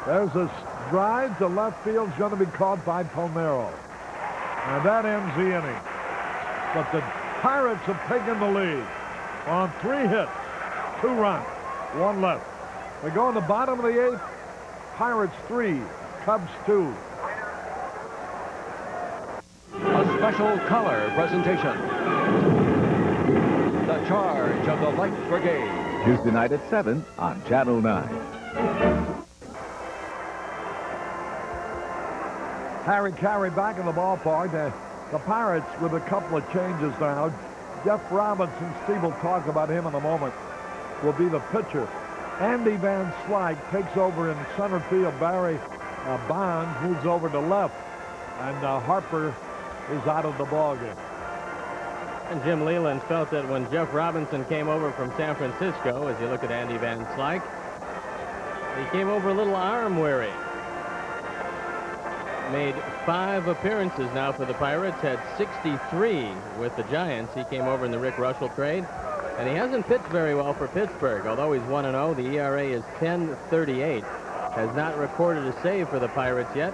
There's a drive to left field, going to be caught by Palmero. And that ends the inning. But the Pirates have taken the lead on 3 hits, 2 runs, 1 left. They go in the bottom of the 8th. Pirates 3, Cubs 2. A special color presentation. The Charge of the Light Brigade. Tuesday night at 7 on Channel 9. Harry Caray back in the ballpark. The Pirates with a couple of changes now. Jeff Robinson, Steve will talk about him in a moment, will be the pitcher. Andy Van Slyke takes over in center field. Barry Bonds moves over to left. And Harper is out of the ballgame. And Jim Leland felt that when Jeff Robinson came over from San Francisco, as you look at Andy Van Slyke, he came over a little arm weary. Made 5 appearances now for the Pirates, had 63 with the Giants. He came over in the Rick Russell trade, and he hasn't pitched very well for Pittsburgh. Although he's 1-0, the ERA is 10.38. Has not recorded a save for the Pirates yet,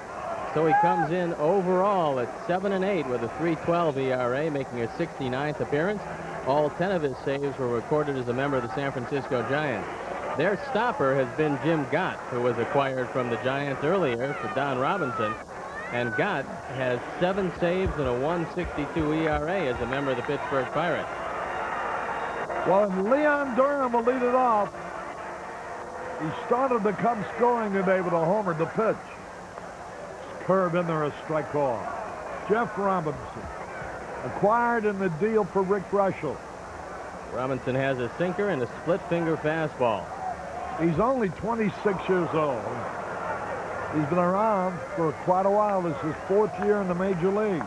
so he comes in overall at 7-8 with a 3.12 ERA, making his 69th appearance. All 10 of his saves were recorded as a member of the San Francisco Giants. Their stopper has been Jim Gott, who was acquired from the Giants earlier for Don Robinson. And Gott has 7 saves and a 1.62 ERA as a member of the Pittsburgh Pirates. Well, and Leon Durham will lead it off. He started the Cubs scoring today with a homer to pitch. Curve in there, a strike call. Jeff Robinson, acquired in the deal for Rick Russell. Robinson has a sinker and a split finger fastball. He's only 26 years old. He's been around for quite a while. This is his 4th year in the major league.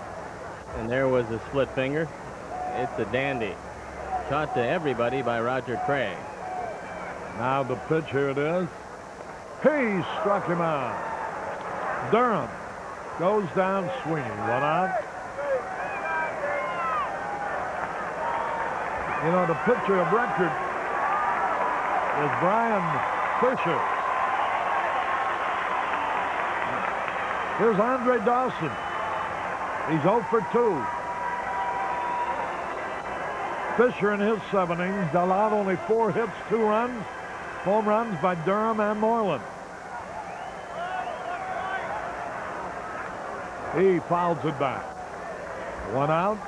And there was a split finger. It's a dandy. Taught to everybody by Roger Craig. Now the pitch, here it is. He struck him out. Durham goes down swinging. 1 out. You know, the pitcher of record is Brian Fisher. Here's Andre Dawson. He's 0 for 2. Fisher in his 7 innings allowed only 4 hits, 2 runs. Home runs by Durham and Moreland. He fouls it back. 1 out.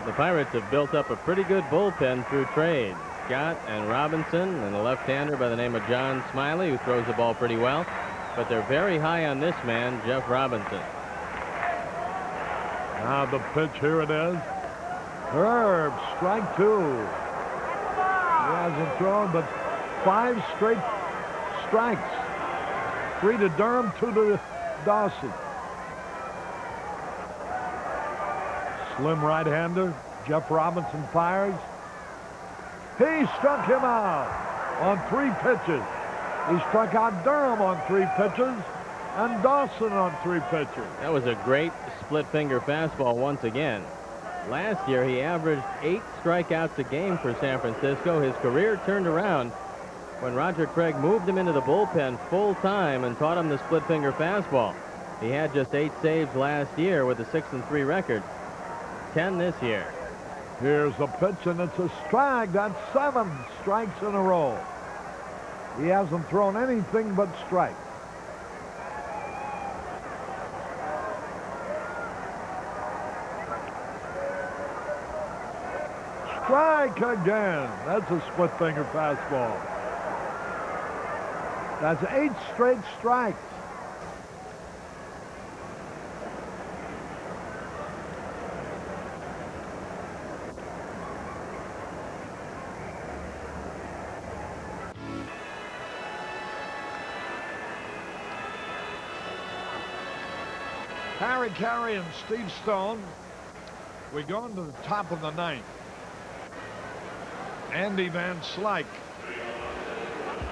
The Pirates have built up a pretty good bullpen through trades. Scott and Robinson and a left-hander by the name of John Smiley, who throws the ball pretty well. But they're very high on this man, Jeff Robinson. Now the pitch, here it is. Herb, strike 2. He hasn't thrown but 5 straight strikes. 3 to Durham, 2 to Dawson. Slim right-hander. Jeff Robinson fires. He struck him out on 3 pitches. He struck out Durham on 3 pitches and Dawson on 3 pitches. That was a great split finger fastball once again. Last year, he averaged 8 strikeouts a game for San Francisco. His career turned around when Roger Craig moved him into the bullpen full time and taught him the split finger fastball. He had just 8 saves last year with a 6-3 record. 10 this year. Here's the pitch, and it's a strike. That's 7 strikes in a row. He hasn't thrown anything but strikes. Strike again. That's a split finger fastball. That's 8 straight strikes. Harry Caray and Steve Stone. We go into the top of the 9th. Andy Van Slyke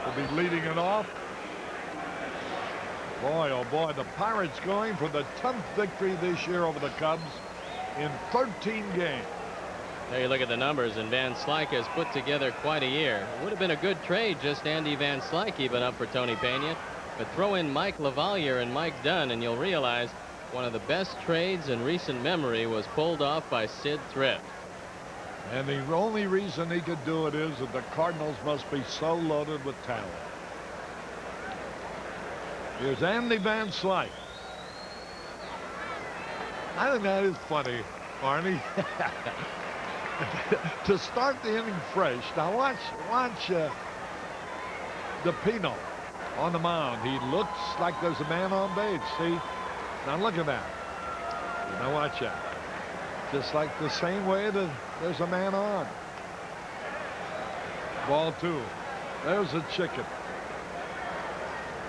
will be leading it off. Boy, oh boy, the Pirates going for the 10th victory this year over the Cubs in 13 games. There you look at the numbers, and Van Slyke has put together quite a year. It would have been a good trade, just Andy Van Slyke even up for Tony Pena. But throw in Mike LaValliere and Mike Dunn, and you'll realize one of the best trades in recent memory was pulled off by Sid Thrift. And the only reason he could do it is that the Cardinals must be so loaded with talent. Here's Andy Van Slyke. I think that is funny, Arnie. To start the inning fresh. Now watch DePino on the mound. He looks like there's a man on base. See? Now look at that. Now watch that. Just like the same way that there's a man on. Ball 2. There's a chicken.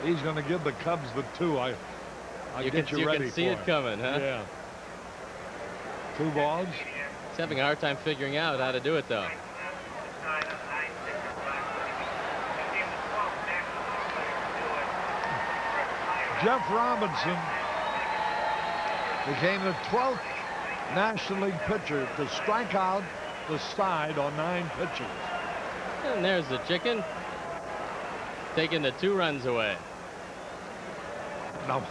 He's going to give the Cubs the 2. I'll get you ready for it. You can see it coming, huh? Yeah. 2 balls. He's having a hard time figuring out how to do it, though. Jeff Robinson became the 12th National League pitcher to strike out the side on 9 pitches. And there's the chicken, taking the 2 runs away. Now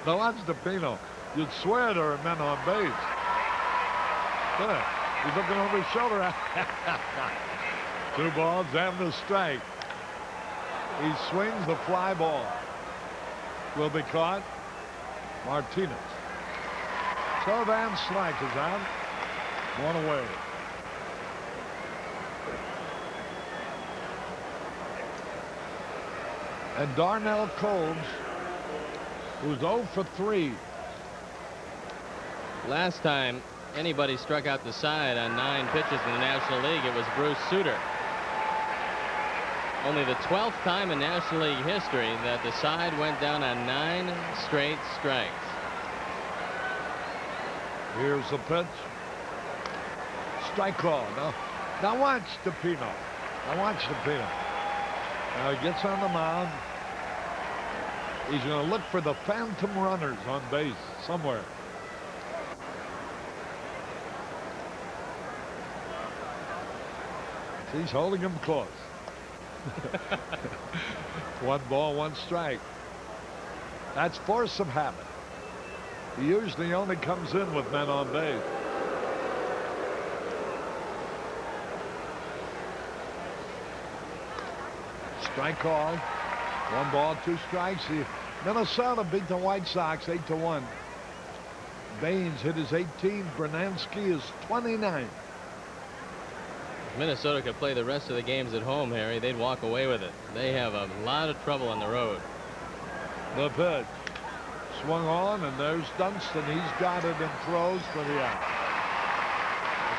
watch DePino. You'd swear there are men on base. Good. He's looking over his shoulder. 2 balls and the strike. He swings the fly ball. Will be caught. Martinez. So Van Slyke is out. 1 away. And Darnell Coles, who's 0 for 3. Last time anybody struck out the side on 9 pitches in the National League, it was Bruce Sutter. Only the 12th time in National League history that the side went down on 9 straight strikes. Here's the pitch. Strike call. Now watch DePino. Now watch DePino. Now he gets on the mound. He's going to look for the phantom runners on base somewhere. He's holding him close. 1 ball, 1 strike. That's force of habit. He usually only comes in with men on base. Strike call. 1 ball, 2 strikes. Minnesota beat the White Sox 8-1. Baines hit his 18th. Bernansky is 29. Minnesota could play the rest of the games at home, Harry. They'd walk away with it. They have a lot of trouble on the road. The pitch. Swung on, and there's Dunston. He's got it and throws for the out.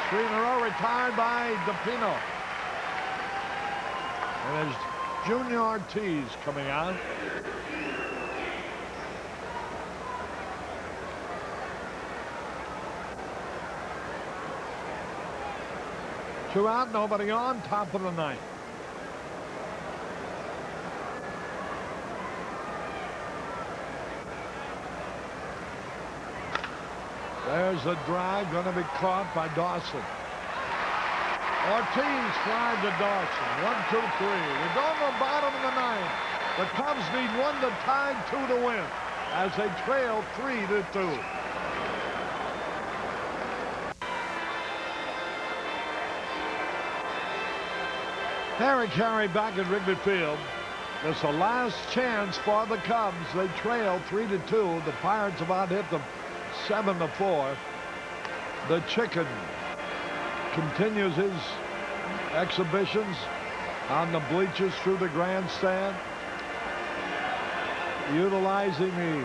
3 in a row retired by DePino. And there's Junior Ortiz coming out. 2 out, nobody on, top of the ninth. There's a drive going to be caught by Dawson. Ortiz flies to Dawson. 1, 2, 3. We're going to the bottom of the ninth. The Cubs need 1 to tie, 2 to win as they trail 3-2. Harry Caray back at Wrigley Field. It's the last chance for the Cubs. They trail 3-2. The Pirates about hit them 7-4. The Chicken continues his exhibitions on the bleachers through the grandstand, utilizing the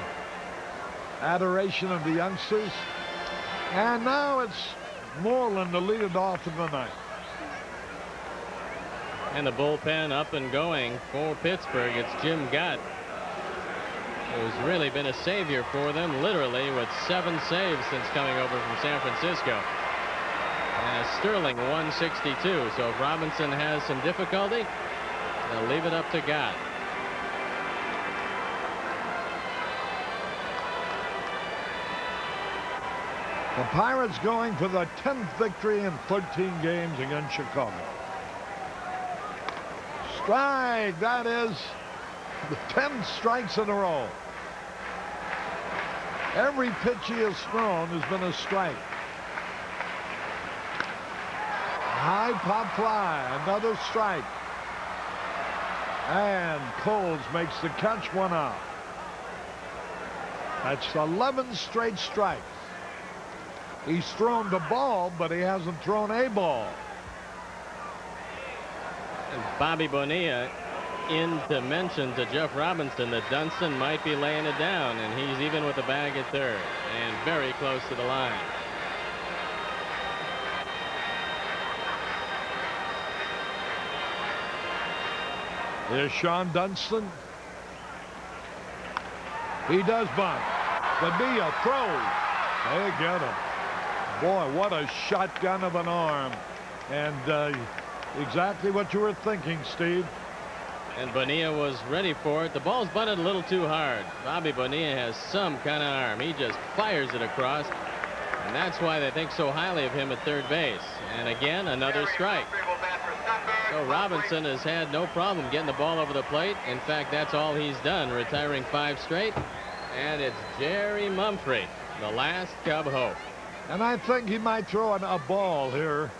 adoration of the youngsters. And now it's Moreland to lead it off in the ninth. And the bullpen up and going for Pittsburgh. It's Jim Gott, who's really been a savior for them, literally, with 7 saves since coming over from San Francisco. And a sterling 162. So if Robinson has some difficulty, they'll leave it up to Gott. The Pirates going for the 10th victory in 13 games against Chicago. Strike. That is the 10 strikes in a row. Every pitch he has thrown has been a strike. High pop fly. Another strike. And Coles makes the catch, 1 out. That's 11 straight strikes. He's thrown the ball, but he hasn't thrown a ball. And Bobby Bonilla in to mention to Jeff Robinson that Dunston might be laying it down, and he's even with the bag at third and very close to the line. Here's Sean Dunston. He does bunt. Bonilla throws. They get him. Boy, what a shotgun of an arm. And exactly what you were thinking, Steve. And Bonilla was ready for it. The ball's bunted a little too hard. Bobby Bonilla has some kind of arm. He just fires it across. And that's why they think so highly of him at third base. And again, another strike. So Robinson has had no problem getting the ball over the plate. In fact, that's all he's done, retiring 5 straight. And it's Jerry Mumphrey, the last Cub hope. And I think he might throw a ball here,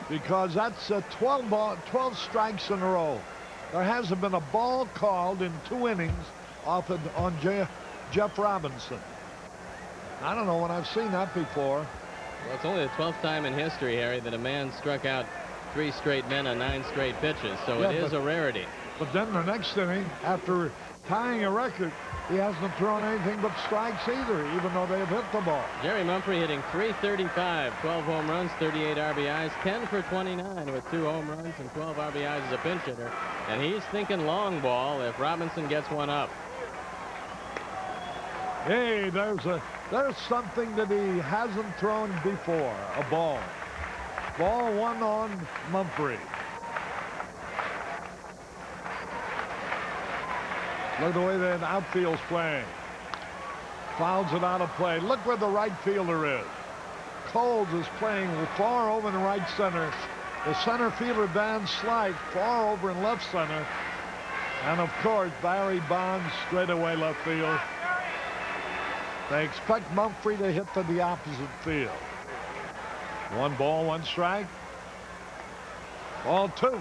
because that's 12 strikes in a row. There hasn't been a ball called in 2 innings on Jeff Robinson. I don't know when I've seen that before. Well, it's only the 12th time in history, Harry, that a man struck out 3 straight men on 9 straight pitches, so yeah, it is a rarity. But then the next inning, after tying a record, he hasn't thrown anything but strikes either, even though they have hit the ball. Jerry Mumphrey hitting .335, 12 home runs, 38 RBIs, 10 for 29 with 2 home runs and 12 RBIs as a pinch hitter. And he's thinking long ball if Robinson gets one up. Hey, there's something that he hasn't thrown before, a ball. Ball 1 on Mumphrey. Look at the way that outfield's playing. Fouls it out of play. Look where the right fielder is. Coles is playing far over in right center. The center fielder, Dan Slight, far over in left center. And, of course, Barry Bonds straight away left field. They expect Mumphrey to hit to the opposite field. 1 ball, 1 strike. Ball 2.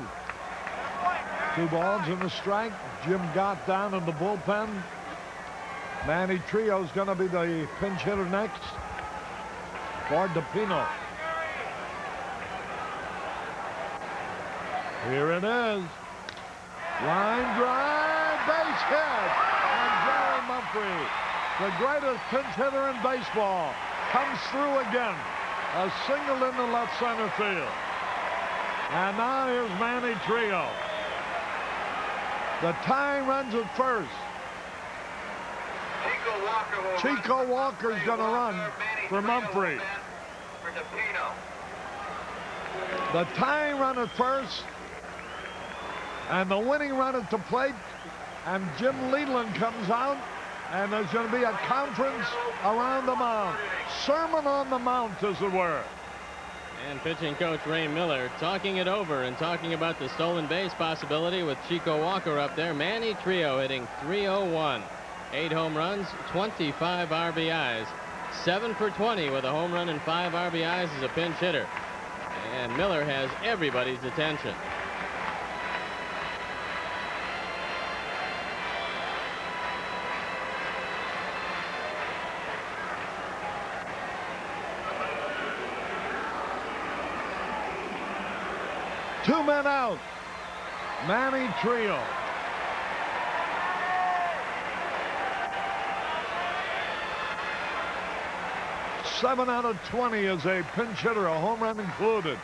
2 balls and a strike. Jim Gott down in the bullpen. Manny Trio's going to be the pinch hitter next for DePino. Here it is. Line drive, base hit. And Jerry Mumphrey, the greatest pinch hitter in baseball, comes through again. A single in the left center field. And now here's Manny Trio. The tying runs at first. Chico Walker's going to run for Mumphrey. The tying run at first, and the winning run at the plate, and Jim Leland comes out, and there's going to be a conference around the mound. Sermon on the mount, as it were. And pitching coach Ray Miller talking it over and talking about the stolen base possibility with Chico Walker up there. Manny Trio hitting .301. 8 home runs, 25 RBIs. 7 for 20 with a home run and 5 RBIs as a pinch hitter. And Miller has everybody's attention. Two men out. Manny Trio. Seven out of 20 as a pinch hitter, a home run included.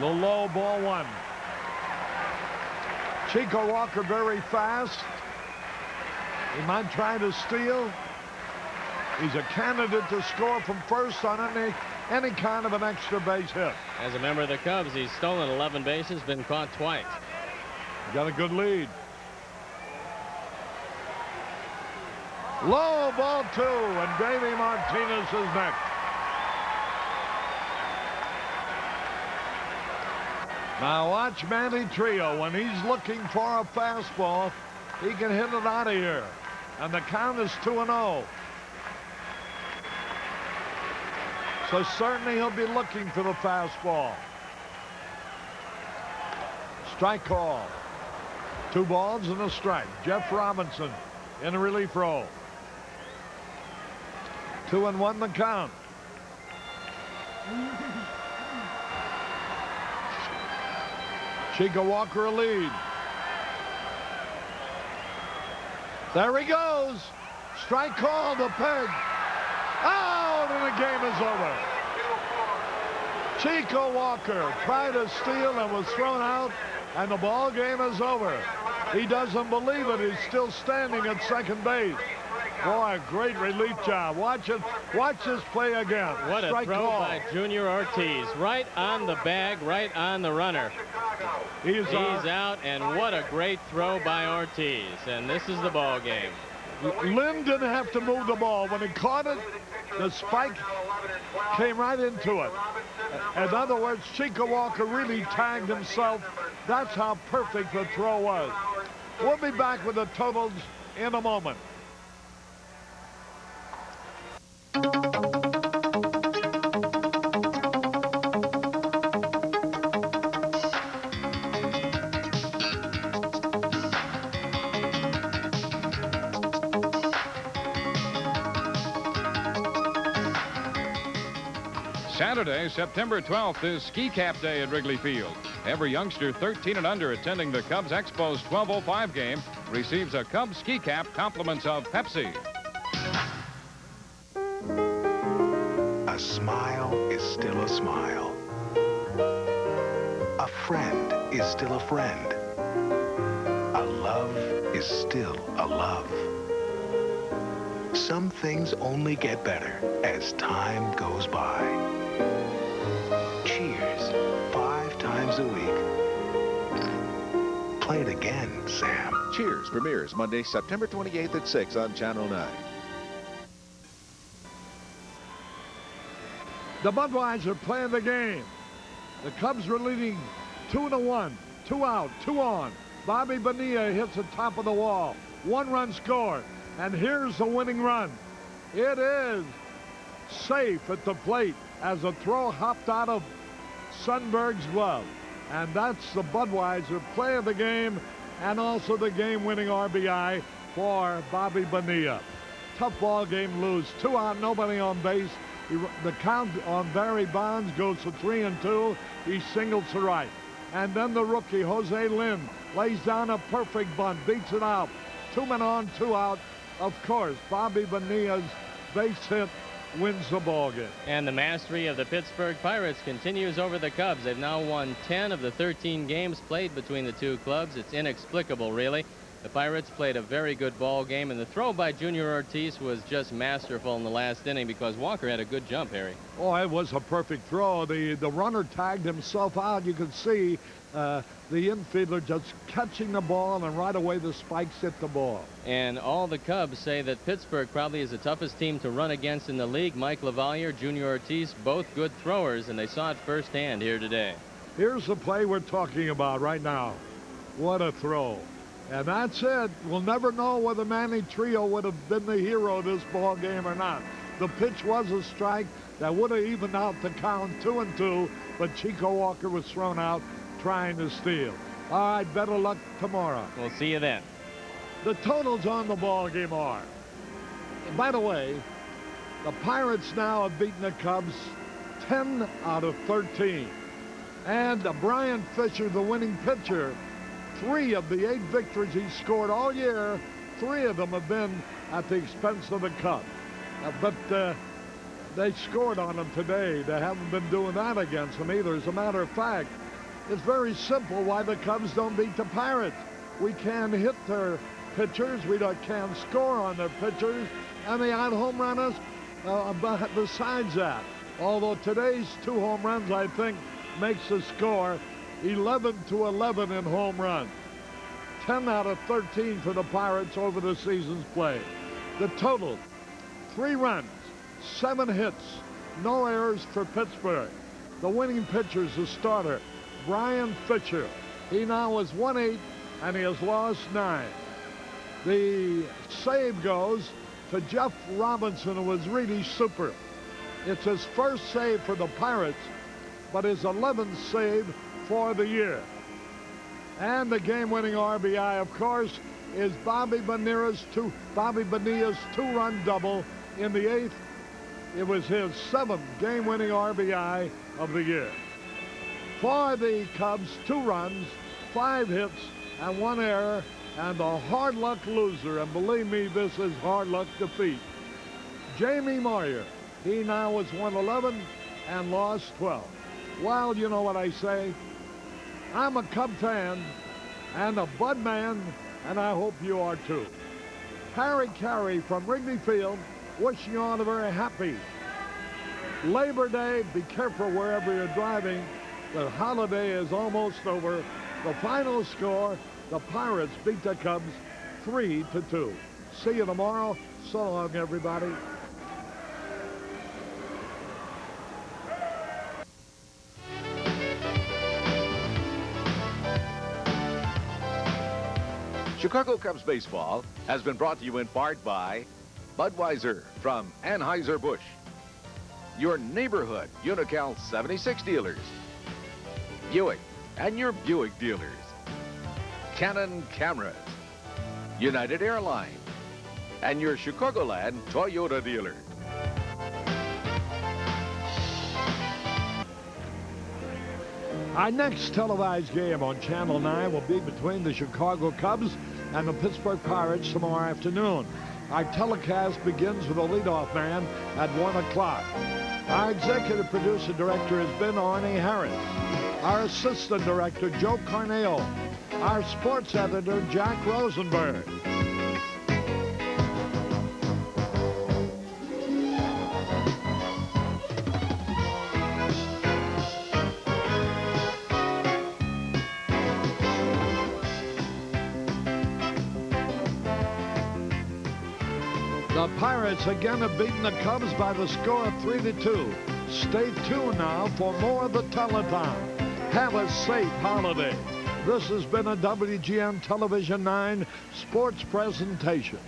The low ball one. Chico Walker very fast. He might try to steal. He's a candidate to score from first on any kind of an extra base hit. As a member of the Cubs, he's stolen 11 bases, been caught twice. Got a good lead. Low ball 2, and Davey Martinez is next. Now watch Manny Trio. When he's looking for a fastball, he can hit it out of here. And the count is 2-0. So certainly he'll be looking for the fastball. Strike call. 2 balls and a strike. Jeff Robinson in a relief role. 2-1 the count. Chico Walker a lead. There he goes. Strike call to Peg. Out, and the game is over. Chico Walker tried to steal and was thrown out, and the ball game is over. He doesn't believe it. He's still standing at second base. Boy, a great relief job. Watch it. Watch this play again. What a Strike throw call. by Junior Ortiz. Right on the bag, right on the runner. He's out, and what a great throw by Ortiz. And this is the ball game. Lynn didn't have to move the ball. When he caught it, the spike came right into it. In other words, Chico Walker really tagged himself. That's how perfect the throw was. We'll be back with the totals in a moment. Saturday, September 12th is Ski Cap Day at Wrigley Field. Every youngster 13 and under attending the Cubs Expos 12:05 game receives a Cubs ski cap, compliments of Pepsi. A smile is still a smile. A friend is still a friend. A love is still a love. Some things only get better as time goes by. Cheers, 5 times a week. Play it again, Sam. Cheers premieres Monday, September 28th at 6 on Channel 9. The Budweiser playing the game. The Cubs were leading 2-1. 2 out, 2 on. Bobby Bonilla hits the top of the wall. 1 run scored. And here's the winning run. It is safe at the plate as a throw hopped out of Sundberg's glove. And that's the Budweiser play of the game and also the game-winning RBI for Bobby Bonilla. Tough ball game, lose. 2 out, nobody on base. The count on Barry Bonds goes to 3-2. He singles to right. And then the rookie, Jose Lynn, lays down a perfect bunt, beats it out. 2 men on, 2 out. Of course, Bobby Bonilla's base hit wins the ball game. And the mastery of the Pittsburgh Pirates continues over the Cubs. They've now won 10 of the 13 games played between the two clubs. It's inexplicable, really. The Pirates played a very good ball game, and the throw by Junior Ortiz was just masterful in the last inning because Walker had a good jump, Harry. Oh, it was a perfect throw. The runner tagged himself out. You could see the infielder just catching the ball, and right away the spikes hit the ball. And all the Cubs say that Pittsburgh probably is the toughest team to run against in the league. Mike LaValliere, Junior Ortiz, both good throwers, and they saw it firsthand here today. Here's the play we're talking about right now. What a throw. And that's it. We'll never know whether Manny Trio would have been the hero of this ball game or not. The pitch was a strike that would have evened out the count 2-2, but Chico Walker was thrown out trying to steal. All right, better luck tomorrow. We'll see you then. The totals on the ball game are, by the way, the Pirates now have beaten the Cubs 10 out of 13. And Brian Fisher, the winning pitcher, 3 of the 8 victories he scored all year, 3 of them have been at the expense of the Cubs. But they scored on them today. They haven't been doing that against them either. As a matter of fact, it's very simple why the Cubs don't beat the Pirates. We can't hit their pitchers. We can't score on their pitchers. And they out home run us besides that. Although today's 2 home runs, I think, makes the score 11-11 in home runs. 10 out of 13 for the Pirates over the season's play. The total, 3 runs, 7 hits, no errors for Pittsburgh. The winning pitcher is the starter, Brian Fisher. He now is 1-8, and he has lost 9. The save goes to Jeff Robinson, who was really super. It's his first save for the Pirates, but his 11th save for the year. And the game-winning RBI, of course, is Bobby Bonilla's 2-run double in the 8th. It was his 7th game-winning RBI of the year. For the Cubs, 2 runs, 5 hits, and 1 error, and the hard luck loser, and believe me, this is hard luck defeat, Jamie Moyer. He now is 111 and lost 12. Well, you know what I say. I'm a Cub fan and a Bud man, and I hope you are too. Harry Caray from Wrigley Field, wishing you all a very happy Labor Day. Be careful wherever you're driving. The holiday is almost over. The final score, the Pirates beat the Cubs 3-2. See you tomorrow. So long, everybody. Chicago Cubs baseball has been brought to you in part by Budweiser from Anheuser-Busch, your neighborhood Unocal 76 dealers, Buick and your Buick dealers, Canon Cameras, United Airlines, and your Chicagoland Toyota dealer. Our next televised game on Channel 9 will be between the Chicago Cubs and the Pittsburgh Pirates tomorrow afternoon. Our telecast begins with a leadoff man at 1 o'clock. Our executive producer director has been Arnie Harris. Our assistant director, Joe Carneo. Our sports editor, Jack Rosenberg. The Pirates again have beaten the Cubs by the score of 3-2. Stay tuned now for more of the telethon. Have a safe holiday. This has been a WGN Television 9 sports presentation.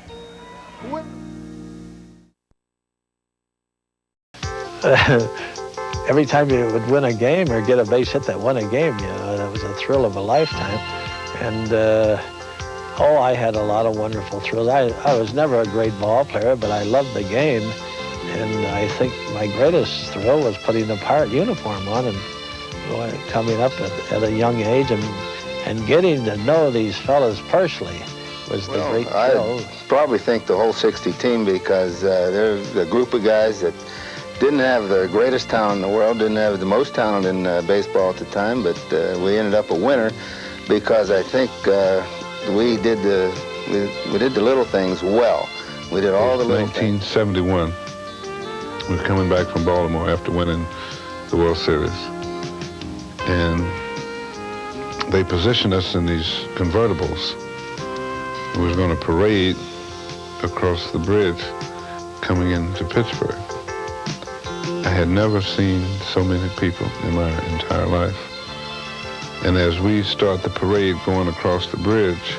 Every time you would win a game or get a base hit that won a game, you know, that was a thrill of a lifetime. And I had a lot of wonderful thrills. I was never a great ball player, but I loved the game. And I think my greatest thrill was putting the Pirate uniform on and coming up at a young age and getting to know these fellas personally was the great thrill. I probably think the whole 60 team, because they're a group of guys that didn't have the greatest talent in the world, didn't have the most talent in baseball at the time, but we ended up a winner because I think we did the little things well. We did all the little things. 1971. We were coming back from Baltimore after winning the World Series. And they positioned us in these convertibles. We was going to parade across the bridge coming into Pittsburgh. I had never seen so many people in my entire life. And as we start the parade going across the bridge,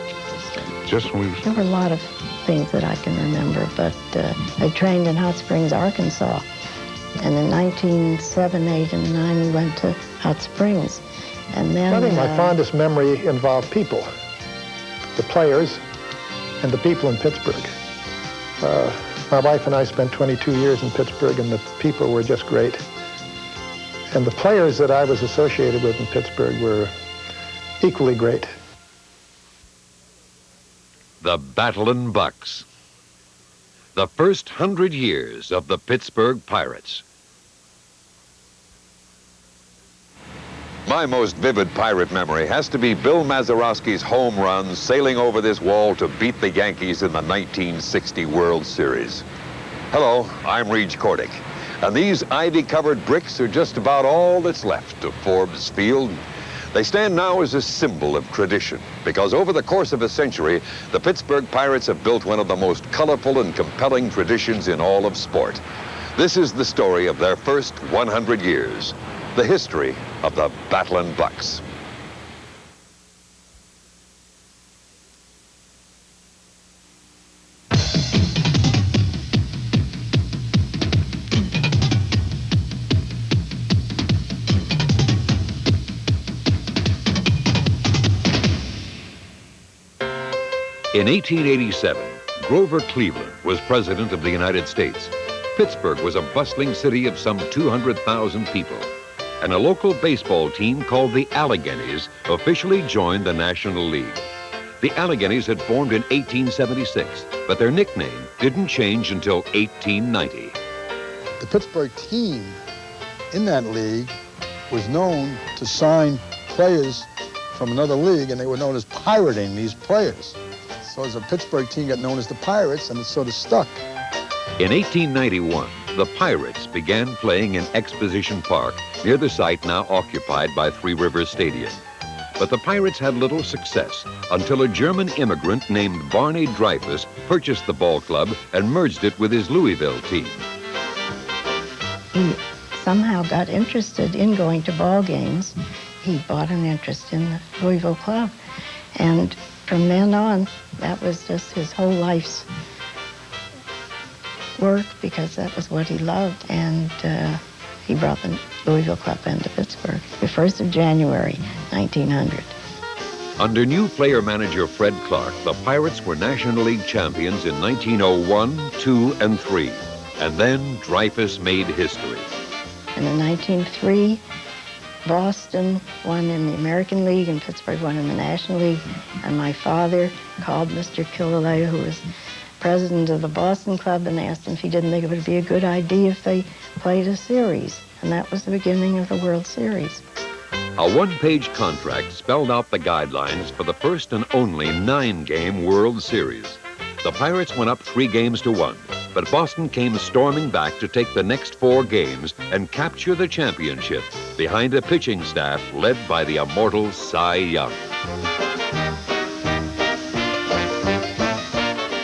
just when we... There were a lot of things that I can remember, but I trained in Hot Springs, Arkansas. And in 1907, 8, and 9, we went to Hot Springs. And then... I think my fondest memory involved people, the players, and the people in Pittsburgh. My wife and I spent 22 years in Pittsburgh, and the people were just great. And the players that I was associated with in Pittsburgh were equally great. The Battlin' Bucks. The first 100 years of the Pittsburgh Pirates. My most vivid Pirate memory has to be Bill Mazeroski's home run sailing over this wall to beat the Yankees in the 1960 World Series. Hello, I'm Reg Cordick, and these ivy-covered bricks are just about all that's left of Forbes Field. They stand now as a symbol of tradition, because over the course of a century, the Pittsburgh Pirates have built one of the most colorful and compelling traditions in all of sport. This is the story of their first 100 years. The history of the Battlin' Bucks. In 1887, Grover Cleveland was President of the United States. Pittsburgh was a bustling city of some 200,000 people. And a local baseball team called the Alleghenies officially joined the National League. The Alleghenies had formed in 1876, but their nickname didn't change until 1890. The Pittsburgh team in that league was known to sign players from another league, and they were known as pirating these players. So as a Pittsburgh team got known as the Pirates, and it sort of stuck. In 1891, the Pirates began playing in Exposition Park, near the site now occupied by Three Rivers Stadium. But the Pirates had little success until a German immigrant named Barney Dreyfus purchased the ball club and merged it with his Louisville team. He somehow got interested in going to ball games. He bought an interest in the Louisville club. And from then on, that was just his whole life's work, because that was what he loved. And he brought the Louisville club into Pittsburgh the 1st of January, 1900. Under new player manager Fred Clark, the Pirates were National League champions in 1901, 2, and 3. And then Dreyfus made history. And in 1903, Boston won in the American League and Pittsburgh won in the National League. And my father called Mr. Killalea, who was president of the Boston club, and asked him if he didn't think it would be a good idea if they played a series. And that was the beginning of the World Series. A one-page contract spelled out the guidelines for the first and only 9-game World Series. The Pirates went up 3-1, but Boston came storming back to take the next 4 games and capture the championship behind a pitching staff led by the immortal Cy Young.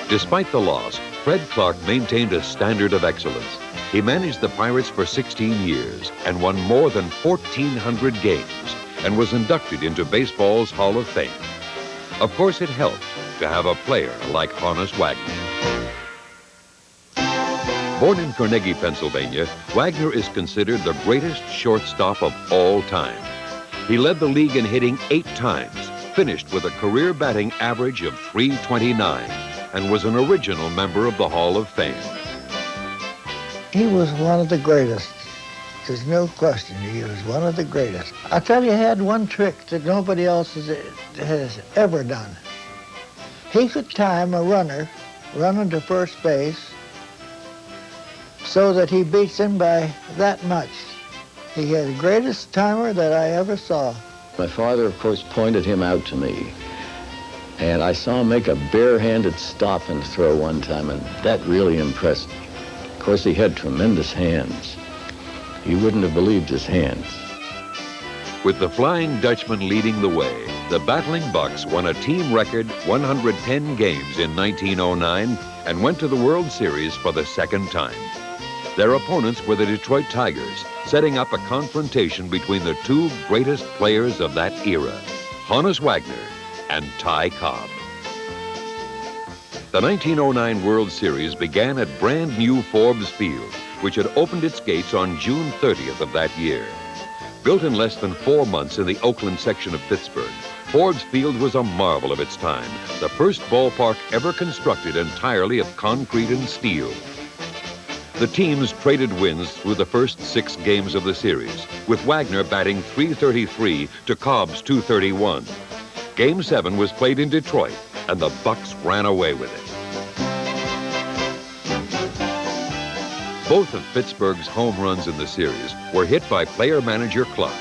Despite the loss, Fred Clark maintained a standard of excellence. He managed the Pirates for 16 years and won more than 1,400 games and was inducted into baseball's Hall of Fame. Of course, it helped to have a player like Honus Wagner. Born in Carnegie, Pennsylvania, Wagner is considered the greatest shortstop of all time. He led the league in hitting 8 times, finished with a career batting average of .329, and was an original member of the Hall of Fame. He was one of the greatest. There's no question. He was one of the greatest. I tell you, he had one trick that nobody else has ever done. He could time a runner running to first base so that he beats him by that much. He had the greatest timer that I ever saw. My father, of course, pointed him out to me. And I saw him make a barehanded stop and throw one time, and that really impressed me. Of course, he had tremendous hands. You wouldn't have believed his hands. With the Flying Dutchman leading the way, the Battling Bucks won a team record 110 games in 1909 and went to the World Series for the second time. Their opponents were the Detroit Tigers, setting up a confrontation between the two greatest players of that era, Honus Wagner and Ty Cobb. The 1909 World Series began at brand new Forbes Field, which had opened its gates on June 30th of that year. Built in less than 4 months in the Oakland section of Pittsburgh, Forbes Field was a marvel of its time, the first ballpark ever constructed entirely of concrete and steel. The teams traded wins through the first 6 games of the series, with Wagner batting .333 to Cobb's .231. Game 7 was played in Detroit, and the Bucks ran away with it. Both of Pittsburgh's home runs in the series were hit by player-manager Clark,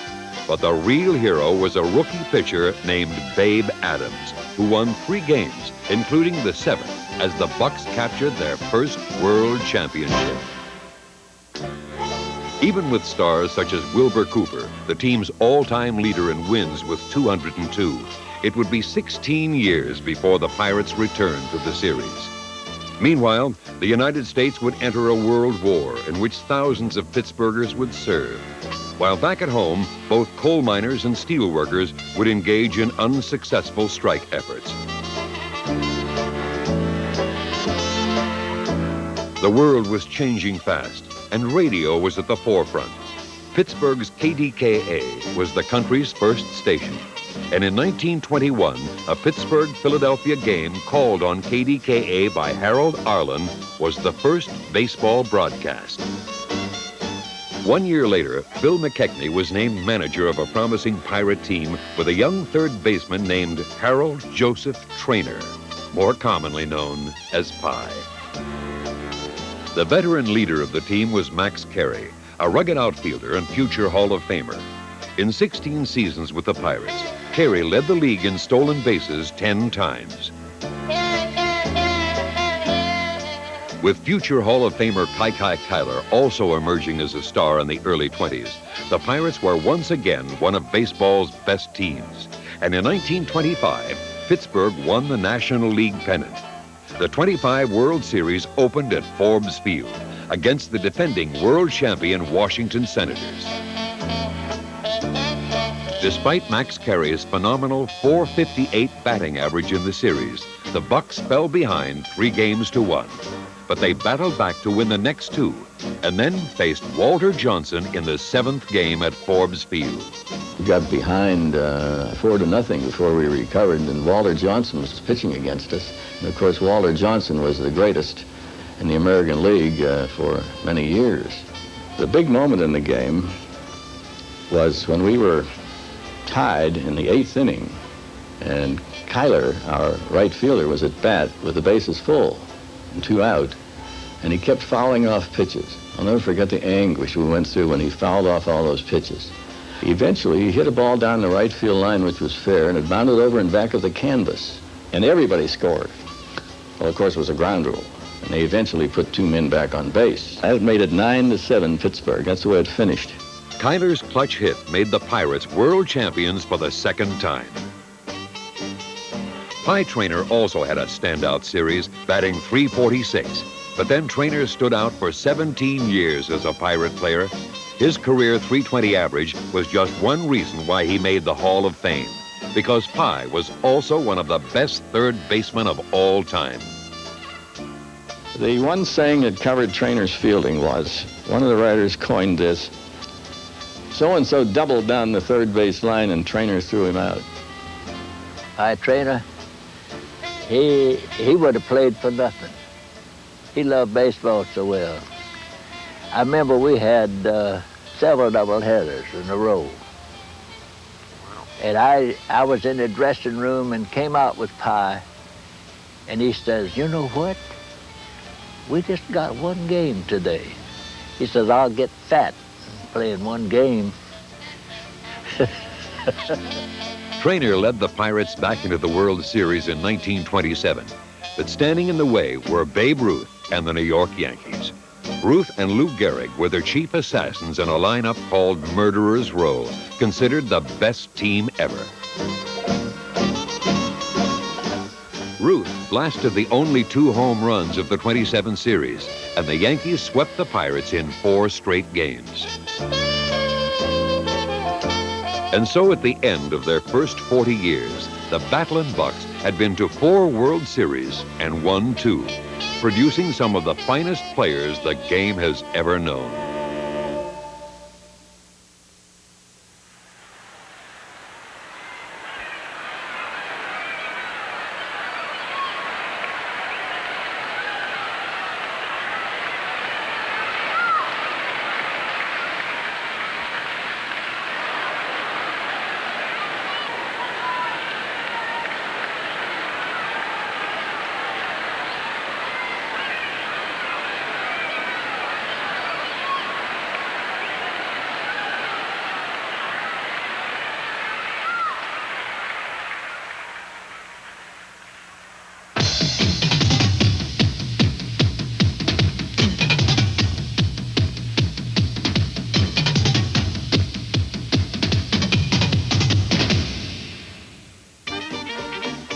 but the real hero was a rookie pitcher named Babe Adams, who won 3 games, including the 7th, as the Bucks captured their first World Championship. Even with stars such as Wilbur Cooper, the team's all-time leader in wins with 202, it would be 16 years before the Pirates returned to the series. Meanwhile, the United States would enter a world war in which thousands of Pittsburghers would serve. While back at home, both coal miners and steel workers would engage in unsuccessful strike efforts. The world was changing fast, and radio was at the forefront. Pittsburgh's KDKA was the country's first station. And in 1921, a Pittsburgh-Philadelphia game called on KDKA by Harold Arlen was the first baseball broadcast. 1 year later, Bill McKechnie was named manager of a promising Pirate team with a young third baseman named Harold Joseph Trainer, more commonly known as Pie. The veteran leader of the team was Max Carey, a rugged outfielder and future Hall of Famer. In 16 seasons with the Pirates, Carey led the league in stolen bases 10 times. With future Hall of Famer Kai Kyler also emerging as a star in the early 20s, the Pirates were once again one of baseball's best teams. And in 1925, Pittsburgh won the National League pennant. The 25 World Series opened at Forbes Field against the defending world champion Washington Senators. Despite Max Carey's phenomenal .458 batting average in the series, the Bucks fell behind 3-1. But they battled back to win the next 2, and then faced Walter Johnson in the 7th game at Forbes Field. We got behind 4-0 before we recovered, and Walter Johnson was pitching against us. And of course, Walter Johnson was the greatest in the American League for many years. The big moment in the game was when we were tied in the 8th inning, and Kyler, our right fielder, was at bat with the bases full and 2 out, and he kept fouling off pitches. I'll never forget the anguish we went through when he fouled off all those pitches. Eventually, he hit a ball down the right field line, which was fair, and it bounded over in back of the canvas, and everybody scored. Well, of course, it was a ground rule, and they eventually put 2 men back on base. That made it 9-7 Pittsburgh. That's the way it finished. Kyler's clutch hit made the Pirates world champions for the 2nd time. Pie Trainer also had a standout series, batting .346. But then Trainer stood out for 17 years as a Pirate player. His career .320 average was just one reason why he made the Hall of Fame, because Pie was also one of the best third basemen of all time. The one saying that covered Trainer's fielding was, one of the writers coined this, so-and-so doubled down the third base line and Trainer threw him out. Pie Trainer, he would have played for nothing. He loved baseball so well. I remember we had several doubleheaders in a row. And I was in the dressing room and came out with Pie, and he says, you know what? We just got 1 game today. He says, I'll get fat playing 1 game. Trainer led the Pirates back into the World Series in 1927, but standing in the way were Babe Ruth and the New York Yankees. Ruth and Lou Gehrig were their chief assassins in a lineup called Murderers Row, considered the best team ever. Ruth blasted the only 2 home runs of the 27 series, and the Yankees swept the Pirates in 4 straight games. And so at the end of their first 40 years, the Battlin' Bucks had been to 4 World Series and won 2, producing some of the finest players the game has ever known.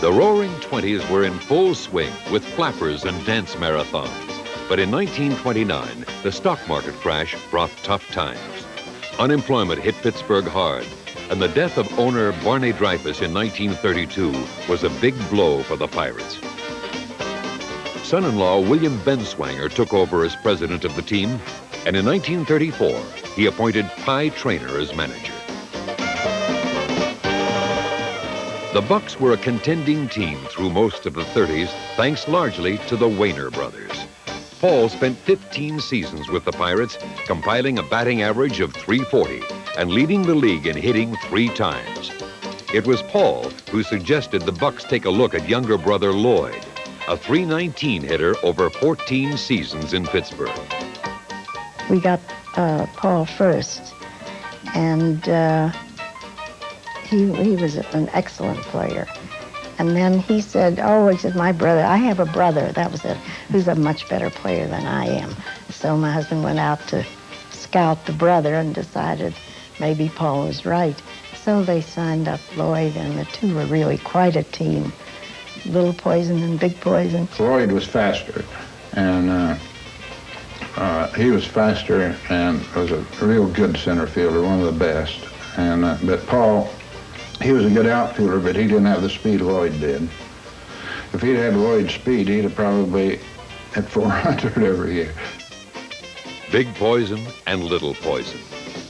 The Roaring 20s were in full swing with flappers and dance marathons. But in 1929, the stock market crash brought tough times. Unemployment hit Pittsburgh hard, and the death of owner Barney Dreyfus in 1932 was a big blow for the Pirates. Son-in-law William Benswanger took over as president of the team, and in 1934, he appointed Pye Traynor as manager. The Bucks were a contending team through most of the 30s, thanks largely to the Wainer brothers. Paul spent 15 seasons with the Pirates, compiling a batting average of .340 and leading the league in hitting 3 times. It was Paul who suggested the Bucks take a look at younger brother Lloyd, a .319 hitter over 14 seasons in Pittsburgh. We got Paul first, and he was an excellent player. And then he said, he said, my brother, I have a brother, that was it, who's a much better player than I am. So my husband went out to scout the brother and decided maybe Paul was right. So they signed up Lloyd, and the two were really quite a team. Little Poison and Big Poison. Lloyd was faster, and he was faster and was a real good center fielder, one of the best. And but Paul, he was a good outfielder, but he didn't have the speed Lloyd did. If he'd had Lloyd's speed, he'd have probably hit 400 every year. Big Poison and Little Poison.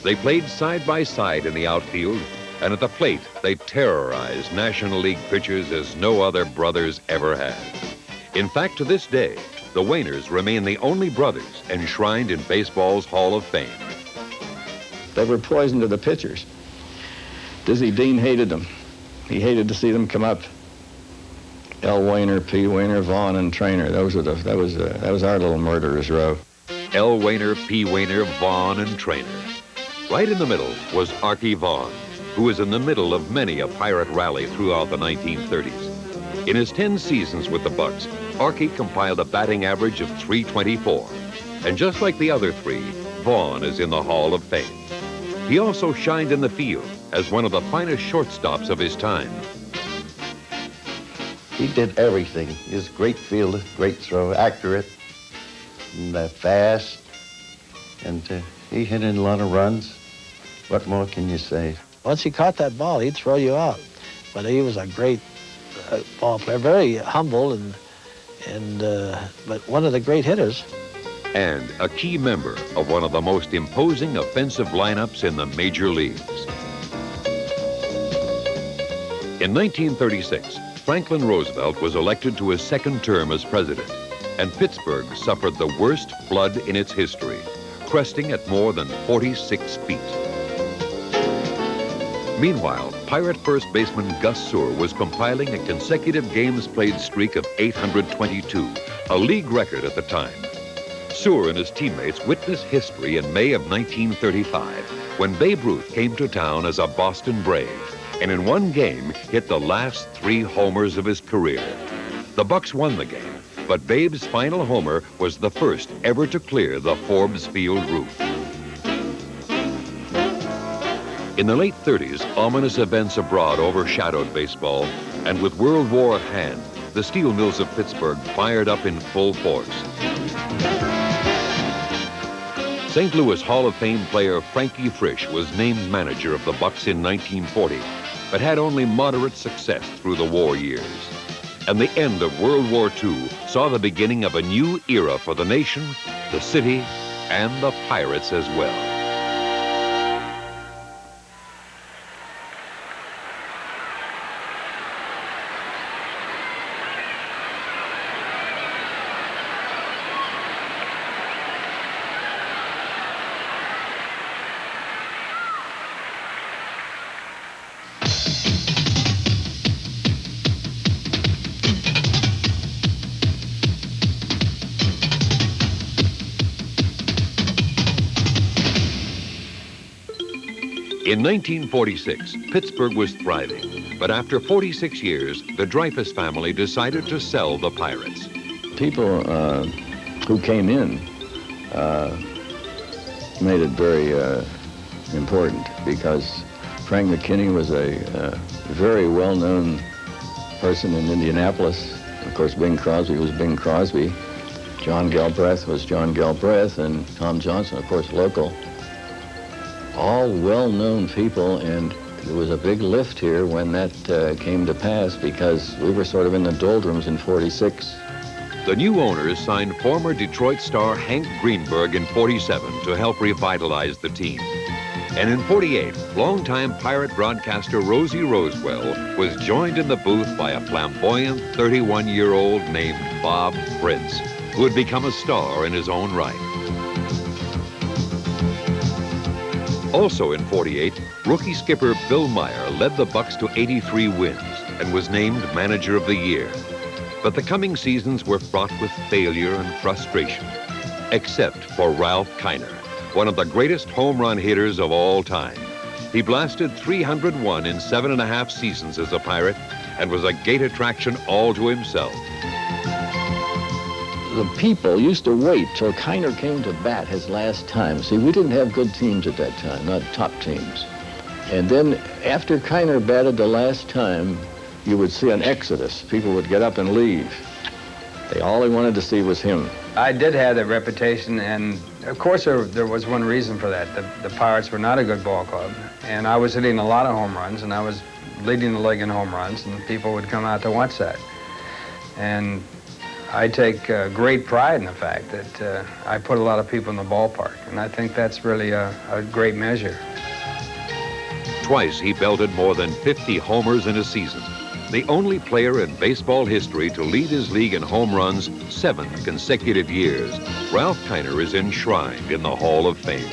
They played side by side in the outfield, and at the plate, they terrorized National League pitchers as no other brothers ever had. In fact, to this day, the Wainers remain the only brothers enshrined in baseball's Hall of Fame. They were poison to the pitchers. Dizzy Dean hated them. He hated to see them come up. L. Wainer, P. Wainer, Vaughn, and Traynor. That was our little murderers' row. L. Wainer, P. Wainer, Vaughn, and Traynor. Right in the middle was Archie Vaughn, who was in the middle of many a Pirate rally throughout the 1930s. In his 10 seasons with the Bucks, Archie compiled a batting average of .324. And just like the other 3, Vaughn is in the Hall of Fame. He also shined in the field as one of the finest shortstops of his time. He did everything. He was a great fielder, great thrower, accurate, and fast, and he hit in a lot of runs. What more can you say? Once he caught that ball, he'd throw you out. But he was a great ball player, very humble, but one of the great hitters. And a key member of one of the most imposing offensive lineups in the major leagues. In 1936, Franklin Roosevelt was elected to his second term as president, and Pittsburgh suffered the worst flood in its history, cresting at more than 46 feet. Meanwhile, Pirate first baseman Gus Seward was compiling a consecutive games played streak of 822, a league record at the time. Seward and his teammates witnessed history in May of 1935 when Babe Ruth came to town as a Boston Brave and in one game hit the last 3 homers of his career. The Bucks won the game, but Babe's final homer was the first ever to clear the Forbes Field roof. In the late 30s, ominous events abroad overshadowed baseball, and with World War at hand, the steel mills of Pittsburgh fired up in full force. St. Louis Hall of Fame player Frankie Frisch was named manager of the Bucks in 1940, but had only moderate success through the war years. And the end of World War II saw the beginning of a new era for the nation, the city, and the Pirates as well. In 1946, Pittsburgh was thriving, but after 46 years, the Dreyfus family decided to sell the Pirates. People who came in made it very important because Frank McKinney was a very well-known person in Indianapolis. Of course, Bing Crosby was Bing Crosby. John Galbraith was John Galbraith, and Tom Johnson, of course, local. All well-known people, and there was a big lift here when that came to pass because we were sort of in the doldrums in 46. The new owners signed former Detroit star Hank Greenberg in 47 to help revitalize the team. And in 48, longtime Pirate broadcaster Rosie Rosewell was joined in the booth by a flamboyant 31-year-old named Bob Fritz, who had become a star in his own right. Also in 48, rookie skipper Bill Meyer led the Bucks to 83 wins and was named Manager of the Year. But the coming seasons were fraught with failure and frustration, except for Ralph Kiner, one of the greatest home run hitters of all time. He blasted 301 in 7.5 seasons as a Pirate and was a gate attraction all to himself. The people used to wait till Kiner came to bat his last time. See, we didn't have good teams at that time, not top teams. And then after Kiner batted the last time, you would see an exodus. People would get up and leave. All they wanted to see was him. I did have that reputation, and of course there was one reason for that. The Pirates were not a good ball club, and I was hitting a lot of home runs, and I was leading the league in home runs, and people would come out to watch that. And I take great pride in the fact that I put a lot of people in the ballpark, and I think that's really a great measure. Twice he belted more than 50 homers in a season. The only player in baseball history to lead his league in home runs 7 consecutive years, Ralph Kiner is enshrined in the Hall of Fame.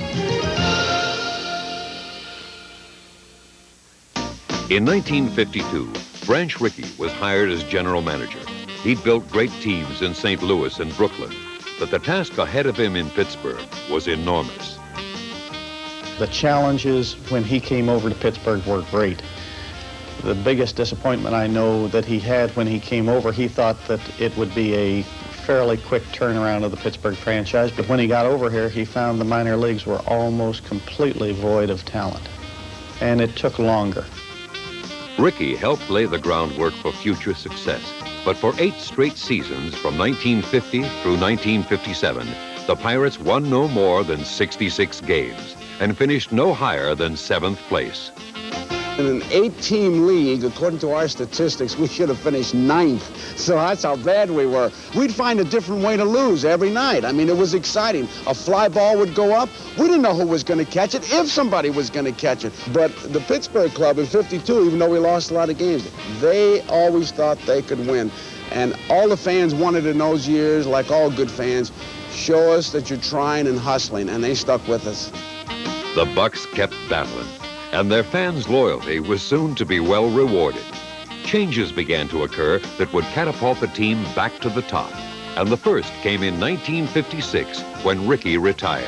In 1952, Branch Rickey was hired as general manager. He'd built great teams in St. Louis and Brooklyn, but the task ahead of him in Pittsburgh was enormous. The challenges when he came over to Pittsburgh were great. The biggest disappointment I know that he had when he came over, he thought that it would be a fairly quick turnaround of the Pittsburgh franchise, but when he got over here, he found the minor leagues were almost completely void of talent, and it took longer. Rickey helped lay the groundwork for future success, but for 8 straight seasons from 1950 through 1957, the Pirates won no more than 66 games and finished no higher than 7th place. In an 8-team league, according to our statistics, we should have finished 9th. So that's how bad we were. We'd find a different way to lose every night. I mean, it was exciting. A fly ball would go up. We didn't know who was going to catch it, if somebody was going to catch it. But the Pittsburgh club in 52, even though we lost a lot of games, they always thought they could win. And all the fans wanted in those years, like all good fans, show us that you're trying and hustling, and they stuck with us. The Bucks kept battling, and their fans' loyalty was soon to be well rewarded. Changes began to occur that would catapult the team back to the top, and the first came in 1956 when Rickey retired.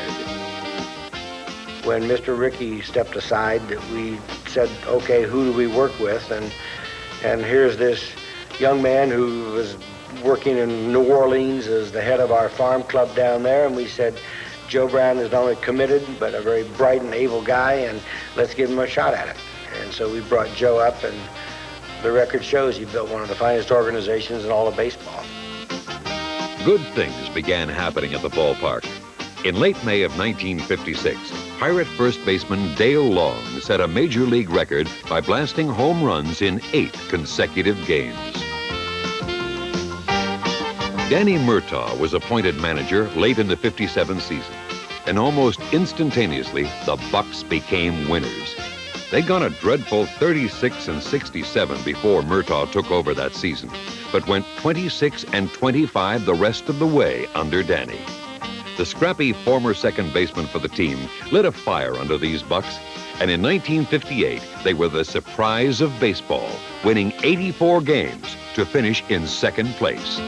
When Mr. Rickey stepped aside, we said, okay, who do we work with? And here's this young man who was working in New Orleans as the head of our farm club down there, and we said, Joe Brown is not only committed, but a very bright and able guy, and let's give him a shot at it. And so we brought Joe up, and the record shows he built one of the finest organizations in all of baseball. Good things began happening at the ballpark. In late May of 1956, Pirate first baseman Dale Long set a major league record by blasting home runs in 8 consecutive games. Danny Murtaugh was appointed manager late in the 57 season, and almost instantaneously, the Bucks became winners. They'd gone a dreadful 36-67 before Murtaugh took over that season, but went 26-25 the rest of the way under Danny. The scrappy former second baseman for the team lit a fire under these Bucks, and in 1958, they were the surprise of baseball, winning 84 games to finish in second place.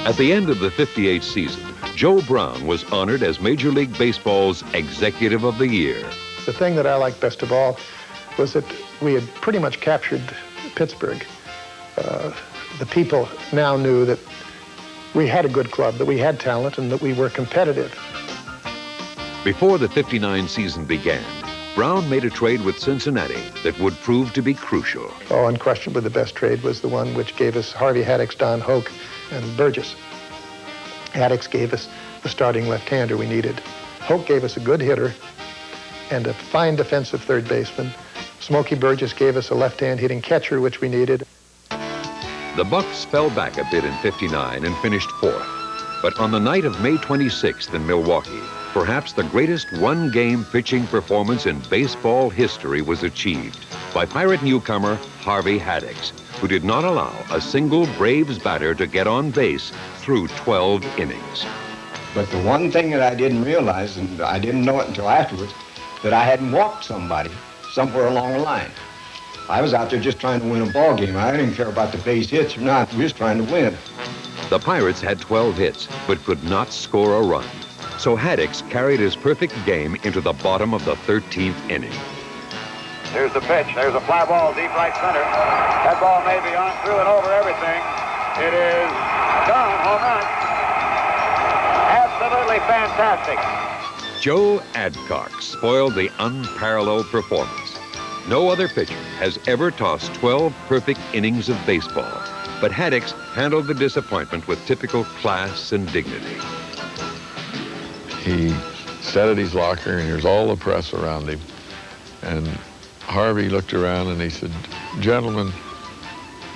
At the end of the 58 season, Joe Brown was honored as Major League Baseball's Executive of the Year. The thing that I liked best of all was that we had pretty much captured Pittsburgh. The people now knew that we had a good club, that we had talent, and that we were competitive. Before the 59 season began, Brown made a trade with Cincinnati that would prove to be crucial. Oh, unquestionably the best trade was the one which gave us Harvey Haddix, Don Hoke, and Burgess. Haddix gave us the starting left-hander we needed. Hoke gave us a good hitter and a fine defensive third baseman. Smokey Burgess gave us a left-hand hitting catcher, which we needed. The Bucks fell back a bit in 59 and finished 4th. But on the night of May 26th in Milwaukee, perhaps the greatest one-game pitching performance in baseball history was achieved by Pirate newcomer Harvey Haddix, who did not allow a single Braves batter to get on base through 12 innings. But the one thing that I didn't realize, and I didn't know it until afterwards, that I hadn't walked somebody somewhere along the line. I was out there just trying to win a ball game. I didn't care about the base hits or not. We were just trying to win. The Pirates had 12 hits, but could not score a run. So Haddix carried his perfect game into the bottom of the 13th inning. Here's the pitch. There's a fly ball deep right center. That ball may be on through and over everything. It is gone. Home run. Absolutely fantastic. Joe Adcock spoiled the unparalleled performance. No other pitcher has ever tossed 12 perfect innings of baseball, but Haddix handled the disappointment with typical class and dignity. He sat at his locker, and here's all the press around him. And Harvey looked around, and he said, "Gentlemen,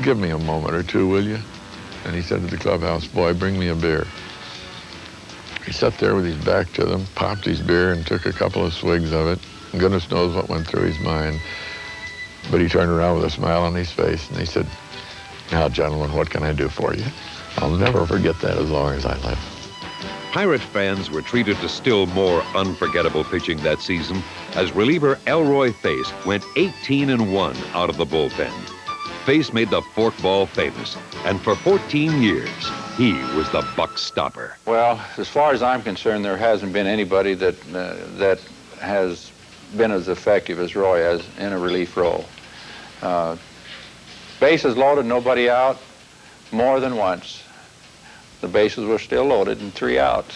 give me a moment or two, will you?" And he said to the clubhouse boy, "Bring me a beer." He sat there with his back to them, popped his beer, and took a couple of swigs of it. And goodness knows what went through his mind. But he turned around with a smile on his face, and he said, "Now, gentlemen, what can I do for you?" I'll never forget that as long as I live. Pirate fans were treated to still more unforgettable pitching that season as reliever Elroy Face went 18-1 out of the bullpen. Face made the forkball famous, and for 14 years, he was the buck stopper. Well, as far as I'm concerned, there hasn't been anybody that has been as effective as Roy has in a relief role. Bases loaded, nobody out, more than once. The bases were still loaded and 3 outs.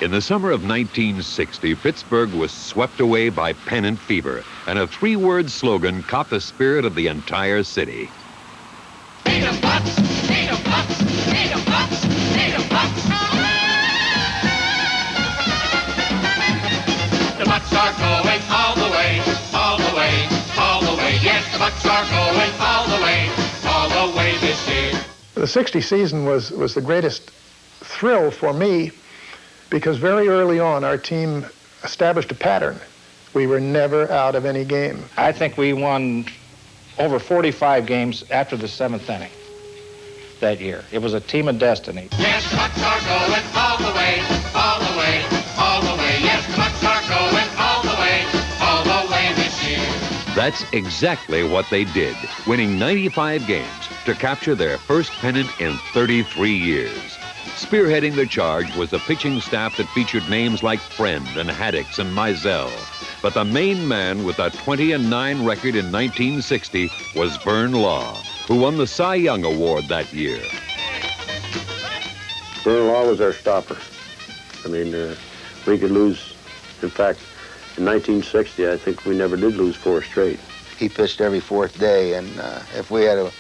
In the summer of 1960, Pittsburgh was swept away by pennant fever, and a 3-word slogan caught the spirit of the entire city. Need 'em Bucks, need 'em Bucks, need 'em Bucks, need 'em Bucks. The Bucks are going all the way, all the way, all the way. Yes, the Bucks are going all the way this year. The 60 season was the greatest thrill for me because very early on our team established a pattern. We were never out of any game. I think we won over 45 games after the 7th inning that year. It was a team of destiny. Yes, the Bucks are going all the way, all the way, all the way. Yes, the Bucks are going all the way this year. That's exactly what they did, winning 95 games to capture their first pennant in 33 years. Spearheading the charge was the pitching staff that featured names like Friend and Haddix and Mizell. But the main man with a 20-9 record in 1960 was Vern Law, who won the Cy Young Award that year. Vern Law was our stopper. I mean, we could lose. In fact, in 1960, I think we never did lose 4 straight. He pitched every 4th day, and if we had a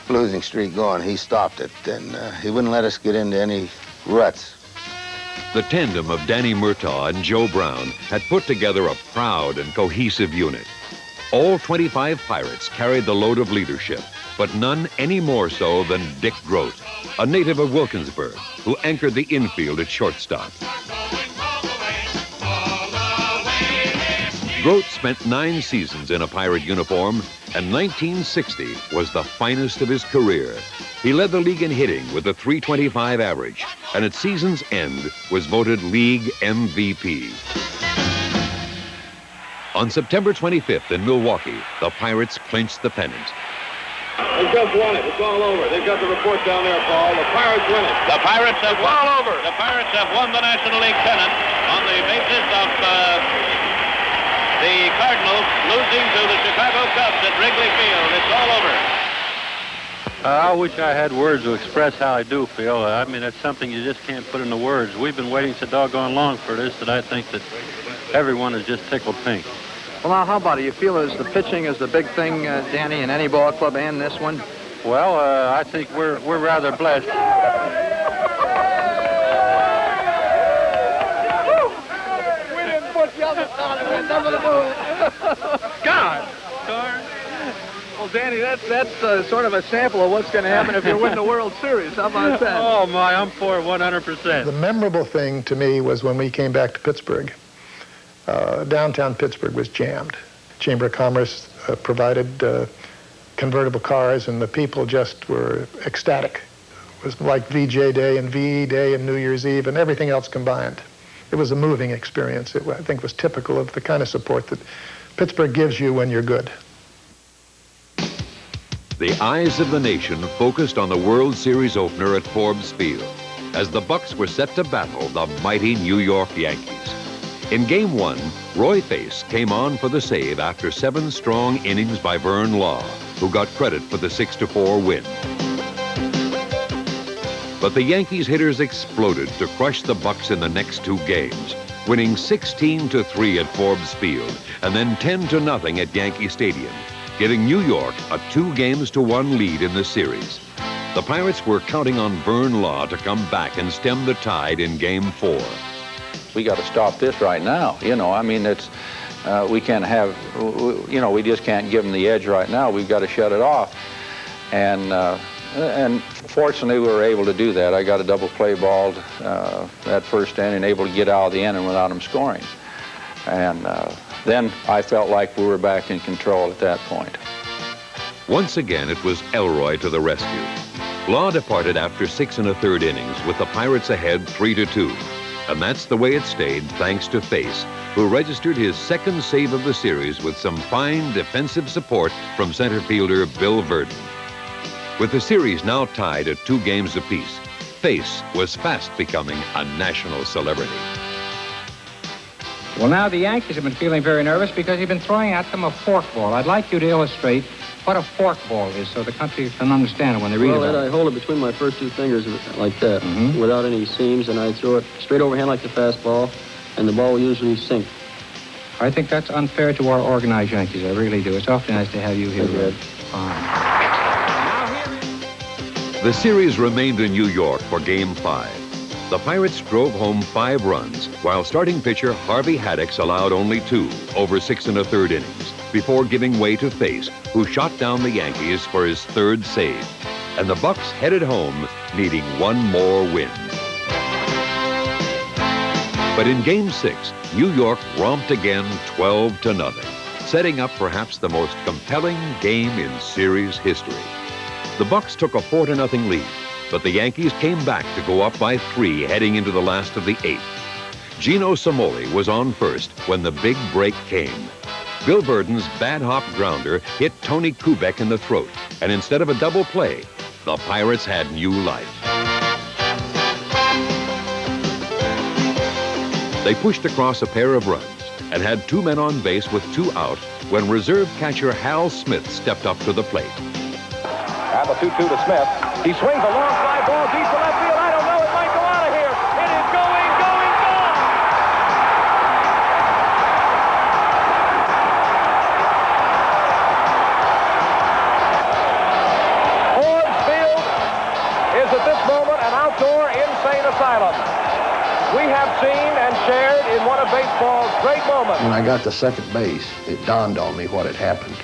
losing streak going, he stopped it, and he wouldn't let us get into any ruts. The tandem of Danny Murtaugh and Joe Brown had put together a proud and cohesive unit. All 25 Pirates carried the load of leadership, but none any more so than Dick Groat, a native of Wilkinsburg, who anchored the infield at shortstop. Groat spent 9 seasons in a Pirate uniform, and 1960 was the finest of his career. He led the league in hitting with a .325 average, and at season's end was voted league MVP. On September 25th in Milwaukee, the Pirates clinched the pennant. They just won it. It's all over. They've got the report down there, Paul. The Pirates win it. The Pirates have won. All over. The Pirates have won the National League pennant on the basis of the Cardinals losing to the Chicago Cubs at Wrigley Field. It's all over. I wish I had words to express how I do feel. I mean, it's something you just can't put into words. We've been waiting so doggone long for this that I think that everyone is just tickled pink. Well, now, how about it? You feel as the pitching is the big thing, Danny, in any ball club and this one? Well, I think we're rather blessed. We didn't put the other side of it. Nothing to do with it. God! Well, Danny, that's sort of a sample of what's going to happen if you win the World Series. How about that? Oh, my, I'm for it 100%. The memorable thing to me was when we came back to Pittsburgh. Downtown Pittsburgh was jammed. Chamber of Commerce provided convertible cars, and the people just were ecstatic. It was like VJ Day and VE Day and New Year's Eve and everything else combined. It was a moving experience. It, I think, was typical of the kind of support that Pittsburgh gives you when you're good. The eyes of the nation focused on the World Series opener at Forbes Field as the Bucks were set to battle the mighty New York Yankees. In Game 1, Roy Face came on for the save after 7 strong innings by Vern Law, who got credit for the 6-4 win. But the Yankees hitters exploded to crush the Bucks in the next 2 games, winning 16-3 at Forbes Field and then 10-0 at Yankee Stadium, giving New York a 2-1 lead in the series. The Pirates were counting on Vern Law to come back and stem the tide in Game 4. We got to stop this right now. You know, I mean, it's, we can't have, you know, we just can't give them the edge right now. We've got to shut it off. And fortunately, we were able to do that. I got a double play ball that first inning, able to get out of the inning without them scoring. And then I felt like we were back in control at that point. Once again, it was Elroy to the rescue. Law departed after 6 1/3 innings with the Pirates ahead 3-2. And that's the way it stayed thanks to Face, who registered his 2nd save of the series with some fine defensive support from center fielder Bill Verdon. With the series now tied at 2 games apiece, Face was fast becoming a national celebrity. Well, now the Yankees have been feeling very nervous because you've been throwing at them a forkball. I'd like you to illustrate what a forkball is so the country can understand it when they read about it. I hold it between my first 2 fingers like that, without any seams, and I throw it straight overhand like the fastball, and the ball will usually sink. I think that's unfair to our organized Yankees. I really do. It's awfully nice to have you here, Red. The series remained in New York for Game 5. The Pirates drove home 5 runs, while starting pitcher Harvey Haddix allowed only 2 over 6 1/3 innings, before giving way to Face, who shot down the Yankees for his 3rd save. And the Bucks headed home, needing 1 more win. But in Game 6, New York romped again 12-0, setting up perhaps the most compelling game in series history. The Bucks took a 4-0 lead, but the Yankees came back to go up by 3 heading into the last of the 8th. Gino Samoli was on first when the big break came. Bill Verdon's bad hop grounder hit Tony Kubek in the throat, and instead of a double play, the Pirates had new life. They pushed across a pair of runs and had 2 men on base with 2 out when reserve catcher Hal Smith stepped up to the plate. And the 2-2 to Smith. He swings a long fly ball deep to left field. I don't know. It might go out of here. It is going, gone! Forbes Field is at this moment an outdoor insane asylum. We have seen and shared in one of baseball's great moments. When I got to second base, it dawned on me what had happened.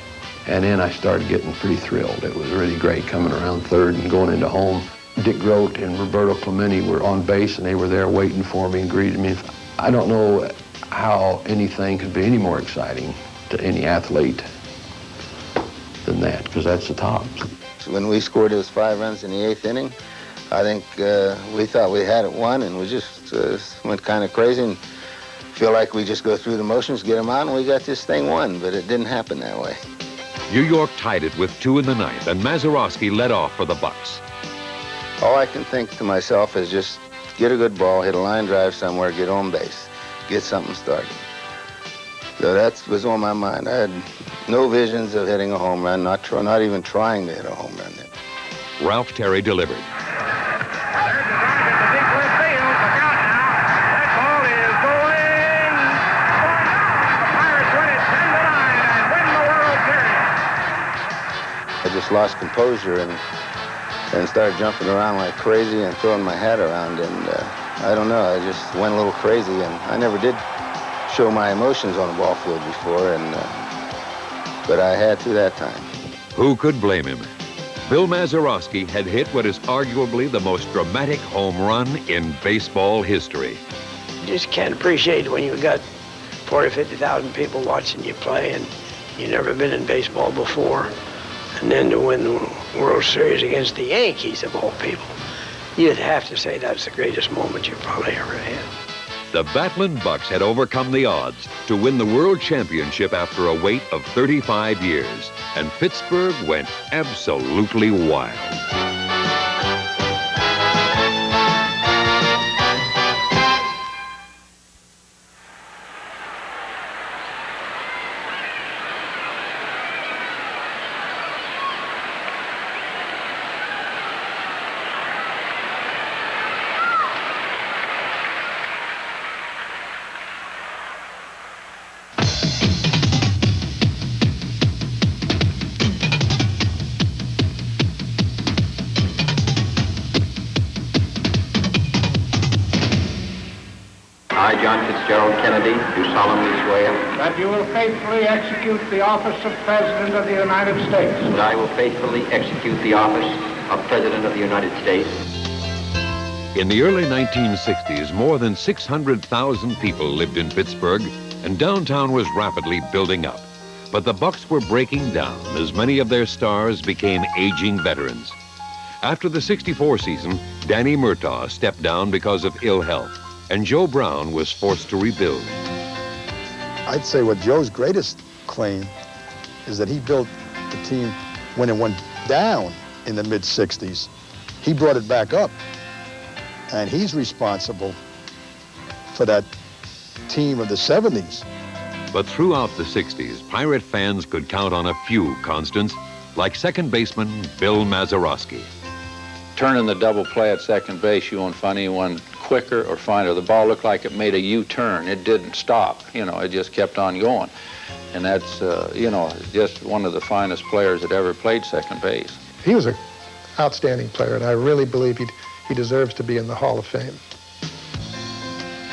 And then I started getting pretty thrilled. It was really great coming around third and going into home. Dick Grote and Roberto Clemente were on base, and they were there waiting for me and greeted me. I don't know how anything could be any more exciting to any athlete than that, because that's the top. When we scored those 5 runs in the 8th inning, I think we thought we had it won, and we just went kind of crazy and feel like we just go through the motions, get them out, and we got this thing won, but it didn't happen that way. New York tied it with 2 in the 9th, and Mazeroski led off for the Bucks. All I can think to myself is just get a good ball, hit a line drive somewhere, get on base, get something started. So that was on my mind. I had no visions of hitting a home run, not even trying to hit a home run. Ralph Terry delivered. I just lost composure and started jumping around like crazy and throwing my hat around, and I don't know, I just went a little crazy, and I never did show my emotions on a ball field before, but I had to that time. Who could blame him? Bill Mazeroski had hit what is arguably the most dramatic home run in baseball history. You just can't appreciate it when you've got 40,000 or 50,000 people watching you play and you've never been in baseball before. And then to win the World Series against the Yankees, of all people, you'd have to say that's the greatest moment you've probably ever had. The Battling Bucks had overcome the odds to win the World Championship after a wait of 35 years, and Pittsburgh went absolutely wild. I, John Fitzgerald Kennedy, do solemnly swear that you will faithfully execute the office of President of the United States. that I will faithfully execute the office of President of the United States. In the early 1960s, more than 600,000 people lived in Pittsburgh, and downtown was rapidly building up. But the Bucks were breaking down as many of their stars became aging veterans. After the '64 season, Danny Murtaugh stepped down because of ill health, and Joe Brown was forced to rebuild. I'd say what Joe's greatest claim is that he built the team when it went down in the mid-'60s. He brought it back up, and he's responsible for that team of the '70s. But throughout the '60s, Pirate fans could count on a few constants, like second baseman Bill Mazeroski. Turning the double play at second base, you won't find anyone quicker or finer. The ball looked like it made a U-turn. It didn't stop. It just kept on going. And that's, just one of the finest players that ever played second base. He was an outstanding player, and I really believe he deserves to be in the Hall of Fame.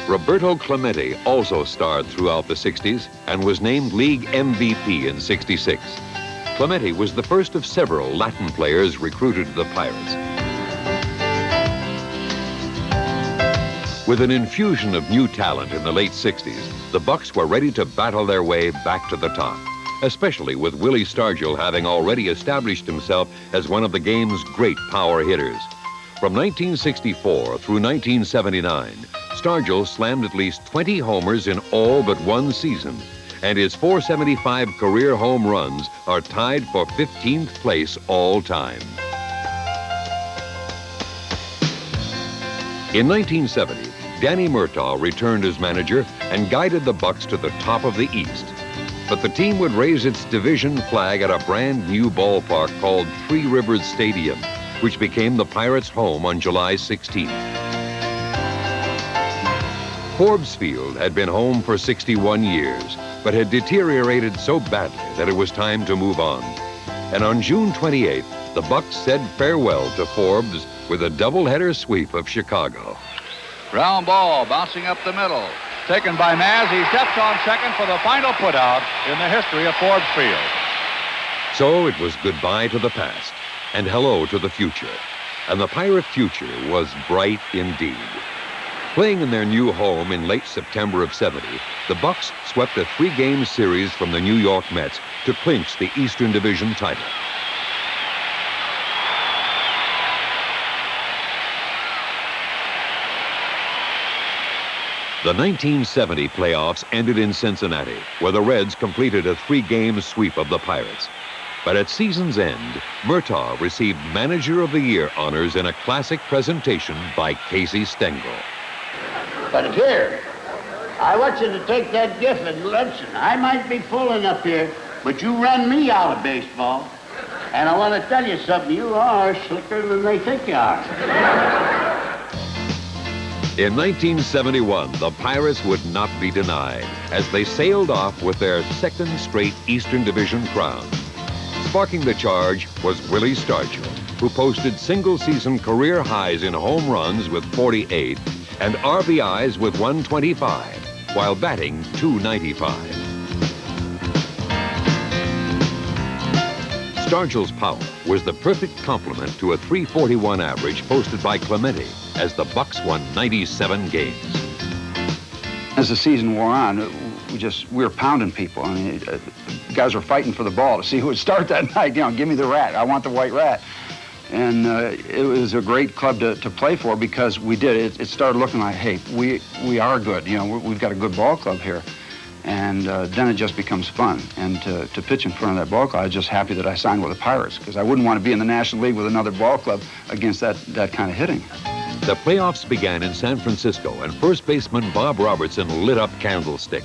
Roberto Clemente also starred throughout the '60s and was named League MVP in '66. Clemente was the first of several Latin players recruited to the Pirates. With an infusion of new talent in the late '60s, the Bucks were ready to battle their way back to the top, especially with Willie Stargell having already established himself as one of the game's great power hitters. From 1964 through 1979, Stargell slammed at least 20 homers in all but one season, and his 475 career home runs are tied for 15th place all time. In 1970, Danny Murtaugh returned as manager and guided the Bucks to the top of the East. But the team would raise its division flag at a brand new ballpark called Three Rivers Stadium, which became the Pirates' home on July 16th. Forbes Field had been home for 61 years, but had deteriorated so badly that it was time to move on. And on June 28th, the Bucks said farewell to Forbes with a doubleheader sweep of Chicago. Ground ball bouncing up the middle. Taken by Maz. He steps on second for the final putout in the history of Forbes Field. So it was goodbye to the past and hello to the future. And the Pirate future was bright indeed. Playing in their new home in late September of '70, the Bucks swept a 3-game series from the New York Mets to clinch the Eastern Division title. The 1970 playoffs ended in Cincinnati, where the Reds completed a 3-game sweep of the Pirates. But at season's end, Murtaugh received Manager of the Year honors in a classic presentation by Casey Stengel. But here, I want you to take that gift and listen. I might be pulling up here, but you run me out of baseball. And I want to tell you something, you are slicker than they think you are. In 1971, the Pirates would not be denied as they sailed off with their second straight Eastern Division crown. Sparking the charge was Willie Stargell, who posted single-season career highs in home runs with 48 and RBIs with 125, while batting .295. Stargell's power was the perfect complement to a .341 average posted by Clemente as the Bucks won 97 games. As the season wore on, we were pounding people. I mean, guys were fighting for the ball to see who would start that night. You know, give me the rat. I want the white rat. And it was a great club to play for because we did. It started looking like, hey, we are good. You know, we've got a good ball club here. And then it just becomes fun. And to pitch in front of that ball club, I was just happy that I signed with the Pirates because I wouldn't want to be in the National League with another ball club against that kind of hitting. The playoffs began in San Francisco, and first baseman Bob Robertson lit up Candlestick.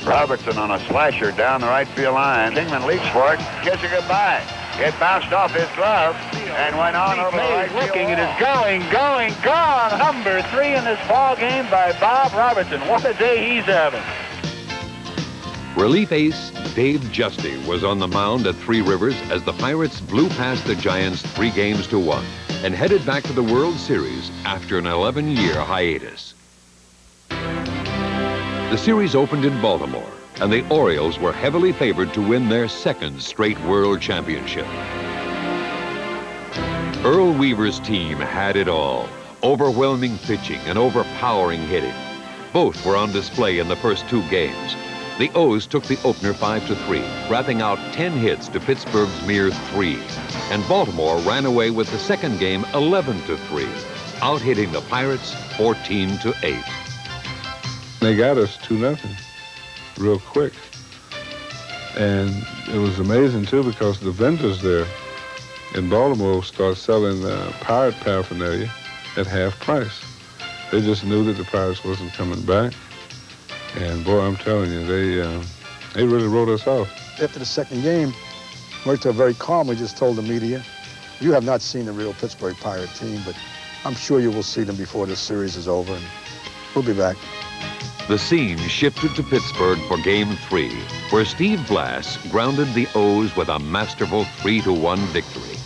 Robertson on a slasher down the right field line. Kingman leaps for it, gets it goodbye. It bounced off his glove and went on over the right field. Looking, it is going, gone. Number 3 in this ball game by Bob Robertson. What a day he's having. Relief ace Dave Justy was on the mound at Three Rivers as the Pirates blew past the Giants 3-1 and headed back to the World Series after an 11-year hiatus. The series opened in Baltimore, and the Orioles were heavily favored to win their second straight World Championship. Earl Weaver's team had it all, overwhelming pitching and overpowering hitting. Both were on display in the first 2 games. The O's took the opener 5-3, rapping out 10 hits to Pittsburgh's mere 3. And Baltimore ran away with the second game 11-3, out-hitting the Pirates 14-8. They got us 2-0 real quick. And it was amazing, too, because the vendors there in Baltimore started selling pirate paraphernalia at half price. They just knew that the Pirates wasn't coming back. And, boy, I'm telling you, they really wrote us off. After the second game, Murtaugh very calmly just told the media, you have not seen the real Pittsburgh Pirate team, but I'm sure you will see them before this series is over, and we'll be back. The scene shifted to Pittsburgh for Game 3, where Steve Blass grounded the O's with a masterful 3-1 victory.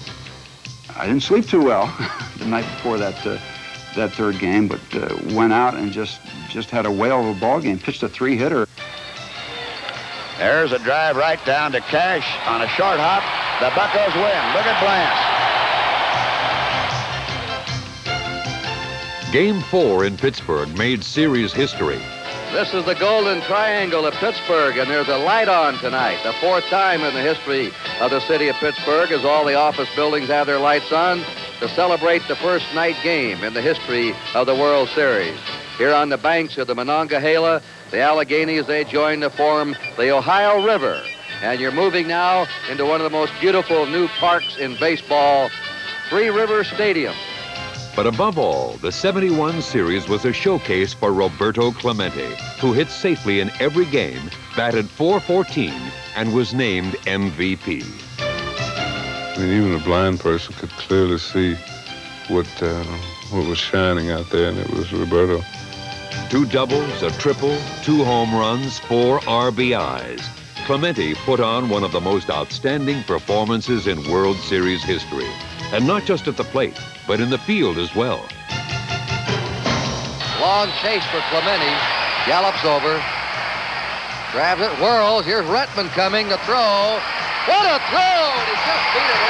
I didn't sleep too well the night before that third game, but went out and just had a whale of a ball game, pitched a 3-hitter. There's a drive right down to Cash on a short hop. The Buccos win. Look at Blass. Game 4 in Pittsburgh made series history. This is the Golden Triangle of Pittsburgh, and there's a light on tonight. The 4th time in the history of the city of Pittsburgh as all the office buildings have their lights on to celebrate the first night game in the history of the World Series. Here on the banks of the Monongahela, the Alleghenies, they join to form the Ohio River. And you're moving now into one of the most beautiful new parks in baseball, Three Rivers Stadium. But above all, the 71 series was a showcase for Roberto Clemente, who hit safely in every game, batted .414, and was named MVP. I mean, even a blind person could clearly see what was shining out there, and it was Roberto. 2 doubles, a triple, 2 home runs, 4 RBIs. Clemente put on one of the most outstanding performances in World Series history. And not just at the plate, but in the field as well. Long chase for Clemente. Gallops over. Grabs it, whirls. Here's Retman coming to throw. What a throw! And he just beat it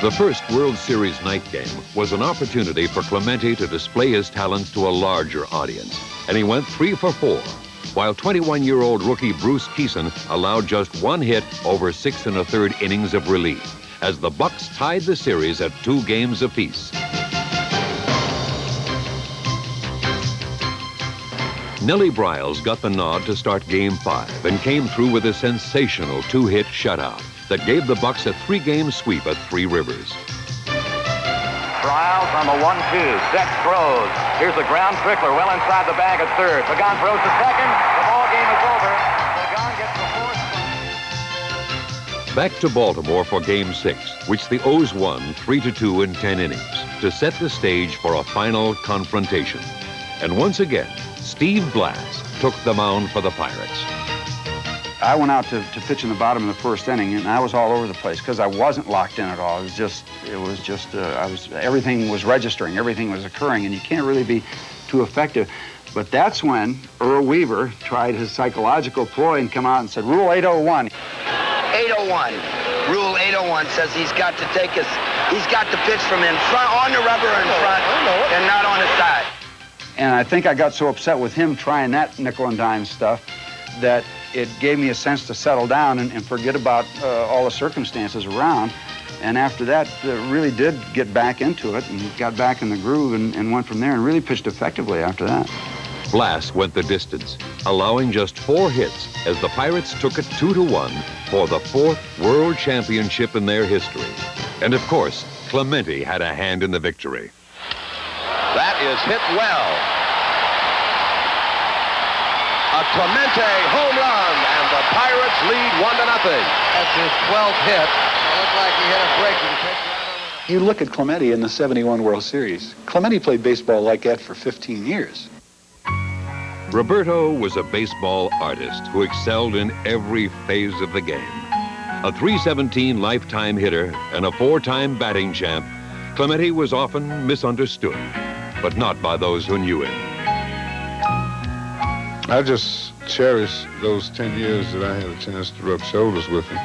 in. The first World Series night game was an opportunity for Clemente to display his talents to a larger audience. And he went 3 for 4. While 21-year-old rookie Bruce Keeson allowed just 1 hit over 6 1/3 innings of relief, as the Bucks tied the series at 2 games apiece. Nellie Briles got the nod to start Game 5 and came through with a sensational 2-hit shutout that gave the Bucks a 3-game sweep at Three Rivers. Briles on the 1-2, set, throws. Here's the ground trickler well inside the bag at third. Pagan throws to second. The ball game is over. Pagan gets the 4th. Back to Baltimore for Game 6, which the O's won 3-2 in 10 innings to set the stage for a final confrontation. And once again, Steve Blass took the mound for the Pirates. I went out to pitch in the bottom of the 1st inning, and I was all over the place because I wasn't locked in at all. Everything was registering, everything was occurring, and you can't really be too effective. But that's when Earl Weaver tried his psychological ploy and come out and said, Rule 801. 801. Rule 801 says he's got to pitch from in front, on the rubber in front, and not on the side. And I think I got so upset with him trying that nickel and dime stuff that it gave me a sense to settle down and forget about all the circumstances around. And after that, really did get back into it and got back in the groove and went from there and really pitched effectively after that. Blass went the distance, allowing just 4 hits as the Pirates took it 2-1 for the 4th World Championship in their history. And of course, Clemente had a hand in the victory. That is hit well. A Clemente home run, and the Pirates lead 1-0. That's his 12th hit. It looked like he hit a breaking pitch. You look at Clemente in the 71 World Series. Clemente played baseball like that for 15 years. Roberto was a baseball artist who excelled in every phase of the game. A .317 lifetime hitter and a 4-time batting champ, Clemente was often misunderstood, but not by those who knew him. I just cherish those 10 years that I had a chance to rub shoulders with him.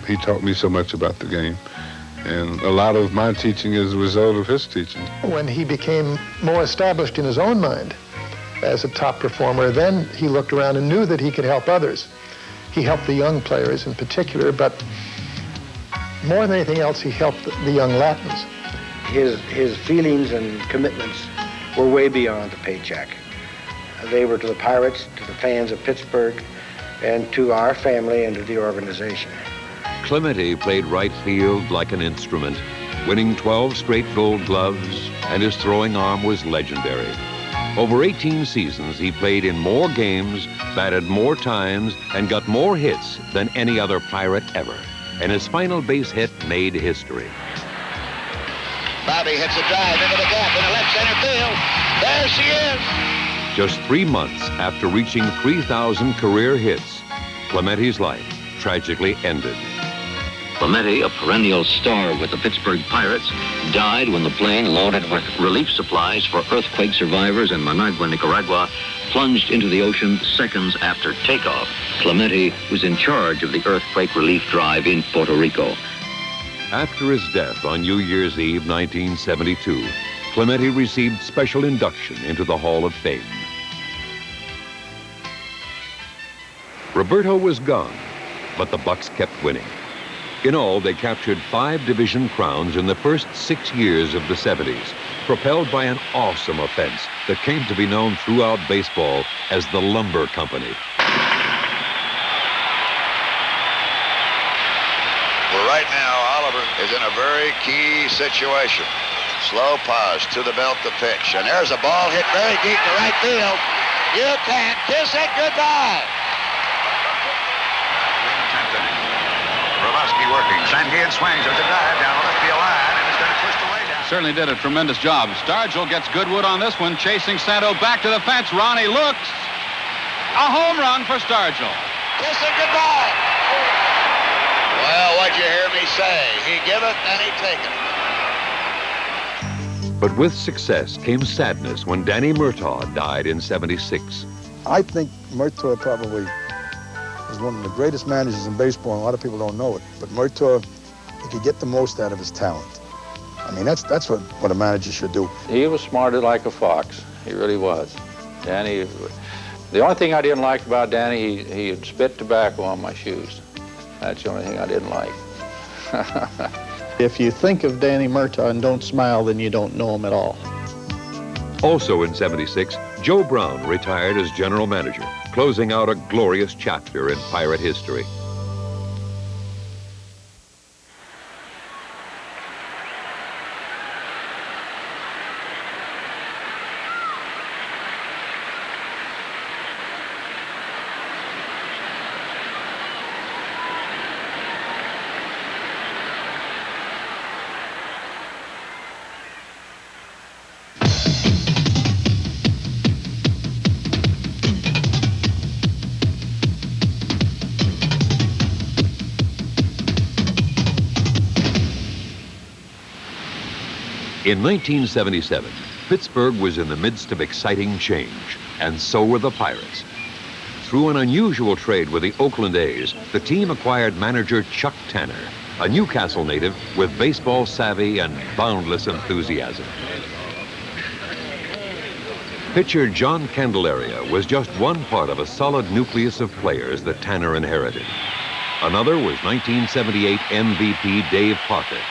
He taught me so much about the game. And a lot of my teaching is a result of his teaching. When he became more established in his own mind as a top performer, then he looked around and knew that he could help others. He helped the young players in particular, but more than anything else, he helped the young Latins. His feelings and commitments were way beyond the paycheck. They were to the Pirates, to the fans of Pittsburgh, and to our family and to the organization. Clemente played right field like an instrument, winning 12 straight Gold Gloves, and his throwing arm was legendary. Over 18 seasons, he played in more games, batted more times, and got more hits than any other Pirate ever. And his final base hit made history. Bobby hits a drive into the gap in the left center field. There she is. Just 3 months after reaching 3,000 career hits, Clemente's life tragically ended. Clemente, a perennial star with the Pittsburgh Pirates, died when the plane loaded with relief supplies for earthquake survivors in Managua, Nicaragua, plunged into the ocean seconds after takeoff. Clemente was in charge of the earthquake relief drive in Puerto Rico. After his death on New Year's Eve, 1972, Clemente received special induction into the Hall of Fame. Roberto was gone, but the Bucks kept winning. In all, they captured 5 division crowns in the first 6 years of the 70s, propelled by an awesome offense that came to be known throughout baseball as the Lumber Company. Well, right now, however, is in a very key situation. Slow pause to the belt, the pitch. And there's a ball hit very deep to right field. You can't kiss it goodbye. Ravoski working. Sanguin swings. There's a dive down the left field line, and it's going to push the way down. Certainly did a tremendous job. Stargell gets Goodwood on this one, chasing Santo back to the fence. Ronnie looks. A home run for Stargell. Kiss it goodbye. Well, what'd you hear me say? He give it and he take it. But with success came sadness when Danny Murtaugh died in '76. I think Murtaugh probably was one of the greatest managers in baseball, and a lot of people don't know it. But Murtaugh, he could get the most out of his talent. I mean, that's what a manager should do. He was smarted like a fox. He really was. Danny, the only thing I didn't like about Danny, he'd spit tobacco on my shoes. That's the only thing I didn't like. If you think of Danny Murtaugh and don't smile, then you don't know him at all. Also in '76, Joe Brown retired as general manager, closing out a glorious chapter in Pirate history. In 1977, Pittsburgh was in the midst of exciting change, and so were the Pirates. Through an unusual trade with the Oakland A's, the team acquired manager Chuck Tanner, a Newcastle native with baseball savvy and boundless enthusiasm. Pitcher John Candelaria was just one part of a solid nucleus of players that Tanner inherited. Another was 1978 MVP Dave Parker.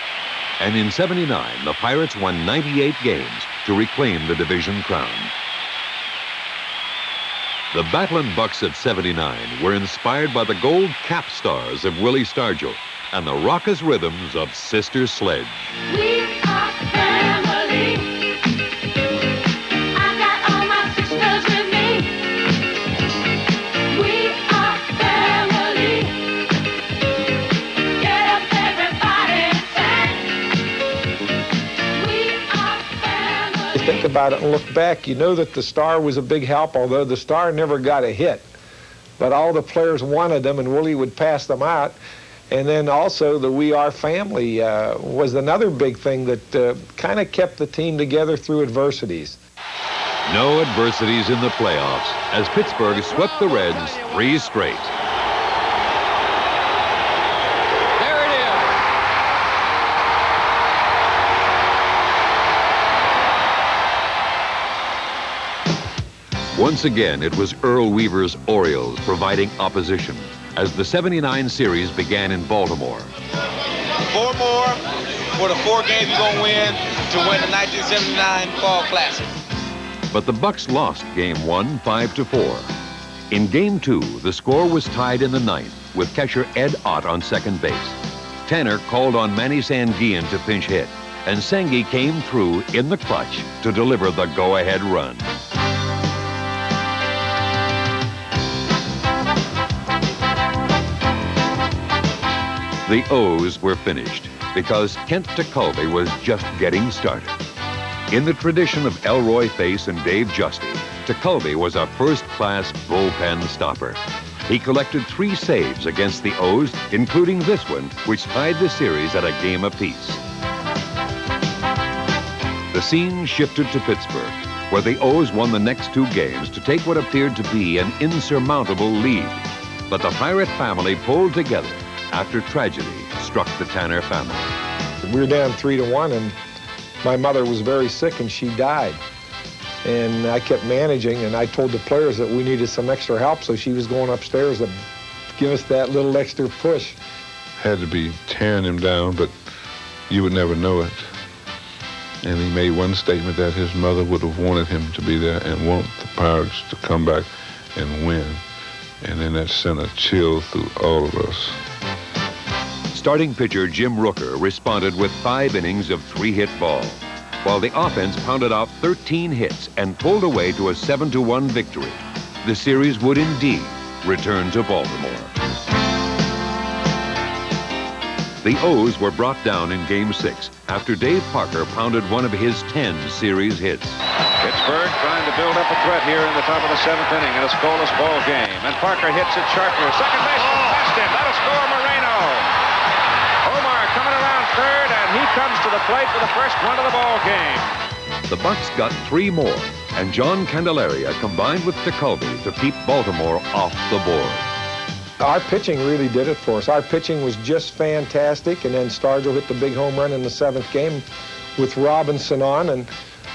And in '79, the Pirates won 98 games to reclaim the division crown. The Battlin' Bucks of '79 were inspired by the gold cap stars of Willie Stargell and the raucous rhythms of Sister Sledge. We are family. I got all my sisters with me. We are family. Get up, everybody, and sing. We are family. Think about it and look back, you know that the star was a big help, although the star never got a hit. But all the players wanted them, and Willie would pass them out. And then also the We Are Family was another big thing that kind of kept the team together through adversities. No adversities in the playoffs as Pittsburgh swept the Reds 3 straight. There it is. Once again, it was Earl Weaver's Orioles providing opposition as the '79 series began in Baltimore. 4 more for the 4 games you're going to win to win the 1979 Fall Classic. But the Bucks lost Game 1, 5-4. In Game 2, the score was tied in the 9th with catcher Ed Ott on second base. Tanner called on Manny Sanguin to pinch hit, and Sanguin came through in the clutch to deliver the go-ahead run. The O's were finished because Kent DeCulvey was just getting started. In the tradition of Elroy Face and Dave Justy, DeCulvey was a first-class bullpen stopper. He collected 3 saves against the O's, including this one, which tied the series at a game apiece. The scene shifted to Pittsburgh, where the O's won the next 2 games to take what appeared to be an insurmountable lead. But the Pirate family pulled together after tragedy struck the Tanner family. We were down 3-1, and my mother was very sick, and she died. And I kept managing, and I told the players that we needed some extra help, so she was going upstairs to give us that little extra push. Had to be tearing him down, but you would never know it. And he made one statement that his mother would have wanted him to be there and want the Pirates to come back and win. And then that sent a chill through all of us. Starting pitcher Jim Rooker responded with 5 innings of 3-hit ball, while the offense pounded out 13 hits and pulled away to a 7-1 victory. The series would indeed return to Baltimore. The O's were brought down in Game 6 after Dave Parker pounded one of his 10 series hits. Pittsburgh trying to build up a threat here in the top of the 7th inning in a scoreless ball game. And Parker hits it sharply. Second baseman past him. That'll score Moreno. Omar coming around third, and he comes to the plate for the first run of the ball game. The Bucks got 3 more, and John Candelaria combined with DeCulvey to keep Baltimore off the board. Our pitching really did it for us. Our pitching was just fantastic, and then Stargell hit the big home run in the 7th game with Robinson on, and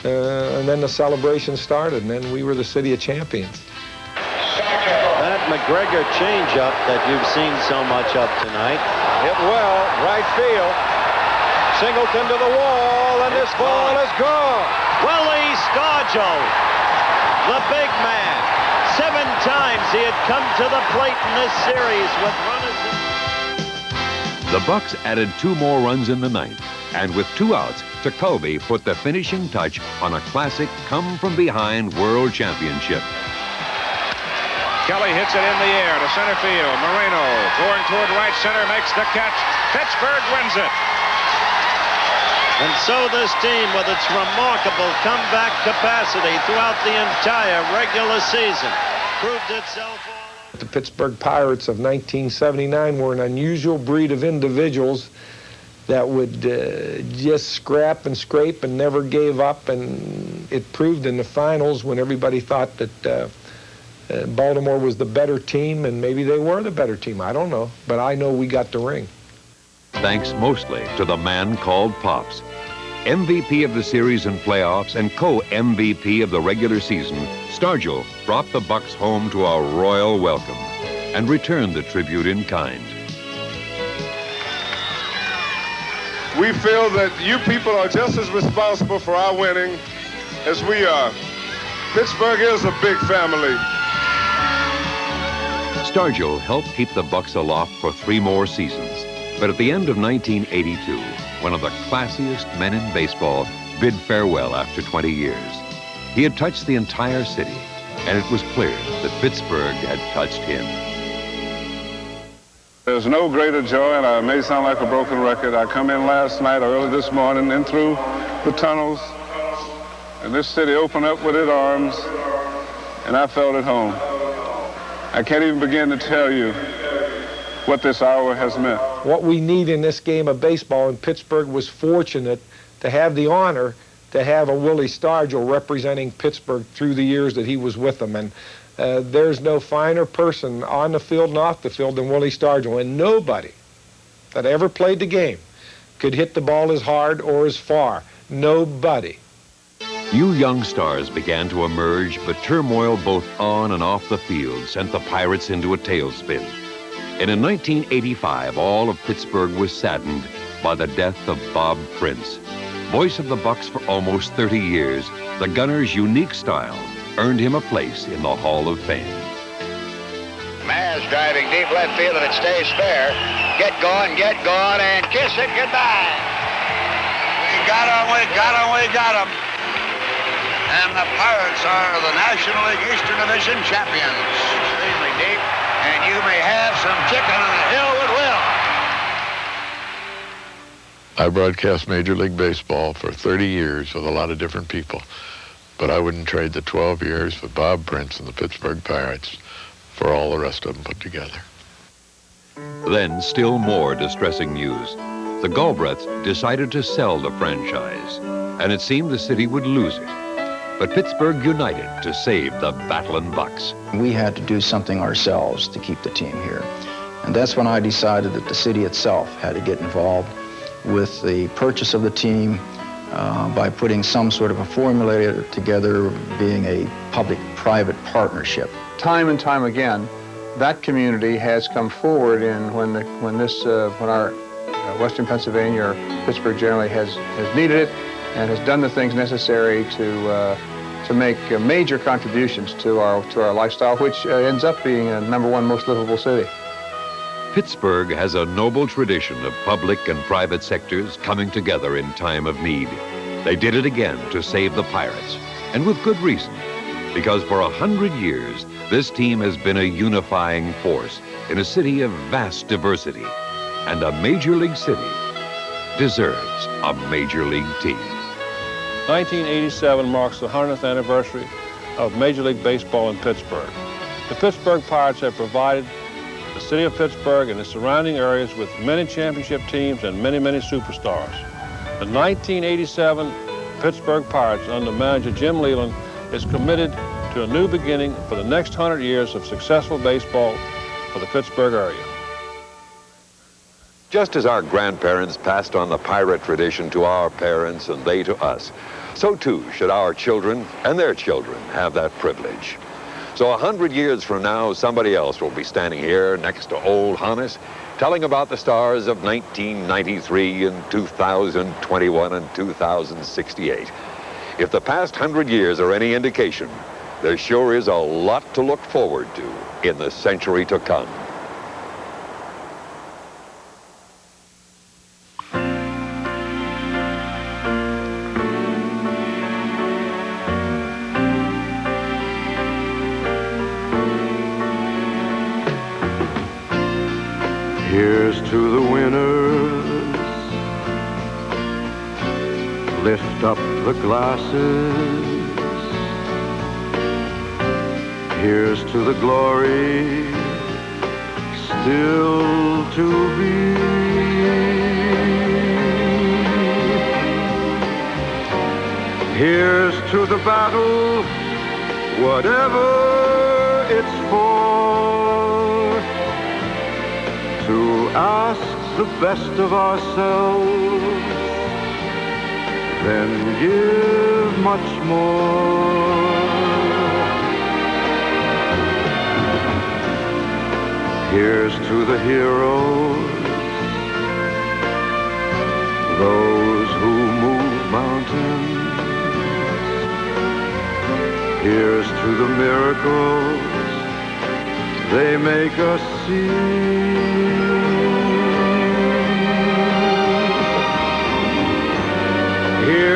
then the celebration started, and then we were the city of champions. That McGregor changeup that you've seen so much of tonight. Hit well, right field. Singleton to the wall, and this ball is gone. Willie Stargell, the big man. 7 times he had come to the plate in this series with runners. The Bucks added 2 more runs in the 9th, and with 2 outs, DeCulvey put the finishing touch on a classic come-from-behind World Championship. Kelly hits it in the air to center field. Moreno going toward right center, makes the catch. Pittsburgh wins it. And so this team, with its remarkable comeback capacity throughout the entire regular season, proved itself all over. The Pittsburgh Pirates of 1979 were an unusual breed of individuals that would just scrap and scrape and never gave up, and it proved in the finals when everybody thought that Baltimore was the better team, and maybe they were the better team. I don't know, but I know we got the ring. Thanks mostly to the man called Pops. MVP of the series and playoffs and co-MVP of the regular season, Stargell brought the Bucks home to a royal welcome and returned the tribute in kind. We feel that you people are just as responsible for our winning as we are. Pittsburgh is a big family. Stargell helped keep the Bucks aloft for 3 more seasons. But at the end of 1982, one of the classiest men in baseball bid farewell after 20 years. He had touched the entire city, and it was clear that Pittsburgh had touched him. There's no greater joy, and I may sound like a broken record. I come in last night or early this morning in through the tunnels, and this city opened up with its arms, and I felt at home. I can't even begin to tell you what this hour has meant. What we need in this game of baseball, and Pittsburgh was fortunate to have the honor to have a Willie Stargell representing Pittsburgh through the years that he was with them. And there's no finer person on the field and off the field than Willie Stargell. And nobody that ever played the game could hit the ball as hard or as far. Nobody. New young stars began to emerge, but turmoil both on and off the field sent the Pirates into a tailspin. And in 1985, all of Pittsburgh was saddened by the death of Bob Prince. Voice of the Bucks for almost 30 years, the gunner's unique style earned him a place in the Hall of Fame. Maz driving deep left field, and it stays fair. Get going, and kiss it goodbye. We got him. And the Pirates are the National League Eastern Division champions. Extremely deep, and you may have some chicken on the hill with Will. I broadcast Major League Baseball for 30 years with a lot of different people, but I wouldn't trade the 12 years with Bob Prince and the Pittsburgh Pirates for all the rest of them put together. Then, still more distressing news. The Galbraiths decided to sell the franchise, and it seemed the city would lose it. But Pittsburgh united to save the Battlin' Bucks. We had to do something ourselves to keep the team here. And that's when I decided that the city itself had to get involved with the purchase of the team by putting some sort of a formula together, being a public-private partnership. Time and time again, that community has come forward when our Western Pennsylvania or Pittsburgh generally has needed it and has done the things necessary to make major contributions to our lifestyle, which ends up being a #1 most livable city. Pittsburgh has a noble tradition of public and private sectors coming together in time of need. They did it again to save the Pirates, and with good reason, because for 100 years, this team has been a unifying force in a city of vast diversity, and a major league city deserves a major league team. 1987 marks the 100th anniversary of Major League Baseball in Pittsburgh. The Pittsburgh Pirates have provided the city of Pittsburgh and the surrounding areas with many championship teams and many, many superstars. The 1987 Pittsburgh Pirates under manager Jim Leland is committed to a new beginning for the next 100 years of successful baseball for the Pittsburgh area. Just as our grandparents passed on the pirate tradition to our parents and they to us, so too should our children and their children have that privilege. So 100 years from now, somebody else will be standing here next to old Hannes, telling about the stars of 1993 and 2021 and 2068. If the past 100 years are any indication, there sure is a lot to look forward to in the century to come. Here's to the winners, lift up the glasses. Here's to the glory still to be. Here's to the battle, whatever it's for. To ask the best of ourselves, then give much more. Here's to the heroes, those who move mountains. Here's to the miracles they make us see. Here